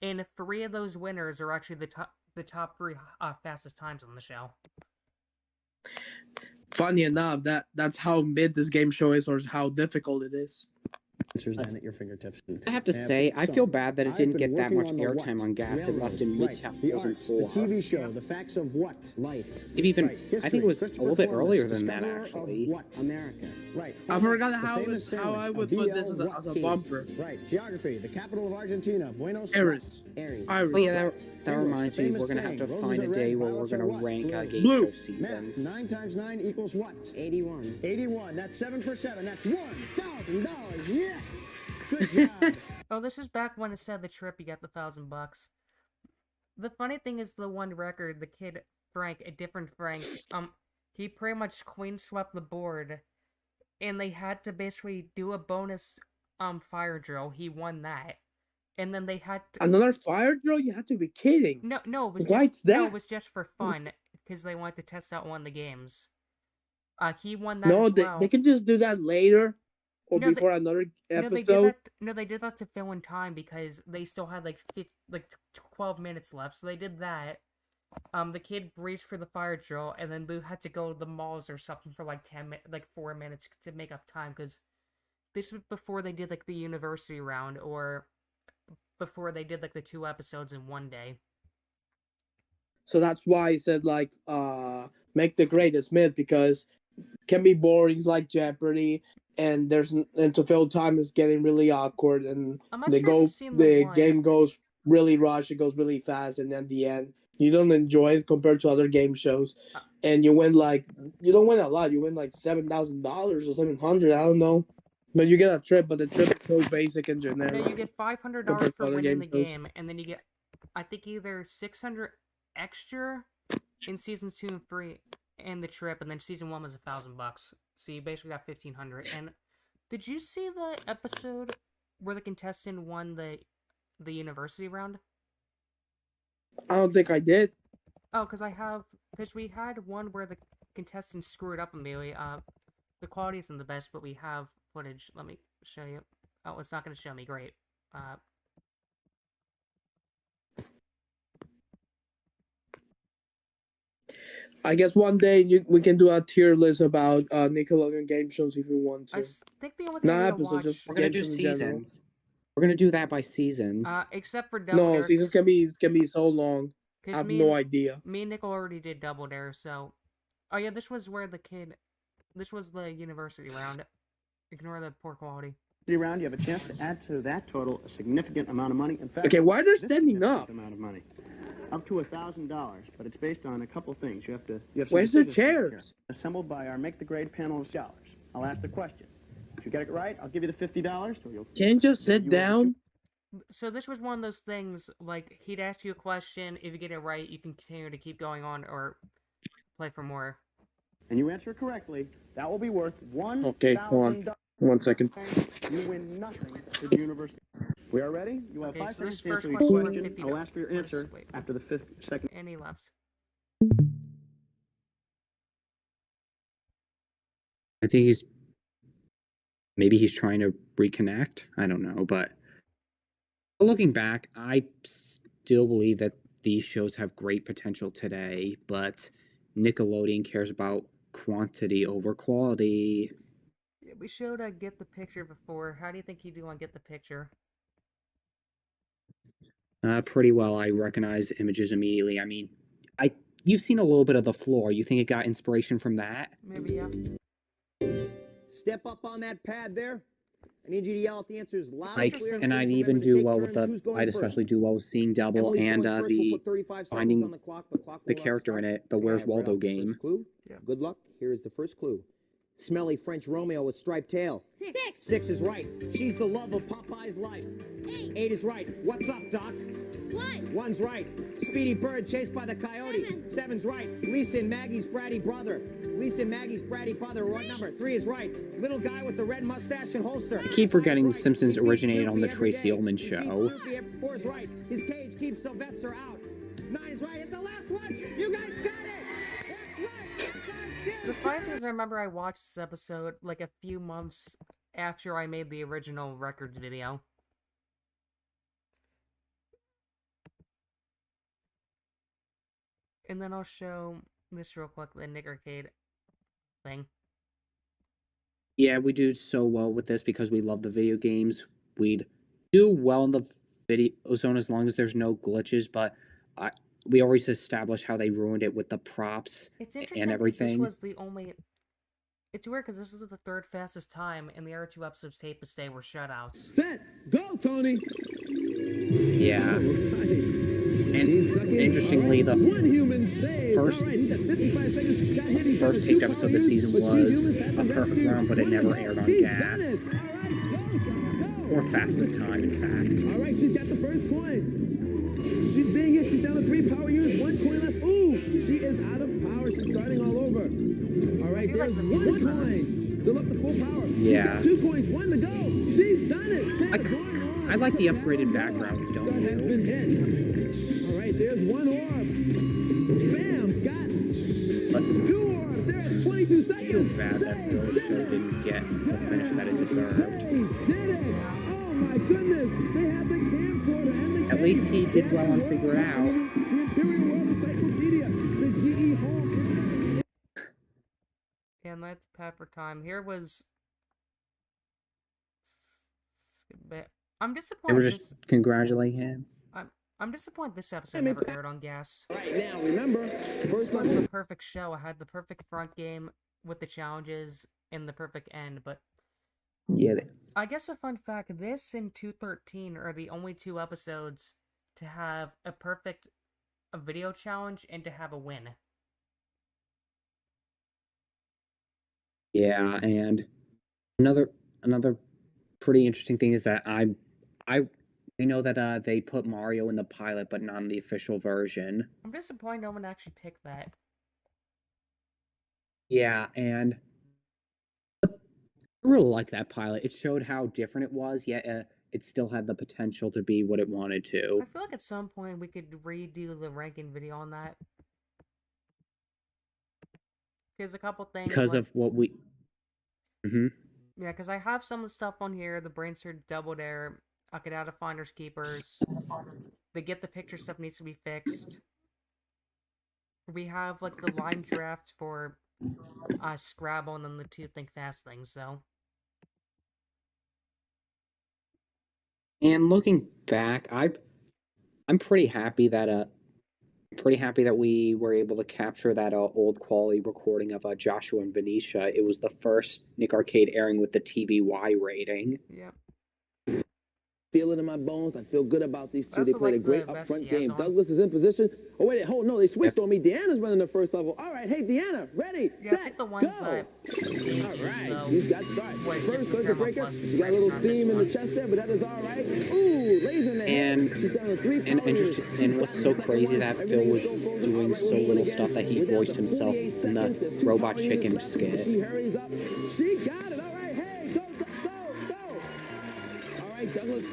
Speaker 2: and 3 of those winners are actually the top 3 fastest times on the show.
Speaker 8: Funny enough, that's how mid this game show is, or how difficult it is.
Speaker 12: Answers then at your fingertips.
Speaker 1: I have to say, I feel bad that it didn't get that much airtime on Gas. It left in mid-2004.
Speaker 12: The TV show, the facts of what? Life.
Speaker 1: It even, I think it was a little bit earlier than that, actually.
Speaker 12: What? America. Right.
Speaker 8: I forgot how I would put this as a bumper.
Speaker 12: Right. Geography, the capital of Argentina, Buenos
Speaker 8: Aires.
Speaker 1: Oh yeah, that reminds me, we're gonna have to find a day where we're gonna rank game show seasons.
Speaker 12: 9 times 9 equals what? 81. 81. That's 7 for 7. That's $1,000. Yes. Good job.
Speaker 2: Oh, this is back when instead of the trip, you got the $1,000. The funny thing is, the one record, the kid Frank, a different Frank, he pretty much queen swept the board, and they had to basically do a bonus fire drill. He won that. And then they had to...
Speaker 8: Another fire drill? You have to be kidding.
Speaker 2: No, it was
Speaker 8: that?
Speaker 2: it was just for fun, because they wanted to test out one of the games. He won that
Speaker 8: No,
Speaker 2: as well.
Speaker 8: they can just do that later, or before another episode.
Speaker 2: They did that to fill in time, because they still had like 12 minutes left, so they did that. The kid reached for the fire drill, and then Lou had to go to the malls or something for like 4 minutes to make up time, because this was before they did like the university round, or before they did like the 2 episodes in one day.
Speaker 8: So that's why I said like make the greatest myth, because it can be boring. It's like Jeopardy, and to fill time is getting really awkward, and the game goes really rushed. It goes really fast, and at the end you don't enjoy it compared to other game shows. And you win you don't win a lot. You win like $7,000 or $700. I don't know. But you get a trip, but the trip is so basic and generic.
Speaker 2: No, you get $500 for winning the game, and then you get, I think, either $600 extra in seasons 2 and 3 and the trip, and then season 1 was $1,000. So you basically got $1,500. And did you see the episode where the contestant won the university round?
Speaker 8: I don't think I did.
Speaker 2: Oh, because we had one where the contestant screwed up immediately. The quality isn't the best, but we have footage. Let me show you. Oh, it's not going to show me. Great.
Speaker 8: I guess one day we can do a tier list about Nickelodeon game shows if you want to.
Speaker 2: I think the only thing
Speaker 1: we're gonna do seasons. We're gonna do that by seasons.
Speaker 2: Except for Double Dare.
Speaker 8: Seasons can be so long. I have no idea.
Speaker 2: Me and Nickel already did Double Dare, so... Oh yeah, this was where the kid... This was the university round. Ignore the poor quality.
Speaker 13: Round, you have a chance to add to that total a significant amount of money. In fact,
Speaker 8: okay, why are they standing up?
Speaker 13: Amount of money, up to $1,000, but it's based on a couple things. You have to.
Speaker 8: Where's the chairs?
Speaker 13: Assembled by our Make the Grade panel of scholars. I'll ask the question. If you get it right, I'll give you the $50. So you'll.
Speaker 8: Can you just sit down?
Speaker 2: So this was one of those things. Like he'd ask you a question. If you get it right, you can continue to keep going on or play for more.
Speaker 13: And you answer correctly, that will be worth $1,000.
Speaker 8: Okay, hold on. 1 second.
Speaker 13: You win nothing to the university. We are ready? You have 5 seconds to answer your question. I'll ask for your answer after the 5th second.
Speaker 2: And he left.
Speaker 1: I think maybe he's trying to reconnect. I don't know, but looking back, I still believe that these shows have great potential today, but Nickelodeon cares about quantity over quality.
Speaker 2: Yeah, we showed Get the Picture before. How do you think you do on Get the Picture?
Speaker 1: Pretty well. I recognize images immediately. I mean, you've seen a little bit of the floor. You think it got inspiration from that?
Speaker 2: Maybe, yeah.
Speaker 12: Step up on that pad there. I need you to yell out the answers loud and
Speaker 1: Like,
Speaker 12: clear.
Speaker 1: and I
Speaker 12: Please
Speaker 1: even
Speaker 12: remember to
Speaker 1: do
Speaker 12: take
Speaker 1: well with
Speaker 12: turns.
Speaker 1: the.
Speaker 12: Who's going
Speaker 1: I'd
Speaker 12: first?
Speaker 1: especially do well with seeing double
Speaker 12: Emily's
Speaker 1: and
Speaker 12: going first. We'll
Speaker 1: the
Speaker 12: put 35 seconds
Speaker 1: finding
Speaker 12: on the clock. The clock
Speaker 1: the
Speaker 12: will not
Speaker 1: character
Speaker 12: start.
Speaker 1: in it. The Where's
Speaker 12: Right
Speaker 1: Waldo
Speaker 12: off the
Speaker 1: game.
Speaker 12: First clue.
Speaker 2: Yeah.
Speaker 12: Good luck. Here is the first clue. Smelly French Romeo with striped tail.
Speaker 11: 6.
Speaker 12: 6 is right. She's the love of Popeye's life. 8 is right. What's up, Doc?
Speaker 11: 1.
Speaker 12: 1's right. Speedy Bird chased by the coyote. 7's right. Lisa and Maggie's bratty brother. Lisa and Maggie's bratty brother. What number? 3 is right. Little guy with the red mustache and holster.
Speaker 1: I keep forgetting The
Speaker 12: 5 is right.
Speaker 1: Simpsons
Speaker 12: He beats
Speaker 1: originated on the
Speaker 12: Snoopy every
Speaker 1: Tracy
Speaker 12: day.
Speaker 1: Ullman
Speaker 12: He
Speaker 1: show.
Speaker 12: beats Snoopy every- 4 is right. His cage keeps Sylvester out. 9 is right. It's the last one. You guys got it. That's right.
Speaker 2: The funny thing is, I remember I watched this episode like a few months after I made the original records video. And then I'll show this real quick, the Nick Arcade thing.
Speaker 1: Yeah, we do so well with this because we love the video games. We'd do well in the video zone as long as there's no glitches, but we always establish how they ruined it with the props
Speaker 2: It's interesting
Speaker 1: and
Speaker 2: 'cause
Speaker 1: everything.
Speaker 2: this was the only... It's weird because this is the third fastest time, and the other 2 episodes taped this day were shutouts.
Speaker 10: Set, go, Tony.
Speaker 1: Yeah. And interestingly, the
Speaker 10: One human saved.
Speaker 1: first
Speaker 10: All right, he's at 55 seconds. Got hit. He's
Speaker 1: first
Speaker 10: got
Speaker 1: taped
Speaker 10: two
Speaker 1: episode of the
Speaker 10: failures,
Speaker 1: season
Speaker 10: but three
Speaker 1: was
Speaker 10: humans have
Speaker 1: a
Speaker 10: the
Speaker 1: perfect
Speaker 10: rescue.
Speaker 1: round, but it
Speaker 10: One
Speaker 1: never
Speaker 10: to go.
Speaker 1: aired on
Speaker 10: He's
Speaker 1: gas.
Speaker 10: done it. All right, go.
Speaker 1: Or fastest time, in fact.
Speaker 10: All right, she's got the first point. She's being hit. She's down to 3 power units. 1 coin left. Ooh, she is out of power. She's starting all over. All right, there's 1 coin. Still up to full power.
Speaker 1: Yeah.
Speaker 10: She's got 2 coins. 1 to go. She's done it.
Speaker 1: I like the upgraded backgrounds, don't
Speaker 10: Has
Speaker 1: you?
Speaker 10: been hit. All right, there's 1 orb. Bam, got
Speaker 1: But
Speaker 10: 2 orbs. They're at 22
Speaker 1: I feel
Speaker 10: seconds.
Speaker 1: bad that the show didn't get the finish that it deserved.
Speaker 10: Hey, did it. Oh my goodness. They had the camcorder and the
Speaker 1: At least he did well on Figure It Out.
Speaker 10: The Imperial World Encyclopedia. The GE Home.
Speaker 2: And that's Pepper Time. Here was... I'm
Speaker 1: They
Speaker 2: disappointed.
Speaker 1: were just congratulating him.
Speaker 2: I'm disappointed this episode never aired on gas.
Speaker 10: Right now, remember,
Speaker 2: This
Speaker 10: first
Speaker 2: was
Speaker 10: level.
Speaker 2: the perfect show. I had the perfect front game with the challenges and the perfect end, but
Speaker 1: Yeah.
Speaker 2: I guess a fun fact, this and 213 are the only 2 episodes to have a perfect video challenge and to have a win.
Speaker 1: Yeah, and another pretty interesting thing is that I know that they put Mario in the pilot, but not in the official version.
Speaker 2: I'm disappointed no one actually picked that.
Speaker 1: Yeah, and I really like that pilot. It showed how different it was, yet it still had the potential to be what it wanted to.
Speaker 2: I feel like at some point we could redo the ranking video on that. Because a couple things.
Speaker 1: Because
Speaker 2: like,
Speaker 1: of what we.
Speaker 2: Yeah, because I have some of the stuff on here. The Brainsurge Double Dare. I could add a Finders Keepers. The Get the Picture stuff needs to be fixed. We have like the line draft for Scrabble and then the 2 Think Fast things, so.
Speaker 1: And looking back, I'm pretty happy that we were able to capture that old quality recording of Joshua and Venetia. It was the first Nick Arcade airing with the TBY rating.
Speaker 2: Yep.
Speaker 14: Feel it in my bones. I feel good about these two.
Speaker 2: That's
Speaker 14: They played a
Speaker 2: like
Speaker 14: great
Speaker 2: the best
Speaker 14: upfront
Speaker 2: he has
Speaker 14: game.
Speaker 2: on.
Speaker 14: Douglas is in position. Oh, wait, hold, no, they switched on me. Deanna's running the first level. All right, hey, Deanna, ready,
Speaker 2: Yeah, I
Speaker 14: set,
Speaker 2: think the ones
Speaker 14: go.
Speaker 2: that
Speaker 14: All right, she's got start.
Speaker 2: was
Speaker 14: First
Speaker 2: just
Speaker 14: circuit breaker. She got a little steam in the chest there, but that is all right. Ooh, laser in the head. She's down to 3
Speaker 1: And
Speaker 14: power
Speaker 1: interesting,
Speaker 14: units.
Speaker 1: and what's so crazy that Phil was doing so little stuff that he voiced himself in the Robot Chicken skit.
Speaker 14: She hurries up. She got it. All right, hey, go, go, go, go. All right, Douglas.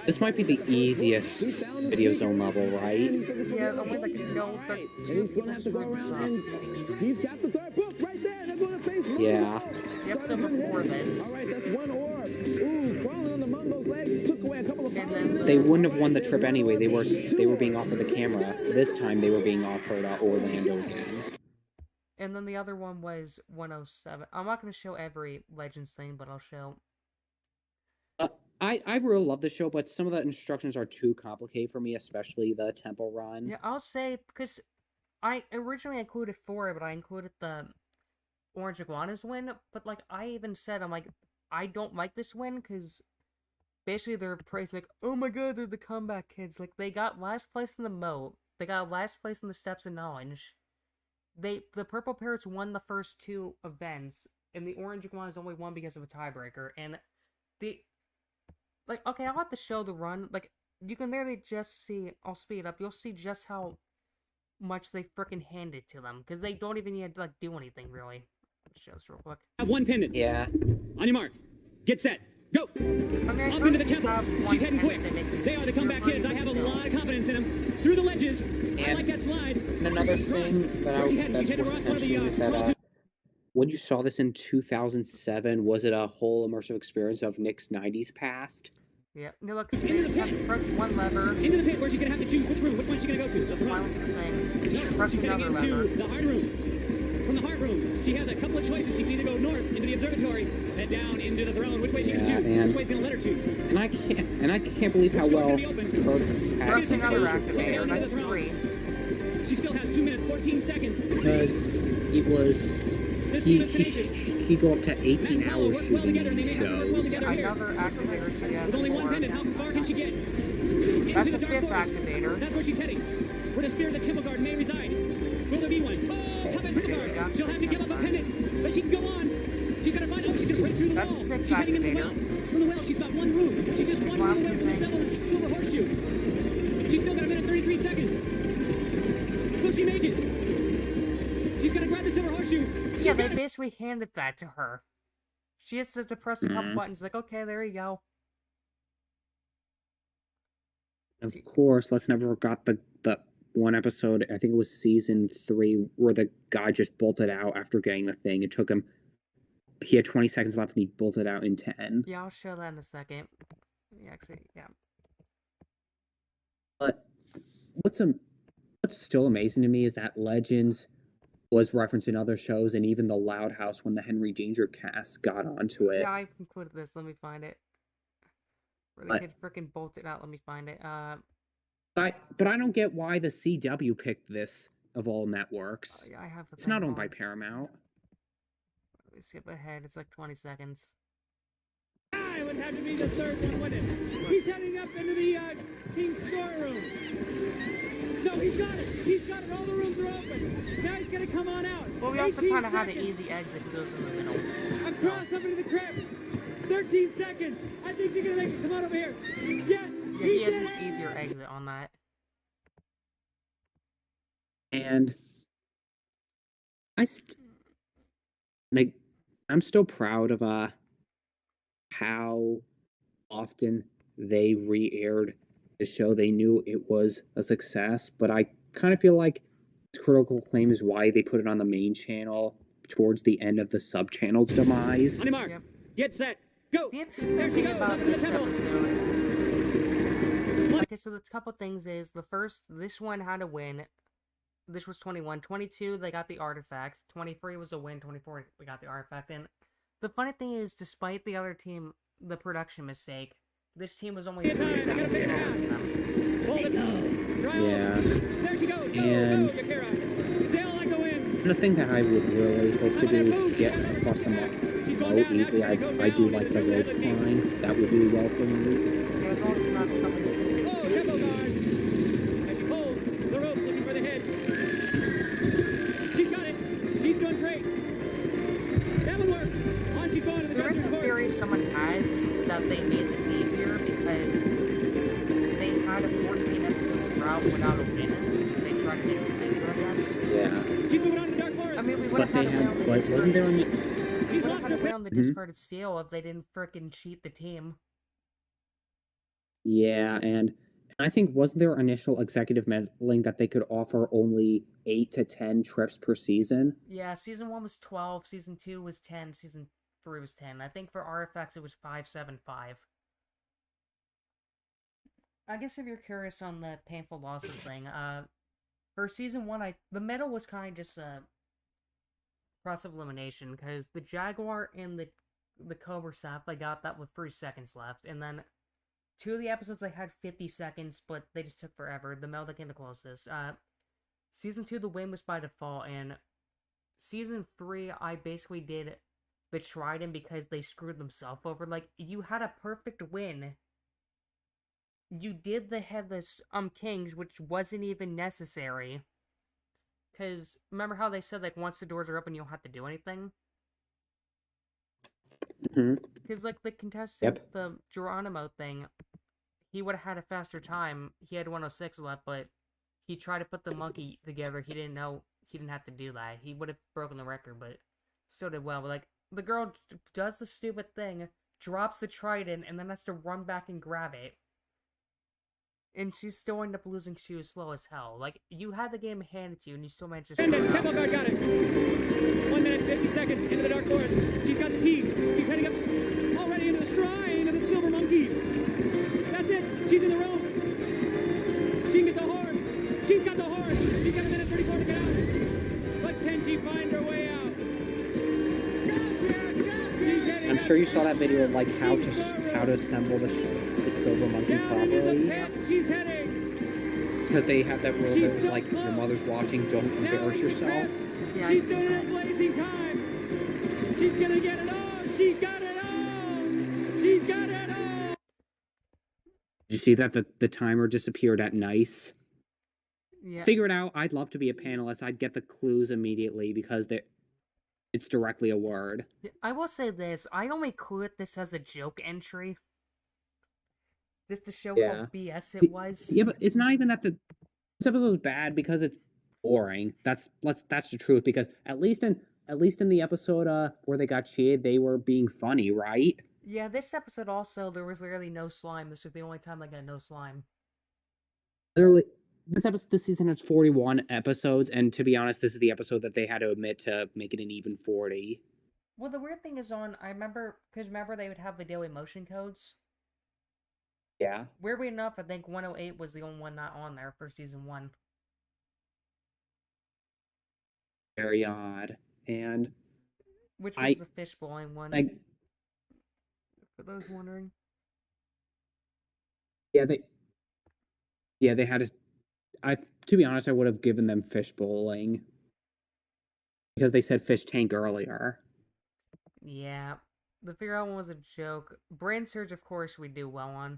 Speaker 1: This might be the easiest Video Zone level, right?
Speaker 2: Yeah, the one that could go for 2 people screwed this up.
Speaker 14: He's got the third book right there. They're going to face one.
Speaker 1: Yeah.
Speaker 2: The episode before this.
Speaker 14: All right, that's 1 orb. Ooh, crawling on the Mungo's legs. Took away a couple of power.
Speaker 1: They wouldn't have won the trip anyway. They were being offered the camera. This time they were being offered Orlando again.
Speaker 2: And then the other one was 107. I'm not going to show every Legends thing, but I'll show.
Speaker 1: I really love the show, but some of the instructions are too complicated for me, especially the tempo run.
Speaker 2: Yeah, I'll say, because I originally included 4, but I included the Orange Iguana's win, but like I even said, I'm like, I don't like this win because basically they're praising like, oh my god, they're the comeback kids. Like they got last place in the moat, they got last place in the steps of knowledge. The Purple Parrots won the first 2 events, and the Orange Iguanas only won because of a tiebreaker. And okay, I'll let the show the run. Like you can literally just see. I'll speed it up. You'll see just how much they frickin' handed to them because they don't even need to like do anything really. Let's show this real quick.
Speaker 15: Have one pendant.
Speaker 1: Yeah.
Speaker 15: On your mark. Get set. Go. Up into the temple. She's heading quick. They are the comeback kids. I have a lot of confidence in them. Through the ledges. I like that slide.
Speaker 1: And another thing that that's worth mentioning is that when you saw this in 2007, was it a whole immersive experience of Nick's 90s past?
Speaker 2: Yeah. No, look, they just have to press one lever.
Speaker 15: Into the pit where she's going to have to choose which room. Which one she's going to go to. The front.
Speaker 2: Press
Speaker 15: She's heading
Speaker 2: another
Speaker 15: into
Speaker 2: lever.
Speaker 15: the hard room. From the hard room, she has a couple of choices. She can either go north into the observatory, head down into the throne. Which way she going to choose? Which way is going to let her choose?
Speaker 1: And I can't believe how well
Speaker 2: Press another activator. That's 3.
Speaker 15: She still has 2 minutes, 14 seconds.
Speaker 1: Because it was he go up to 18 hours shooting these shows.
Speaker 2: Another activator she has.
Speaker 15: With only one pendant, how far can she get?
Speaker 2: That's a 5th activator.
Speaker 15: That's where she's heading. Where the spirit of the temple guard may reside. Will there be one? Oh, combat temple guard. She'll have to give up a pendant, but she can go on. She's gonna find out. She can break through the wall.
Speaker 2: That's a 6th
Speaker 15: she's heading into the
Speaker 2: activator.
Speaker 15: well. From the well, she's got one room. She's just one room away from the silver horseshoe. She's still got a minute 33 seconds. Will she make it? She's gonna grab the silver horseshoe.
Speaker 2: Yeah, they basically handed that to her. She has to press a couple buttons. Like, okay, there you go.
Speaker 1: Of course, let's never forget the one episode, I think it was season 3, where the guy just bolted out after getting the thing. It took him, he had 20 seconds left and he bolted out in 10.
Speaker 2: Yeah, I'll show that in a second. Actually, yeah.
Speaker 1: But what's still amazing to me is that Legends was referenced in other shows, and even the Loud House when the Henry Danger cast got onto it.
Speaker 2: Yeah, I included this. Let me find it. Where the kid freaking bolted out. Let me find it.
Speaker 1: But I don't get why the CW picked this of all networks.
Speaker 2: Yeah, I have the
Speaker 1: it's not owned by Paramount.
Speaker 2: Let me skip ahead. It's like 20 seconds.
Speaker 9: I would have to be the third one, wouldn't it? He's heading up into the King's storeroom. No, he's got it. He's got it. All the rooms are open. Now he's gonna come on out.
Speaker 2: Well, we also kind of had an easy exit because it was in the middle.
Speaker 9: Across up into the crypt. 13 seconds. I think they're gonna make it come out over here. Yes.
Speaker 2: Yeah, he had an easier exit on that.
Speaker 1: And I'm still proud of how often they re-aired the show. They knew it was a success, but I kind of feel like critical acclaim is why they put it on the main channel towards the end of the sub-channel's demise.
Speaker 15: On your mark. Get set. Go. There she goes.
Speaker 2: About
Speaker 15: Up in the
Speaker 2: this
Speaker 15: temple.
Speaker 2: episode. Okay, so the couple things is this one had a win. This was 21. 22, they got the artifact. 23 was a win. 24, we got the artifact. And the funny thing is, despite the other team, the production mistake, this team was only 3 seconds slower than them.
Speaker 1: Yeah.
Speaker 15: There she goes. Go,
Speaker 1: and
Speaker 15: go, Yakira. Sail like the wind.
Speaker 1: the thing that I would really hope to do is get across the moat easily. I do like the rope climb. That would do well for me.
Speaker 2: Yeah, as long as it's not something that's...
Speaker 15: Oh, temple guard. As she pulls the ropes looking for the head. She's got it. She's doing great. That one works. On she's going to the
Speaker 2: There is a theory someone has that they made this easier because they had a 14-episode route without a win, so they tried to make this easier, I guess.
Speaker 1: Yeah.
Speaker 15: She's moving on to the dark forest.
Speaker 2: I mean, we would
Speaker 1: But
Speaker 2: have
Speaker 1: they
Speaker 2: had
Speaker 1: had, wasn't there any...
Speaker 2: We would have had a win on the discarded seal if they didn't frickin' cheat the team.
Speaker 1: Yeah, and I think wasn't there initial executive meddling that they could offer only 8 to 10 trips per season?
Speaker 2: Yeah, season 1 was 12, season 2 was 10, season 3 was 10. I think for Artifacts it was 575. I guess if you're curious on the painful losses thing, for season 1, the medal was kind of just a process of elimination, because the Jaguar and the Cobra Sap, they got that with 3 seconds left, and then 2 of the episodes they had 50 seconds, but they just took forever. The medal that came the closest. Season 2, the win was by default, and season 3, I basically did the Trident because they screwed themselves over. Like, you had a perfect win. You did the Headless Kings, which wasn't even necessary. Because remember how they said, like, once the doors are open, you don't have to do anything? Because, like, the contestant, the Geronimo thing, he would have had a faster time. He had 106 left, but he tried to put the monkey together. He didn't know he didn't have to do that. He would have broken the record, but still did well. But, like, the girl does the stupid thing, drops the trident, and then has to run back and grab it. And she still ended up losing. She was slow as hell. Like, you had the game handed to you, and you still managed to
Speaker 15: And then Temple Guard got it. 1 minute, 50 seconds into the Dark Forest. She's got the key. She's heading up already into the shrine of the Silver Monkey. That's it. She's in the room. She can get the horse. She's got the horse. She's got a minute 34 to get out. But can she find her way out?
Speaker 1: I'm sure you saw that video of like how to assemble the Silver Monkey properly.
Speaker 15: She's heading.
Speaker 1: Because they have that rule that was like, your mother's watching, don't embarrass yourself.
Speaker 2: Yeah,
Speaker 15: She's doing it in blazing time. She's gonna get it all. She got it all. She's got it all.
Speaker 1: Did you see that the timer disappeared at nice?
Speaker 2: Yeah.
Speaker 1: Figure it out. I'd love to be a panelist. I'd get the clues immediately because it's directly a word.
Speaker 2: I will say this. I only quit this as a joke entry. Just to show how BS it was.
Speaker 1: Yeah, but it's not even that this episode is bad because it's boring. That's the truth. Because at least in the episode where they got cheated, they were being funny, right?
Speaker 2: Yeah, this episode also there was literally no slime. This was the only time I got no slime.
Speaker 1: Literally, this season has 41 episodes, and to be honest, this is the episode that they had to admit to make it an even 40.
Speaker 2: Well, the weird thing is I remember they would have the daily motion codes.
Speaker 1: Yeah.
Speaker 2: Weirdly enough, I think 108 was the only one not on there for season 1.
Speaker 1: Very odd. And
Speaker 2: which was the fish bowling one. For those wondering.
Speaker 1: Yeah, they had to be honest, I would have given them fish bowling. Because they said fish tank earlier.
Speaker 2: Yeah. The Figure Out one was a joke. Brainsurge, of course, we do well on.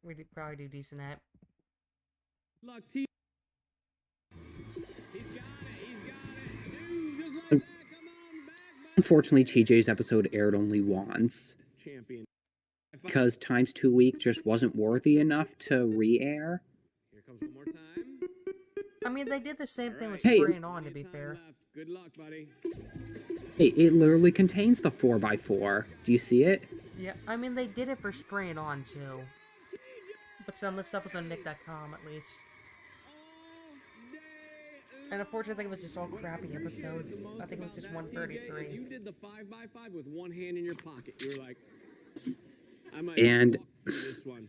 Speaker 2: We probably do decent at.
Speaker 15: Luck T. He's got it. Dude, just like that. Come on back.
Speaker 1: Unfortunately, TJ's episode aired only once.
Speaker 15: Champion.
Speaker 1: Because Times 2 Week just wasn't worthy enough to re-air.
Speaker 15: Here comes one more time.
Speaker 2: I mean, they did the same thing with Spraying On, to be fair.
Speaker 15: Good luck, buddy.
Speaker 1: Hey, it literally contains the 4x4. Do you see it?
Speaker 2: Yeah, I mean, they did it for Spraying On, too. But some of the stuff was on Nick.com, at least. And unfortunately, I think it was just all crappy episodes. I think it was just 133.
Speaker 15: You did the 5x5 with one hand in your pocket. You were like, I might
Speaker 1: and
Speaker 15: walk through this one.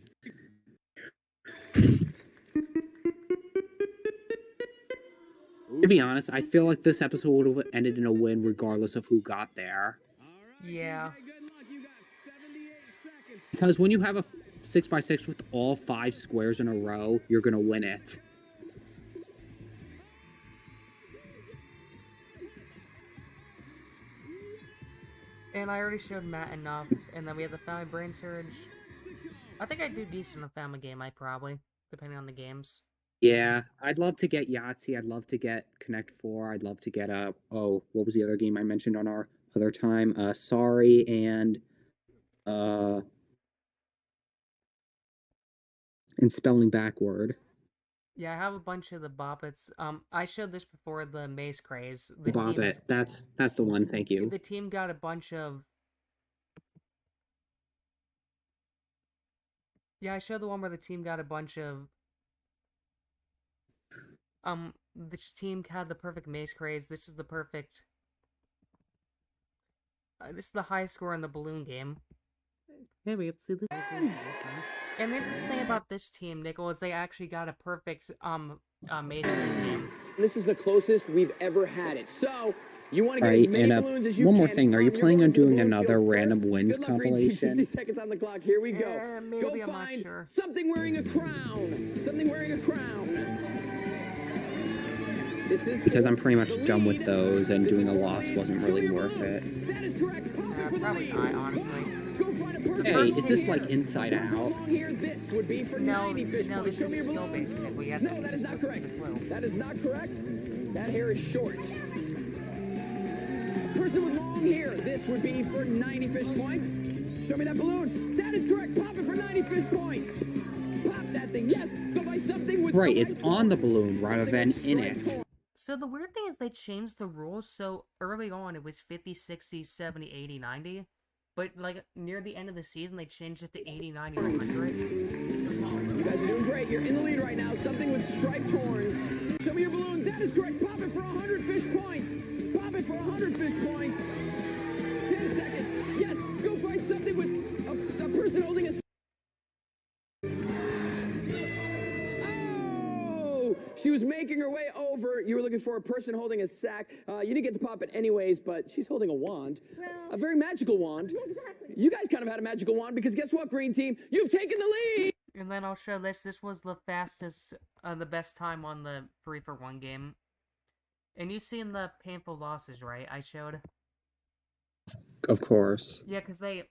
Speaker 1: To be honest, I feel like this episode would have ended in a win regardless of who got there.
Speaker 2: Yeah.
Speaker 1: Because when you have a 6x6 with all 5 squares in a row, you're gonna win it.
Speaker 2: And I already showed Matt enough, and then we have the Family Brainsurge. I think I do decent in the Family Game, probably, depending on the games.
Speaker 1: Yeah, I'd love to get Yahtzee, I'd love to get Connect 4, I'd love to get, what was the other game I mentioned on our other time? Sorry, and Spelling Backward.
Speaker 2: Yeah, I have a bunch of the Boppets. I showed this before, the Maze Craze.
Speaker 1: Boppet, that's the one, thank you.
Speaker 2: The team got a bunch of... Yeah, I showed the one where the team got a bunch of... This team had the perfect Maze Craze. This is the perfect... this is the high score in the balloon game.
Speaker 1: Yeah, we have to see this.
Speaker 2: And the interesting thing about this team, Nickel, is they actually got a perfect Maze Craze game.
Speaker 16: This is the closest we've ever had it. So, you want to get as many balloons as you
Speaker 1: one
Speaker 16: can.
Speaker 1: more thing, are you planning on doing another random wins
Speaker 16: Good luck, Green Team.
Speaker 1: compilation?
Speaker 16: 60 seconds on the clock. Here we go.
Speaker 2: Maybe,
Speaker 16: go
Speaker 2: I'm not
Speaker 16: find
Speaker 2: sure.
Speaker 16: something wearing a crown. Something wearing a crown. This is
Speaker 1: because I'm pretty much done with those, and doing a loss wasn't really worth it.
Speaker 16: That is correct.
Speaker 2: Probably not, honestly.
Speaker 1: Hey, is this like Inside Out?
Speaker 16: This would be for
Speaker 2: No,
Speaker 16: 90 fish
Speaker 2: no,
Speaker 16: points.
Speaker 2: this
Speaker 16: Show me
Speaker 2: is
Speaker 16: your
Speaker 2: skill
Speaker 16: balloon.
Speaker 2: based. We have
Speaker 16: No, that is not correct. That is not correct. That hair is short. Person with long hair. This would be for 90 fish points. Show me that balloon. That is correct. Pop it for 90 fish points. Pop that thing. Yes. Go buy something with.
Speaker 1: Right, it's on the balloon rather than in it.
Speaker 2: So the weird thing is they changed the rules. So early on it was 50, 60, 70, 80, 90. But like near the end of the season they changed it to 80, 90, 100.
Speaker 16: You guys are doing great. You're in the lead right now. Something with striped horns. Show me your balloon. That is correct. Pop it for 100 fish points. Pop it for 100 fish points. 10 seconds. Yes. Go find something with a person holding a. Oh! She was making her way over. You were looking for a person holding a sack. You didn't get to pop it anyways, but she's holding a wand. A very magical wand. Exactly. You guys kind of had a magical wand because guess what, Green Team? You've taken the lead!
Speaker 2: And then I'll show this. This was the fastest, the best time on the 3-for-1 game. And you seen the painful losses, right? I showed.
Speaker 1: Of course.
Speaker 2: Yeah, because the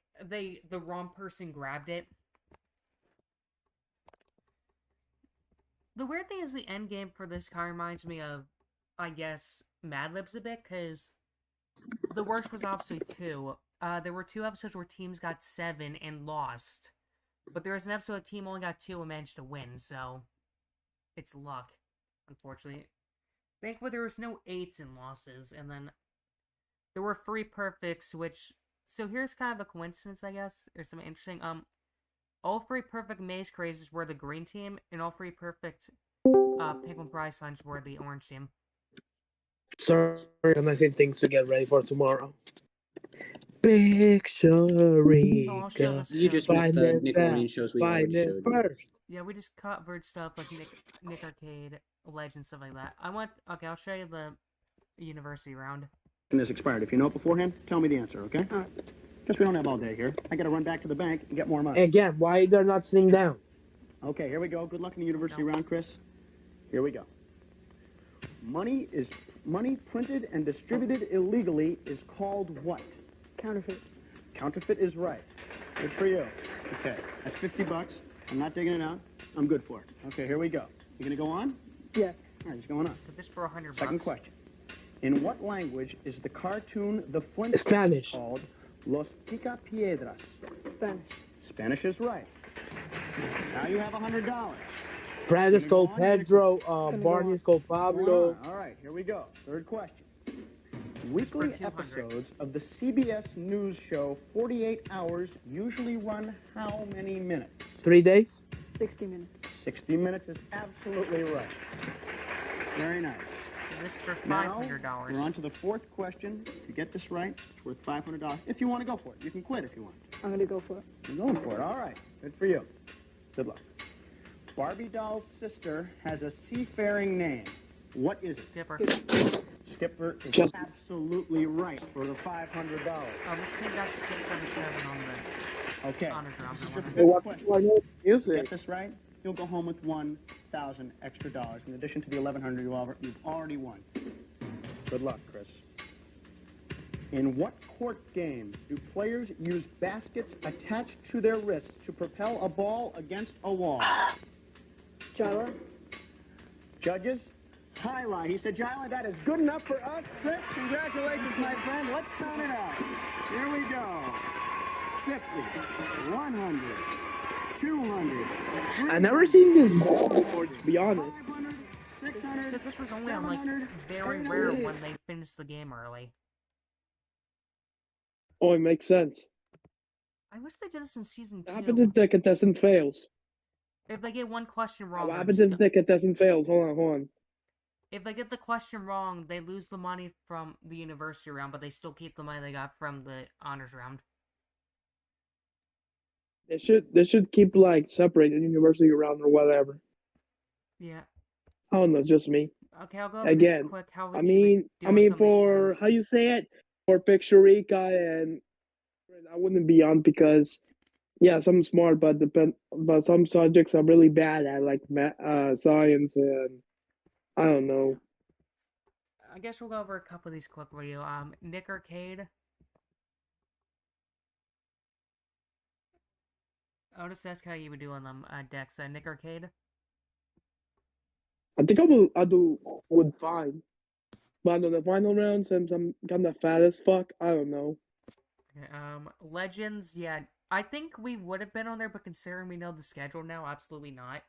Speaker 2: wrong person grabbed it. The weird thing is the end game for this kind of reminds me of, I guess, Mad Libs a bit, because the worst was obviously 2. There were 2 episodes where teams got 7 and lost. But there was an episode where the team only got 2 and managed to win, so it's luck, unfortunately. Thankfully, there was no 8s and losses, and then there were 3 perfects, which... So here's kind of a coincidence, I guess, or something interesting. All 3 perfect maze crazes were the green team, and all 3 perfect Penguin Prize Funds were the orange team.
Speaker 8: Sorry, I'm not saying things to get ready for tomorrow. Picture-rica.
Speaker 1: You just missed the Nickelodeon shows we already showed.
Speaker 8: First.
Speaker 2: Yeah, we just covered stuff like Nick Arcade, Legend, stuff like that. Okay, I'll show you the university round.
Speaker 13: And this expired. If you know it beforehand, tell me the answer, okay? All right. Guess we don't have all day here. I gotta run back to the bank and get more money.
Speaker 8: Again, why they're not sitting down?
Speaker 13: Okay, here we go. Good luck in the university round, Chris. Here we go. Money printed and distributed illegally is called what?
Speaker 6: Counterfeit.
Speaker 13: Counterfeit is right. Good for you. Okay, that's $50. I'm not digging it out. I'm good for it. Okay, here we go. You gonna go on?
Speaker 6: Yeah.
Speaker 13: All right, he's going on.
Speaker 2: Put this for $100.
Speaker 13: Second question. In what language is the cartoon The Flintstones
Speaker 8: Spanish.
Speaker 13: called Los Picapiedras?
Speaker 6: Spanish.
Speaker 13: Spanish is right. Now you have $100.
Speaker 8: Brad is called Pedro, Barney is called Pablo.
Speaker 13: All right, here we go. Third question. Weekly episodes of the CBS News show 48 Hours usually run how many minutes?
Speaker 8: 3 days?
Speaker 6: 60 minutes.
Speaker 13: 60 minutes is absolutely right. Very nice.
Speaker 2: This is for
Speaker 13: Now,
Speaker 2: $500.
Speaker 13: we're on to the fourth question. If you get this right, it's worth $500. If you want to go for it, you can quit if you want.
Speaker 6: I'm going to go for it.
Speaker 13: You're going for it. All right. Good for you. Good luck. Barbie doll's sister has a seafaring name. What is it?
Speaker 2: Skipper.
Speaker 13: Skipper is absolutely right for the $500.
Speaker 2: Oh, this kid got 677 on the
Speaker 13: Okay.
Speaker 2: honors round.
Speaker 13: This is your
Speaker 8: Hey, what
Speaker 13: fifth
Speaker 8: do I know music?
Speaker 13: Get this right, you'll go home with $1,000 extra dollars in addition to the $1,100 you've already won. Good luck, Chris. In what court game do players use baskets attached to their wrists to propel a ball against a wall?
Speaker 6: Jala.
Speaker 13: Judges? Highlight. He said, Jala, that is good enough for us. Chris, congratulations, my friend. Let's count it out. Here we go. 50, 100, 200.
Speaker 8: I never seen this before, to be honest.
Speaker 2: Because this was only on, like, very rare when they finished the game early.
Speaker 8: Oh, it makes sense.
Speaker 2: I wish they did this in season 2.
Speaker 8: What happens if the contestant fails?
Speaker 2: If they get one question wrong...
Speaker 8: What happens if the contestant fails? Hold on.
Speaker 2: If they get the question wrong, they lose the money from the university round, but they still keep the money they got from the honors round.
Speaker 8: They should keep like separating university round or whatever.
Speaker 2: Yeah.
Speaker 8: I don't know, just me.
Speaker 2: Okay, I'll go over
Speaker 8: Again.
Speaker 2: this quick. How
Speaker 8: I mean for how you say it, for Picture-rica and I wouldn't be on because yeah, some smart, but some subjects are really bad at like science and I don't know.
Speaker 2: I guess we'll go over a couple of these quickly. Nick Arcade. I'll just ask how you would do on them, Dex. Nick Arcade.
Speaker 8: I think would fine. But on the final round, since I'm kind of fat as fuck, I don't know.
Speaker 2: Okay, Legends, yeah. I think we would have been on there, but considering we know the schedule now, absolutely not.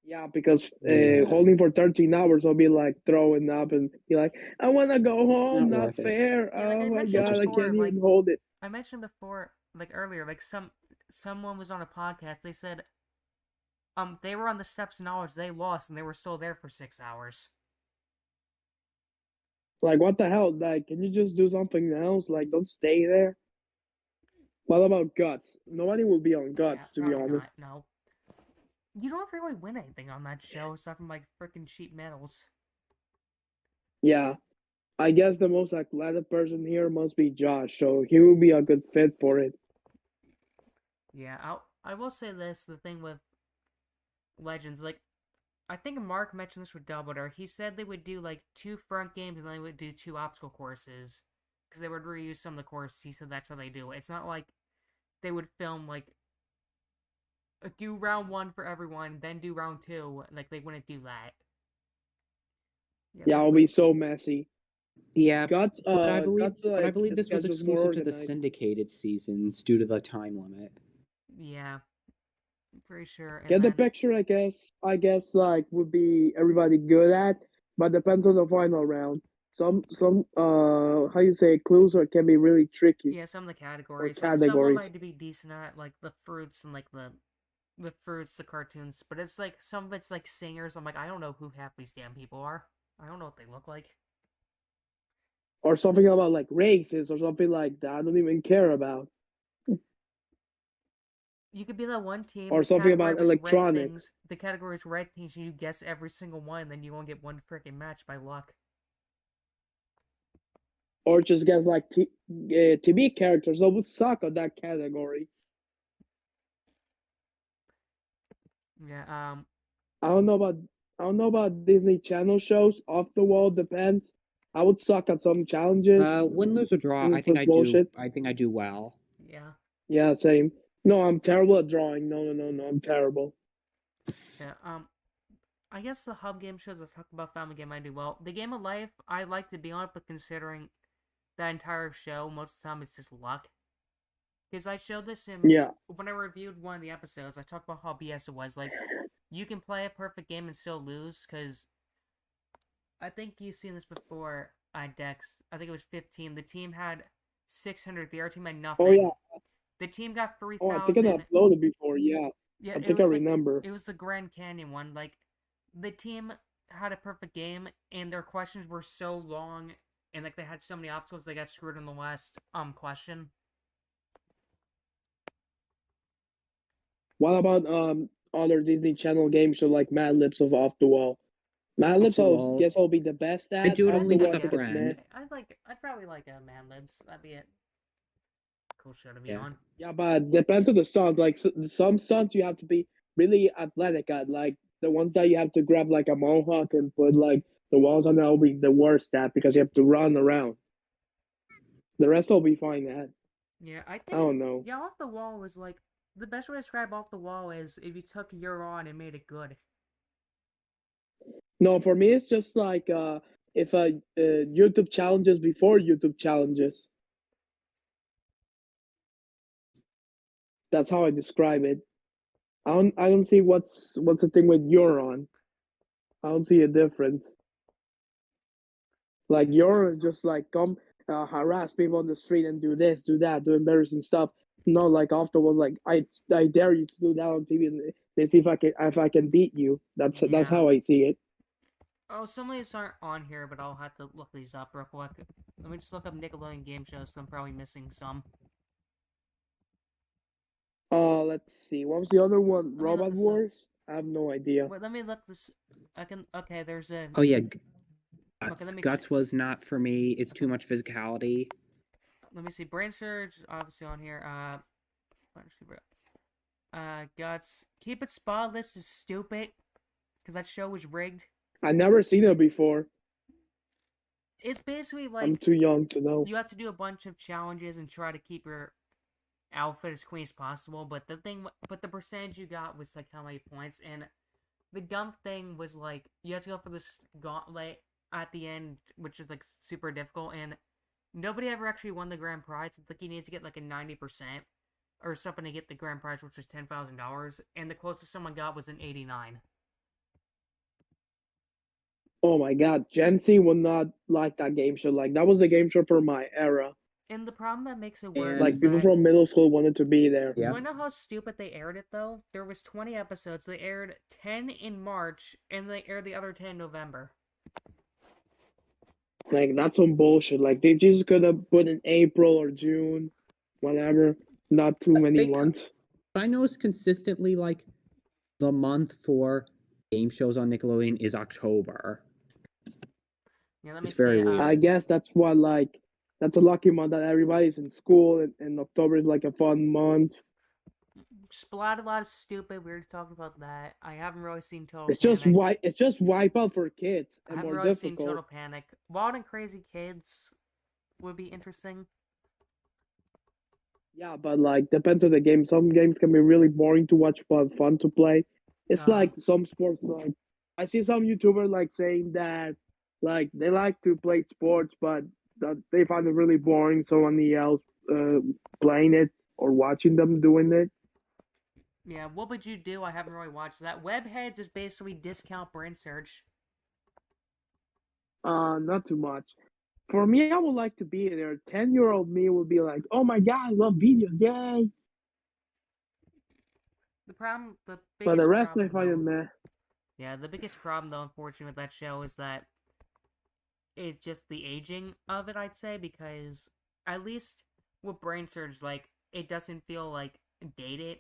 Speaker 8: Yeah, because holding for 13 hours, I'll be like throwing up and be like, I want to go home, not fair.
Speaker 2: Yeah, like
Speaker 8: oh my
Speaker 2: mentioned
Speaker 8: god, I
Speaker 2: before,
Speaker 8: can't
Speaker 2: like,
Speaker 8: even hold it.
Speaker 2: I mentioned before, like earlier, like someone was on a podcast, they said, they were on the steps of knowledge, they lost, and they were still there for 6 hours.
Speaker 8: Like, what the hell? Like, can you just do something else? Like, don't stay there. What about Guts? Nobody will be on Guts, to be honest.
Speaker 2: Not, no. You don't really win anything on that show, aside from, like, freaking cheap medals.
Speaker 8: Yeah. I guess the most athletic person here must be Josh, so he will be a good fit for it.
Speaker 2: Yeah, I will say this, the thing with Legends, like, I think Mark mentioned this with Doubledare. He said they would do, like, 2 front games and then they would do 2 obstacle courses. Because they would reuse some of the courses. He said that's how they do it. It's not like they would film, like, do round 1 for everyone, then do round 2. Like, they wouldn't do that.
Speaker 8: Yeah, it'll be so messy.
Speaker 1: Yeah,
Speaker 8: Guts,
Speaker 1: but I believe,
Speaker 8: Guts,
Speaker 1: but I
Speaker 8: like,
Speaker 1: believe
Speaker 8: the
Speaker 1: this was
Speaker 8: schedule's more
Speaker 1: exclusive to the
Speaker 8: organized.
Speaker 1: syndicated seasons due to the time limit.
Speaker 2: Yeah. I'm pretty sure. And
Speaker 8: Get
Speaker 2: then,
Speaker 8: the picture, I guess, like, would be everybody good at, but depends on the final round. Some, how you say, clues can be really tricky.
Speaker 2: yeah, some of the categories.
Speaker 8: Or
Speaker 2: Like, some
Speaker 8: categories.
Speaker 2: might be decent at, like, the fruits and, like, the fruits, the cartoons. But it's, like, some of it's, like, singers. I'm like, I don't know who half these damn people are. I don't know what they look like.
Speaker 8: Or something about, like, races or something like that I don't even care about.
Speaker 2: You could be that one team.
Speaker 8: Or
Speaker 2: the
Speaker 8: something about
Speaker 2: category was red
Speaker 8: electronics.
Speaker 2: things. The category is red things, and you guess every single one, and then you won't get one freaking match by luck.
Speaker 8: Or just get, like, TV characters that would suck on that category.
Speaker 2: Yeah,
Speaker 8: I don't know about Disney Channel shows. Off the wall depends. I would suck at some challenges.
Speaker 1: Win, lose, or draw. I think I do. I think I do well.
Speaker 2: Yeah.
Speaker 8: Yeah, same. No, I'm terrible at drawing. No, I'm terrible.
Speaker 2: Yeah, I guess the hub game shows I talk about Family Game I do well. The Game of Life, I like to be on it, but considering that entire show, most of the time it's just luck. Because I showed this in...
Speaker 8: Yeah.
Speaker 2: When I reviewed one of the episodes, I talked about how BS it was. Like, you can play a perfect game and still lose, because... I think you've seen this before, Dex. I think it was 15. The team had 600. The other team had nothing.
Speaker 8: Oh, yeah.
Speaker 2: The team got 3,000.
Speaker 8: Oh, I think I uploaded before, yeah.
Speaker 2: Yeah,
Speaker 8: I think I remember.
Speaker 2: It was the Grand Canyon one. Like, the team had a perfect game, and their questions were so long, and like they had so many obstacles, they got screwed in the last question.
Speaker 8: What about other Disney Channel game show like Mad Libs of Off the Wall? Mad Libs, I guess I'll be the best at.
Speaker 1: I do it
Speaker 8: Off
Speaker 1: only
Speaker 8: the
Speaker 1: with
Speaker 8: Wall,
Speaker 1: a friend.
Speaker 2: I'd probably like a Mad Libs. That'd be it. Cool show to be on.
Speaker 8: Yeah, but depends on the stunts. Like some stunts you have to be really athletic at. Like the ones that you have to grab like a mohawk and put like the walls on, that'll be the worst at because you have to run around. The rest will be fine at.
Speaker 2: Yeah, I think.
Speaker 8: I don't know.
Speaker 2: Yeah, Off the Wall was like the best way to describe Off the Wall is if you took You're On and made it good.
Speaker 8: No, for me it's just like if YouTube challenges before YouTube challenges. That's how I describe it. I don't see what's the thing with You're On. I don't see a difference. Like You're just like come harass people on the street and do this, do that, do embarrassing stuff. Not like afterwards, like I dare you to do that on TV and they see if I can beat you. That's how I see it.
Speaker 2: Oh, some of these aren't on here, but I'll have to look these up real quick. Let me just look up Nickelodeon game shows. I'm probably missing some.
Speaker 8: Let's see. What was the other one? Robot Wars? I have no idea.
Speaker 2: Wait, let me look this. Okay, there's a.
Speaker 1: Oh yeah,
Speaker 2: Okay, let me
Speaker 1: Guts was not for me. It's too much physicality.
Speaker 2: Let me see. Brainsurge, obviously on here. Guts. Keep It Spotless is stupid because that show was rigged.
Speaker 8: I never seen it before.
Speaker 2: It's basically like
Speaker 6: I'm too young to know.
Speaker 2: you have to do a bunch of challenges and try to keep your outfit as clean as possible. But the percentage you got was like how many points, and the dumb thing was like you have to go for this gauntlet at the end, which is like super difficult, and nobody ever actually won the grand prize. It's like you need to get like a 90% or something to get the grand prize, which was $10,000, and the closest someone got was an 89.
Speaker 6: Oh my god, Gen Z would not like that game show. Like that was the game show for my era.
Speaker 2: And the problem that makes it worse
Speaker 6: Like
Speaker 2: is
Speaker 6: people
Speaker 2: that,
Speaker 6: from middle school wanted to be there.
Speaker 2: do I know how stupid they aired it though? There was 20 episodes. They aired 10 in March, and they aired the other 10 in November.
Speaker 6: Like that's some bullshit. Like they just could have put in April or June, whatever. Not too many months.
Speaker 1: I noticed consistently like the month for game shows on Nickelodeon is October.
Speaker 2: Yeah, let me
Speaker 1: It's very weird.
Speaker 6: I guess that's what like that's a lucky month that everybody's in school, and October is like a fun month.
Speaker 2: Splat a lot of stupid. We were talking about that. I haven't really seen Total
Speaker 6: It's
Speaker 2: Panic.
Speaker 6: just wipe out for kids
Speaker 2: I
Speaker 6: and
Speaker 2: haven't
Speaker 6: more
Speaker 2: really seen
Speaker 6: difficult.
Speaker 2: Total Panic. Wild and Crazy Kids would be interesting.
Speaker 6: Yeah, but like depends on the game. Some games can be really boring to watch but fun to play. It's like some sports. Like I see some YouTuber like saying that like they like to play sports, but that they find it really boring. Someone else playing it or watching them doing it.
Speaker 2: Yeah, what would you do? I haven't really watched that. Webheads is basically discount Brainsurge.
Speaker 6: Not too much. For me, I would like to be there. 10-year-old me would be like, "Oh my god, I love videos, yay!"
Speaker 2: The biggest
Speaker 6: But the rest, I
Speaker 2: problem,
Speaker 6: find it
Speaker 2: though-
Speaker 6: meh.
Speaker 2: Yeah, the biggest problem, though, unfortunately, with that show is that it's just the aging of it, I'd say, because at least with Brainsurge, like, it doesn't feel, like, dated.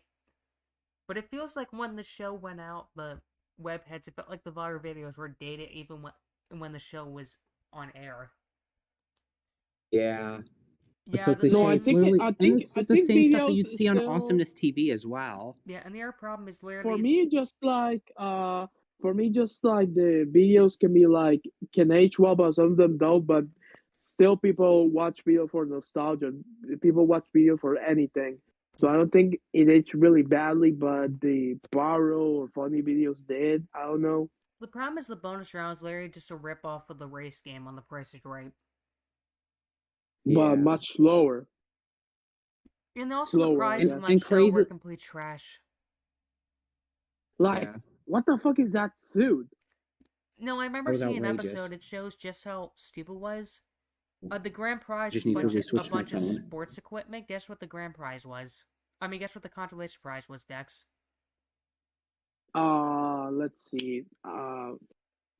Speaker 2: But it feels like when the show went out, the webheads, it felt like the viral videos were dated even when the show was on air.
Speaker 1: Yeah.
Speaker 2: Yeah,
Speaker 1: so
Speaker 2: the
Speaker 1: cliche.
Speaker 2: No, I
Speaker 1: It's
Speaker 2: think
Speaker 1: literally,
Speaker 6: I
Speaker 1: and
Speaker 6: think-
Speaker 1: this
Speaker 6: I
Speaker 1: is the
Speaker 6: think
Speaker 1: same stuff that
Speaker 6: videos
Speaker 1: you'd
Speaker 6: is
Speaker 1: see on
Speaker 6: still-
Speaker 1: Awesomeness TV as well.
Speaker 2: Yeah, and the other problem is literally...
Speaker 6: For me, just like the videos can be like can age well, but some of them don't. But still, people watch video for nostalgia. People watch video for anything. So I don't think it aged really badly, but the borrow or funny videos did. I don't know.
Speaker 2: The problem is the bonus round is literally just a rip-off of the race game on The Price is Right.
Speaker 6: But much slower.
Speaker 2: And also the
Speaker 6: Slower,
Speaker 2: prizes
Speaker 6: I
Speaker 2: in
Speaker 6: guess.
Speaker 2: that
Speaker 6: And
Speaker 2: show
Speaker 6: crazy-
Speaker 2: were complete trash.
Speaker 6: Like, what the fuck is that suit?
Speaker 2: No, I remember
Speaker 6: That was
Speaker 2: seeing an
Speaker 6: outrageous.
Speaker 2: episode. It shows just how stupid it was. The grand prize
Speaker 1: Just
Speaker 2: was
Speaker 1: need to
Speaker 2: a
Speaker 1: re-switch my
Speaker 2: bunch of
Speaker 1: phone.
Speaker 2: sports equipment. Guess what the grand prize was? I mean, guess what the consolation prize was, Dex?
Speaker 6: Let's see.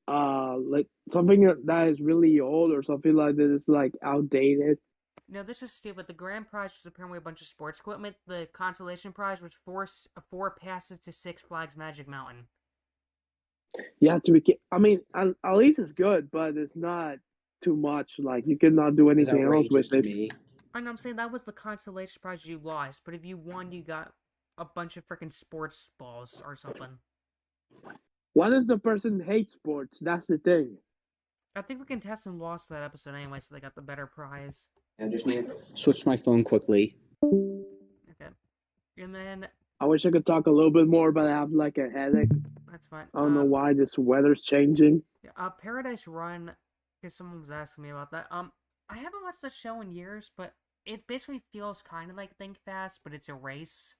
Speaker 6: Like something that is really old or something like that is like outdated.
Speaker 2: No, this is stupid. The grand prize was apparently a bunch of sports equipment. The consolation prize was four passes to Six Flags Magic Mountain.
Speaker 6: Yeah, to be. I mean, at least it's good, but it's not too much. Like you cannot do anything else with it.
Speaker 2: I know, I'm saying that was the consolation prize you lost, but if you won, you got a bunch of freaking sports balls or something.
Speaker 6: What if the person hates sports? That's the thing.
Speaker 2: I think the contestant lost that episode anyway, so they got the better prize.
Speaker 1: I just need to switch my phone quickly.
Speaker 2: Okay. And then,
Speaker 6: I wish I could talk a little bit more, but I have like a headache.
Speaker 2: that's fine.
Speaker 6: I don't know why this weather's changing.
Speaker 2: Paradise Run, because someone was asking me about that. I haven't watched that show in years, but it basically feels kind of like Think Fast, but it's a race.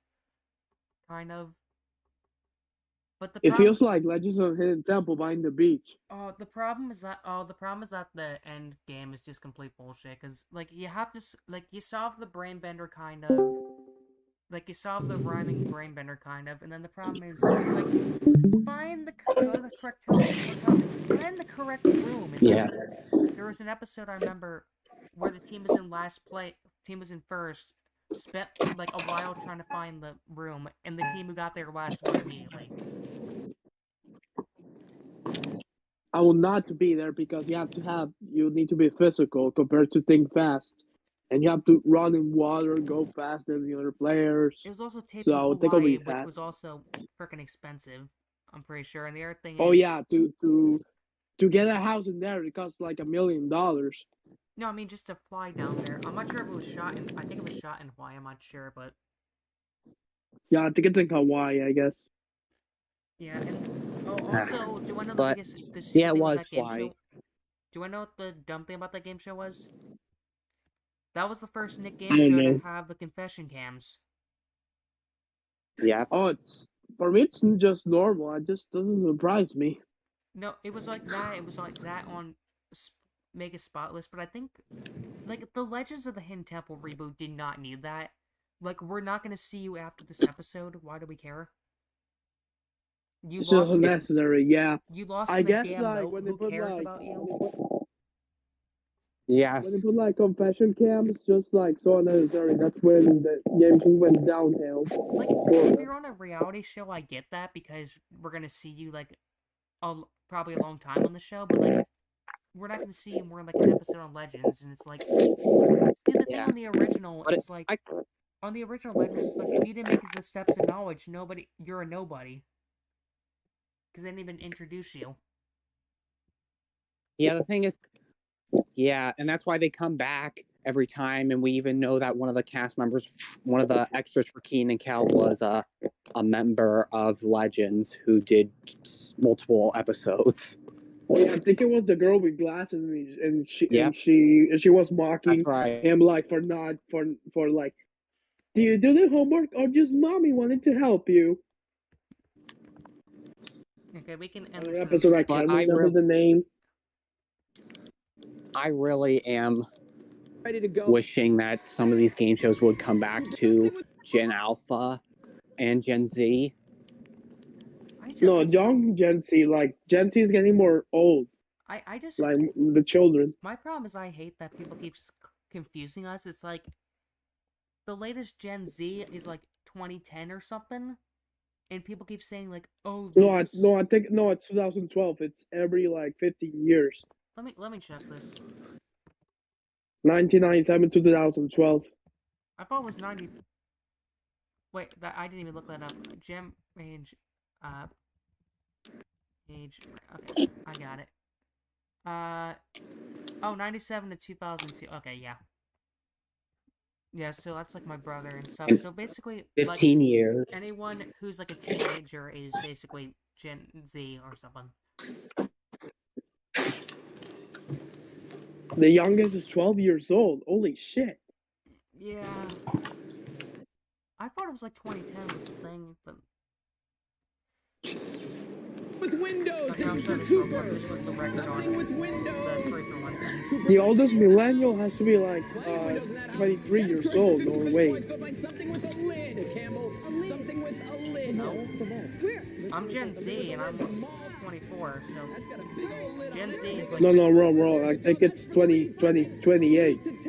Speaker 2: Kind of. But
Speaker 6: It feels like Legends of Hidden Temple behind the beach.
Speaker 2: the problem is that the end game is just complete bullshit. Cause like you have to you solve the brain bender kind of, like you solve the rhyming brain bender kind of, and then the problem is it's like find the correct find the correct room. And
Speaker 1: Yeah.
Speaker 2: there was an episode I remember where the team was in team was in first, spent like a while trying to find the room, and the team who got there last won immediately.
Speaker 6: I will not be there because you need to be physical compared to Think Fast. And you have to run in water, go faster than the other players.
Speaker 2: It was also taped
Speaker 6: So
Speaker 2: in
Speaker 6: think I'll
Speaker 2: Hawaii,
Speaker 6: be
Speaker 2: which
Speaker 6: fast.
Speaker 2: was also freaking expensive. I'm pretty sure. And the other thing
Speaker 6: Oh
Speaker 2: is,
Speaker 6: yeah, to
Speaker 8: to get a house in there, it costs like $1 million.
Speaker 2: No, I mean just to fly down there. I'm not sure if it was shot in. I think it was shot in Hawaii. I'm not sure, but
Speaker 8: Yeah, I think it's in Hawaii, I guess.
Speaker 2: yeah. And also, do I know the
Speaker 1: But,
Speaker 2: biggest the stupid
Speaker 1: yeah, it
Speaker 2: thing about
Speaker 1: was
Speaker 2: that game
Speaker 1: Hawaii.
Speaker 2: show? Do I know what the dumb thing about that game show was? That was the first Nick game
Speaker 8: don't
Speaker 2: show to
Speaker 8: know.
Speaker 2: have the confession cams.
Speaker 1: Yeah.
Speaker 8: Oh, for me, it's just normal. It just doesn't surprise me.
Speaker 2: No, it was like that. It was like that on Mega Spotless, but I think like the Legends of the Hidden Temple reboot did not need that. Like, we're not going to see you after this episode. Why do we care? You
Speaker 8: It's
Speaker 2: lost
Speaker 8: just unnecessary, yeah.
Speaker 2: You lost
Speaker 8: I
Speaker 2: the
Speaker 8: guess
Speaker 2: damn
Speaker 8: like
Speaker 2: note.
Speaker 8: when they
Speaker 2: Who
Speaker 8: put
Speaker 2: cares
Speaker 8: like
Speaker 2: about you?
Speaker 1: Yes.
Speaker 8: when they put like confession cams, just like so unnecessary. That's when the game just went downhill.
Speaker 2: Like, if you're on a reality show, I get that because we're gonna see you like probably a long time on the show, but like we're not gonna see you more like an episode on Legends, and it's like see the thing on the original.
Speaker 1: But
Speaker 2: It's like on the original Legends, it's like if you didn't make it to the steps of knowledge, you're a nobody because they didn't even introduce you.
Speaker 1: Yeah, the thing is, yeah, and that's why they come back every time, and we even know that one of the cast members, one of the extras for Keen and Kel was a member of Legends who did multiple episodes.
Speaker 8: Oh, yeah, I think it was the girl with glasses, and
Speaker 1: Yep.
Speaker 8: she was mocking
Speaker 1: That's right.
Speaker 8: him like for not for like, do you do the homework or just mommy wanted to help you?
Speaker 2: Okay, we can end
Speaker 8: Another
Speaker 2: this.
Speaker 8: episode I can't remember the name.
Speaker 1: I really am
Speaker 16: Ready to go.
Speaker 1: wishing that some of these game shows would come back to Gen Alpha and Gen Z.
Speaker 8: No, young Gen Z, like Gen Z is getting more old.
Speaker 2: I just
Speaker 8: like the children.
Speaker 2: My problem is I hate that people keep confusing us. It's like the latest Gen Z is like 2010 or something, and people keep saying like, "Oh,
Speaker 8: I think it's 2012. It's every like 15 years.
Speaker 2: Let me check this.
Speaker 8: 1997 to 2012.
Speaker 2: I thought it was 90. Wait, I didn't even look that up. Gem age, age. Okay, I got it. 97 to 2002. Okay, yeah. Yeah, so that's like my brother and stuff. So basically,
Speaker 1: 15
Speaker 2: like,
Speaker 1: years.
Speaker 2: Anyone who's like a teenager is basically Gen Z or something.
Speaker 8: The youngest is 12 years old. Holy shit.
Speaker 2: Yeah. I thought it was like 2010 was the thing, but...
Speaker 16: With Windows,
Speaker 2: Okay,
Speaker 16: this
Speaker 2: I'll
Speaker 16: is
Speaker 2: show
Speaker 16: for
Speaker 2: this real quick.
Speaker 16: Cooper.
Speaker 2: This was the record
Speaker 16: Something
Speaker 2: on
Speaker 16: with Windows.
Speaker 2: the 3-for-1 thing.
Speaker 8: The oldest millennial has to be like 23 years old. Or wait.
Speaker 16: Go find something with a lid, Campbell. Something with a lid.
Speaker 2: No. I'm Gen Z and I'm 24, so Gen Z is like...
Speaker 8: No, wrong. I think it's 28.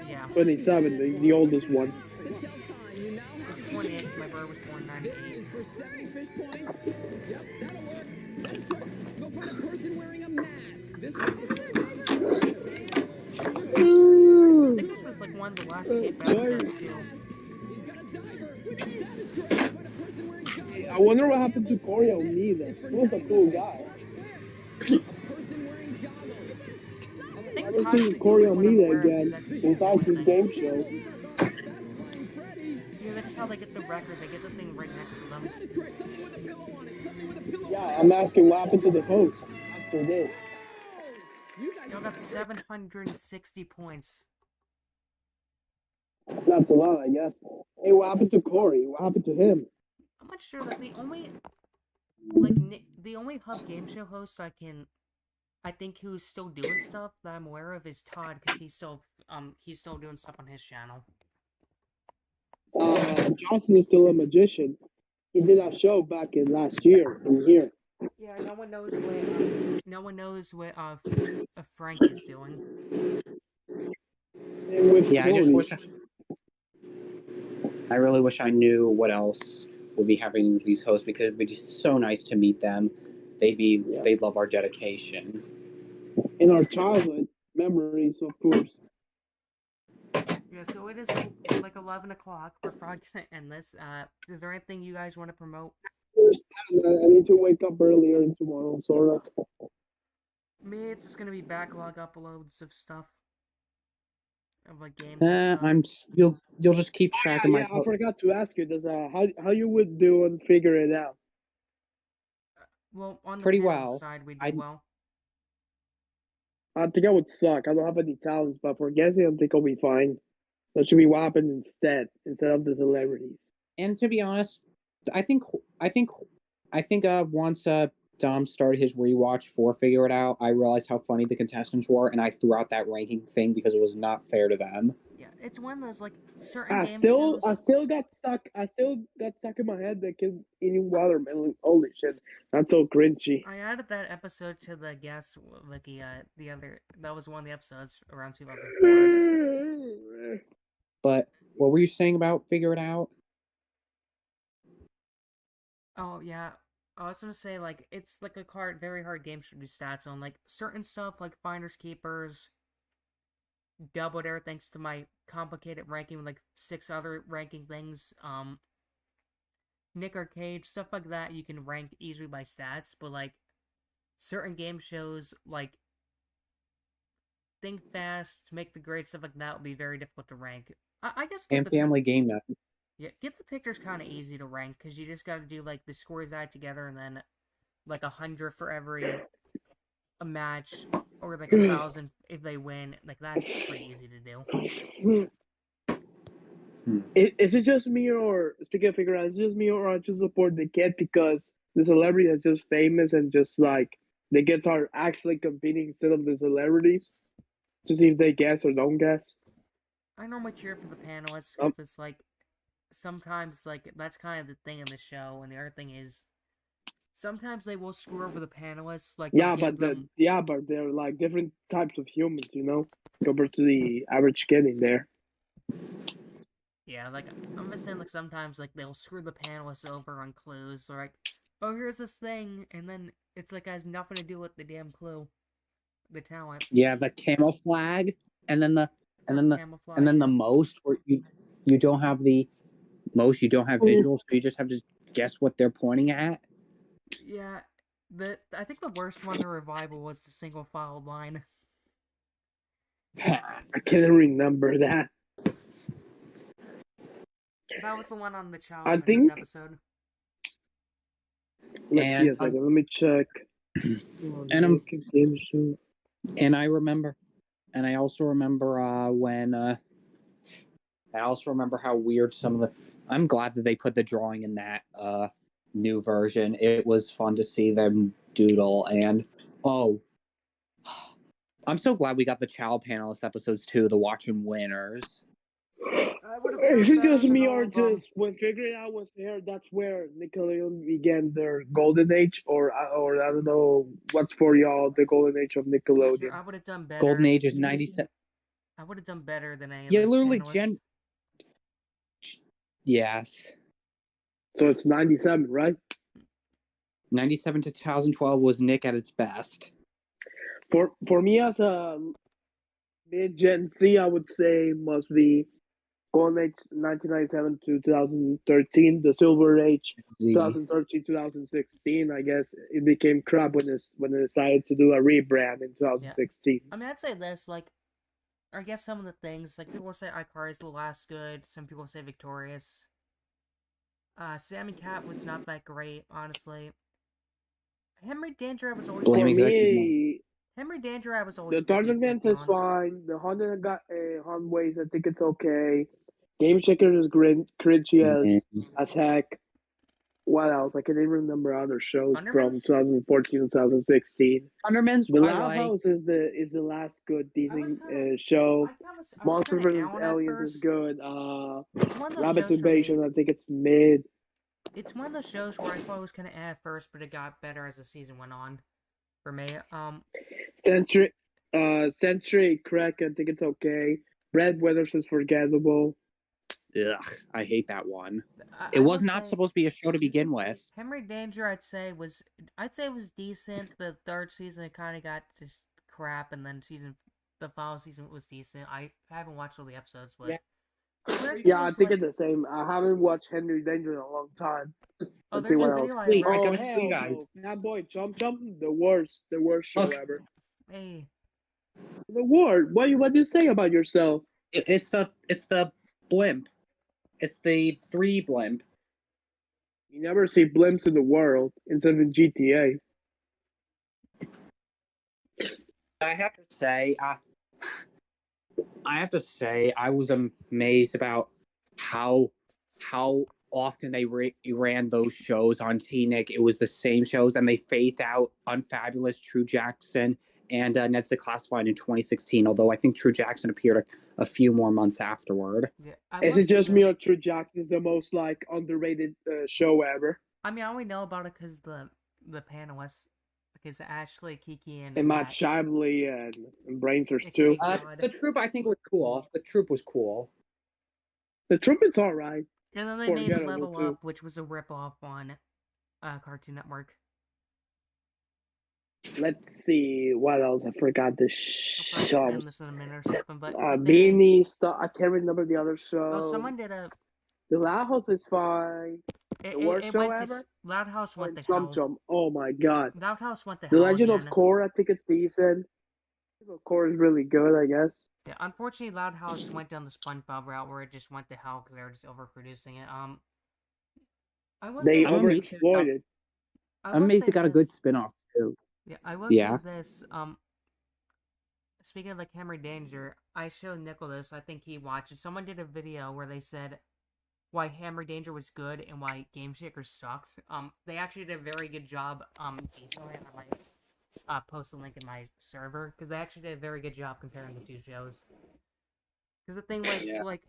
Speaker 2: Yeah.
Speaker 8: 27, the oldest one.
Speaker 2: It's 28, my brother was born in 98.
Speaker 16: This is for 70 fish points. Yep, that'll work. That is good. Go find a person wearing a mask. This one is
Speaker 2: I think this was like one of the last tape episodes too.
Speaker 8: I wonder what happened to Corey O'Neill then. He was a cool guy. I haven't seen Corey O'Neill again besides his game show.
Speaker 2: Yeah, that's how they get the record. They get the thing right next to them.
Speaker 8: Yeah, I'm asking what happened to the host after this.
Speaker 2: Yo, that's 760 points.
Speaker 8: That's a lot, I guess. Hey, what happened to Corey? What happened to him?
Speaker 2: I'm not sure that the only Hub game show host I think who's still doing stuff that I'm aware of is Todd, because he's still doing stuff on his channel.
Speaker 8: Johnson is still a magician. He did that show back in last year in here.
Speaker 2: Yeah, no one knows what Frank is doing.
Speaker 1: Yeah, I really wish I knew what else would be having these hosts, because it'd be so nice to meet them. They'd love our dedication.
Speaker 8: In our childhood memories, of course.
Speaker 2: Yeah, so it is like 11 o'clock. We're probably gonna end this. Is there anything you guys want to promote?
Speaker 8: I need to wake up earlier tomorrow, sort of.
Speaker 2: Me, it's just gonna be backlog uploads of stuff. Of like games and stuff.
Speaker 1: You'll just keep track of my.
Speaker 6: I forgot to ask you. Does how you would do and figure it out?
Speaker 2: Well, on the
Speaker 1: Pretty
Speaker 2: panel
Speaker 1: well.
Speaker 2: side, we do well.
Speaker 6: I think I would suck. I don't have any talents, but for guessing, I think I'll be fine. That should be what happened instead of the celebrities.
Speaker 1: And to be honest, I think once Dom started his rewatch for Figure It Out, I realized how funny the contestants were, and I threw out that ranking thing because it was not fair to them.
Speaker 2: Yeah, it's one of those like certain
Speaker 6: I
Speaker 2: game
Speaker 6: still
Speaker 2: shows.
Speaker 6: got stuck. I still got stuck in my head that kid eating watermelon. Holy shit, that's so cringy.
Speaker 2: I added that episode to the guest wiki. The other that was one of the episodes around 2004.
Speaker 1: But what were you saying about Figure It Out?
Speaker 2: Oh yeah, I was gonna say like it's like a very hard game to do stats on. Like certain stuff like finders keepers, doubled there thanks to my complicated ranking with like 6 other ranking things. Nick Arcade, stuff like that you can rank easily by stats, but like certain game shows like Think Fast, Make the Grade, stuff like that would be very difficult to rank. I guess.
Speaker 1: And Family Game Night.
Speaker 2: Yeah, Get the Picture's kind of easy to rank because you just got to do like the scores add together and then like 100 for every a match or like 1,000 if they win. Like that's pretty easy to do.
Speaker 6: Is it just me, or speaking of Figure Out, is it just me, or I just support the kid because the celebrity is just famous and just like the kids are actually competing instead of the celebrities to see if they guess or don't guess?
Speaker 2: I normally cheer for the panelists because it's like sometimes like that's kind of the thing in the show, and the other thing is sometimes they will screw over the panelists. Like
Speaker 6: but they're like different types of humans, you know, compared to the average kid in there.
Speaker 2: Yeah, like I'm just saying, like sometimes like they'll screw the panelists over on clues. They're like, "Oh, here's this thing," and then it's like has nothing to do with the damn clue, the talent.
Speaker 1: Yeah, the camouflage, and then the most where you don't have the most, you don't have visuals, so you just have to guess what they're pointing at.
Speaker 2: Yeah, I think the worst one to revival was the single file line.
Speaker 6: I can't remember that.
Speaker 2: That was the one on the child in this episode.
Speaker 6: Let's see a second. Let me check.
Speaker 1: And I remember, and I also remember when I also remember how weird some of the. I'm glad that they put the drawing in that new version. It was fun to see them doodle, and I'm so glad we got the Child panelist episodes too, the watching winners.
Speaker 6: Is it just me, or just when Figuring Out was there, that's where Nickelodeon began their golden age, or I don't know what's for y'all the golden age of Nickelodeon?
Speaker 2: Sure, I would have done better.
Speaker 1: Golden age is 97.
Speaker 2: I would have done better than any of
Speaker 1: Yeah,
Speaker 2: those
Speaker 1: literally,
Speaker 2: panelists.
Speaker 1: Yes.
Speaker 6: So it's 97, right?
Speaker 1: 97 to 2012 was Nick at its best.
Speaker 6: For me as a mid Gen Z, I would say must be Golden Age 1997 to 2013, the Silver Age 2013 2016. I guess it became crap when they decided to do a rebrand in 2016.
Speaker 2: Yeah. I mean, I'd say this, like, I guess some of the things, like, people say iCar is the last good, some people say Victorious. Sammy Cat was not that great, honestly. Henry Danger was always Henry Danger was always
Speaker 6: the tournament is fine. The Hunways, I think it's okay. Game Checker is cringy as heck. What else? I can't even remember other shows from 2014 and 2016.
Speaker 1: Thunderman's
Speaker 6: The Lab House is the last good Disney show. Monsters vs. Aliens is good. Rabbit Invasion, I think it's mid.
Speaker 2: It's one of those shows where I thought it was kind of at first, but it got better as the season went on. For me,
Speaker 6: Century Crack, I think it's okay. Red Weathers is forgettable.
Speaker 1: Ugh, I hate that one. It was not supposed to be a show to begin with.
Speaker 2: Henry Danger, I'd say it was decent. The third season, it kind of got just crap, and then the final season was decent. I haven't watched all the episodes, but
Speaker 6: yeah, I think it's the same. I haven't watched Henry Danger in a long time.
Speaker 2: Oh, there's a video
Speaker 1: I gotta show you guys.
Speaker 6: That boy, Jump, the worst show ever.
Speaker 2: Hey.
Speaker 6: The word. What do you say about yourself?
Speaker 1: It's the blimp. It's the 3D blimp.
Speaker 6: You never see blimps in the world instead of in GTA.
Speaker 1: I have to say, I was amazed about how often they ran those shows on TNIC. It was the same shows, and they phased out Unfabulous, True Jackson, and Ned's Declassified in 2016. Although I think True Jackson appeared a few more months afterward.
Speaker 2: Yeah,
Speaker 6: Is it just me or True Jackson is the most like underrated show ever?
Speaker 2: I mean, I only know about it because the panelists, because Ashley, Kiki, and
Speaker 6: Matt Shibley and Brainsurge too.
Speaker 1: The Troop, I think, was cool. The Troop was cool.
Speaker 6: The Troop is all right.
Speaker 2: And then they made Level Up, which was a ripoff on Cartoon Network.
Speaker 6: Let's see what else. I forgot the show.
Speaker 2: This in a minute or something, but
Speaker 6: Beanie stuff. I can't remember the other show.
Speaker 2: Oh, someone did a.
Speaker 6: The Loud House is fine. The worst show ever.
Speaker 2: Loud House went to
Speaker 6: Chum
Speaker 2: hell.
Speaker 6: Chum. Oh my god.
Speaker 2: Loud House went to
Speaker 6: The
Speaker 2: hell.
Speaker 6: Legend
Speaker 2: again.
Speaker 6: of Korra, I think it's decent. Korra is really good, I guess.
Speaker 2: Yeah, unfortunately, Loud House went down the SpongeBob route where it just went to hell because they were just overproducing it.
Speaker 6: They overexploited.
Speaker 1: I'm amazed they got a good spin-off too.
Speaker 2: Yeah, I will say this. Speaking of like Henry Danger, I showed Nicholas. I think he watched it. Someone did a video where they said why Hammer Danger was good and why Game Shaker sucked. They actually did a very good job detailing it. I might post a link in my server because they actually did a very good job comparing the two shows. Because the thing was like,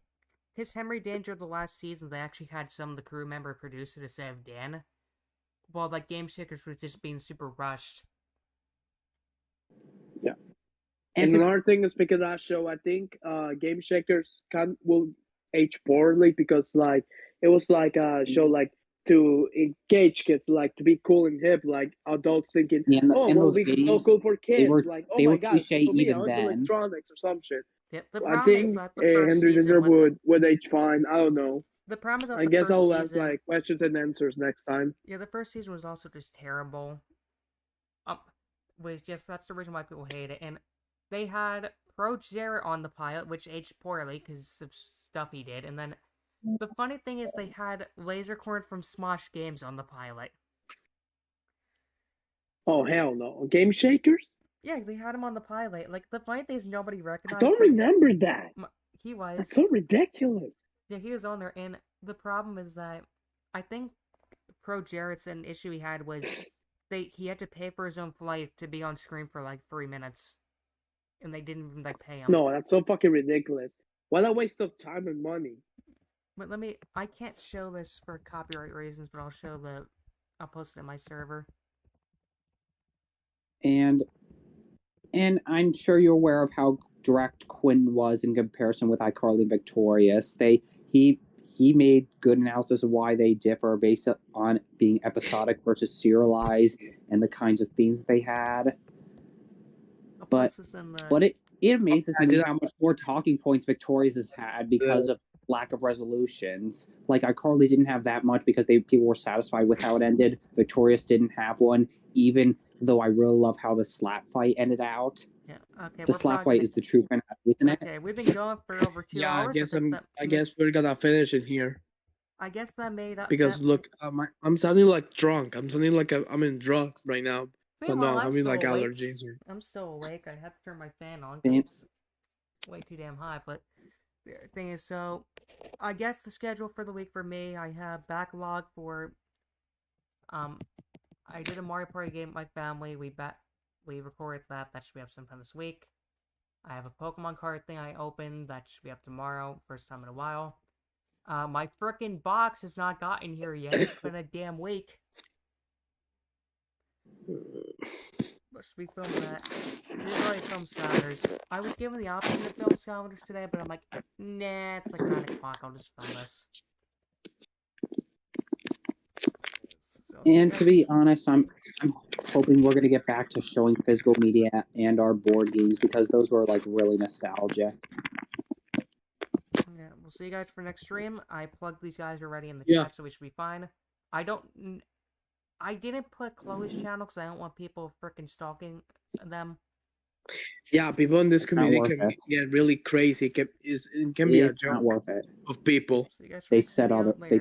Speaker 2: his Henry Danger the last season, they actually had some of the crew member producer to save Dan, while like Game Shakers was just being super rushed.
Speaker 6: Yeah. And another thing is, speaking of that show, I think Game Shakers will age poorly because like it was like a show like to engage kids, like to be cool and hip, like adults thinking, we can go cool for kids. Like, oh my god, even then. Electronics or some shit.
Speaker 2: Yeah, the
Speaker 6: I think Henry Danger would age fine. I don't know.
Speaker 2: The problem is that
Speaker 6: I guess I'll ask like questions and answers next time.
Speaker 2: Yeah, the first season was also just terrible. That's the reason why people hate it. And they had Pro Jarrett on the pilot, which aged poorly because of stuff he did. And then the funny thing is they had Lasercorn from Smosh Games on the pilot.
Speaker 6: Oh hell no! Game Shakers?
Speaker 2: Yeah, they had him on the pilot. Like the funny thing is nobody recognized.
Speaker 6: I don't remember that.
Speaker 2: He was.
Speaker 6: That's so ridiculous.
Speaker 2: Yeah, he was on there, and the problem is that I think Pro Jarrett's an issue he had was he had to pay for his own flight to be on screen for like 3 minutes, and they didn't even like pay him.
Speaker 6: No, that's so fucking ridiculous. What a waste of time and money.
Speaker 2: But I can't show this for copyright reasons, but I'll post it in my server.
Speaker 1: And I'm sure you're aware of how direct Quinn was in comparison with iCarly and Victorious. He made good analysis of why they differ based on being episodic versus serialized and the kinds of themes that they had. But it amazes me how much more talking points Victorious has had because of lack of resolutions. Like iCarly didn't have that much because people were satisfied with how it ended. Victorious didn't have one, even though I really love how the slap fight ended out.
Speaker 2: Yeah, okay.
Speaker 1: The slap fight is the true finale, isn't it?
Speaker 2: Okay, we've been going for over 2 hours.
Speaker 8: I guess we're gonna finish it here.
Speaker 2: I guess that made up.
Speaker 8: Because look, I'm sounding like drunk. I'm sounding like I'm in drunk right now. But no, I mean like allergies.
Speaker 2: I'm still awake. I had to turn my fan on. It's way too damn hot. But the thing is, so I guess the schedule for the week for me, I have backlog for. I did a Mario Party game with my family. We recorded that. That should be up sometime this week. I have a Pokemon card thing I opened. That should be up tomorrow. First time in a while. My frickin' box has not gotten here yet. It's been a damn week. Let's be filming that. This is already film Skylanders. I was given the option to film Skylanders today, but I'm like, nah, it's like 9 o'clock. I'll just film this.
Speaker 1: And to be honest, I'm hoping we're going to get back to showing physical media and our board games because those were like really nostalgic.
Speaker 2: Yeah, we'll see you guys for next stream. I plugged these guys already in the chat, so we should be fine. I didn't put Chloe's channel because I don't want people freaking stalking them.
Speaker 8: Yeah, people in this
Speaker 1: not
Speaker 8: community
Speaker 1: worth
Speaker 8: can
Speaker 1: it.
Speaker 8: get really crazy. It can be a
Speaker 1: It's not
Speaker 8: joke
Speaker 1: worth it.
Speaker 8: of people.
Speaker 1: They said all the they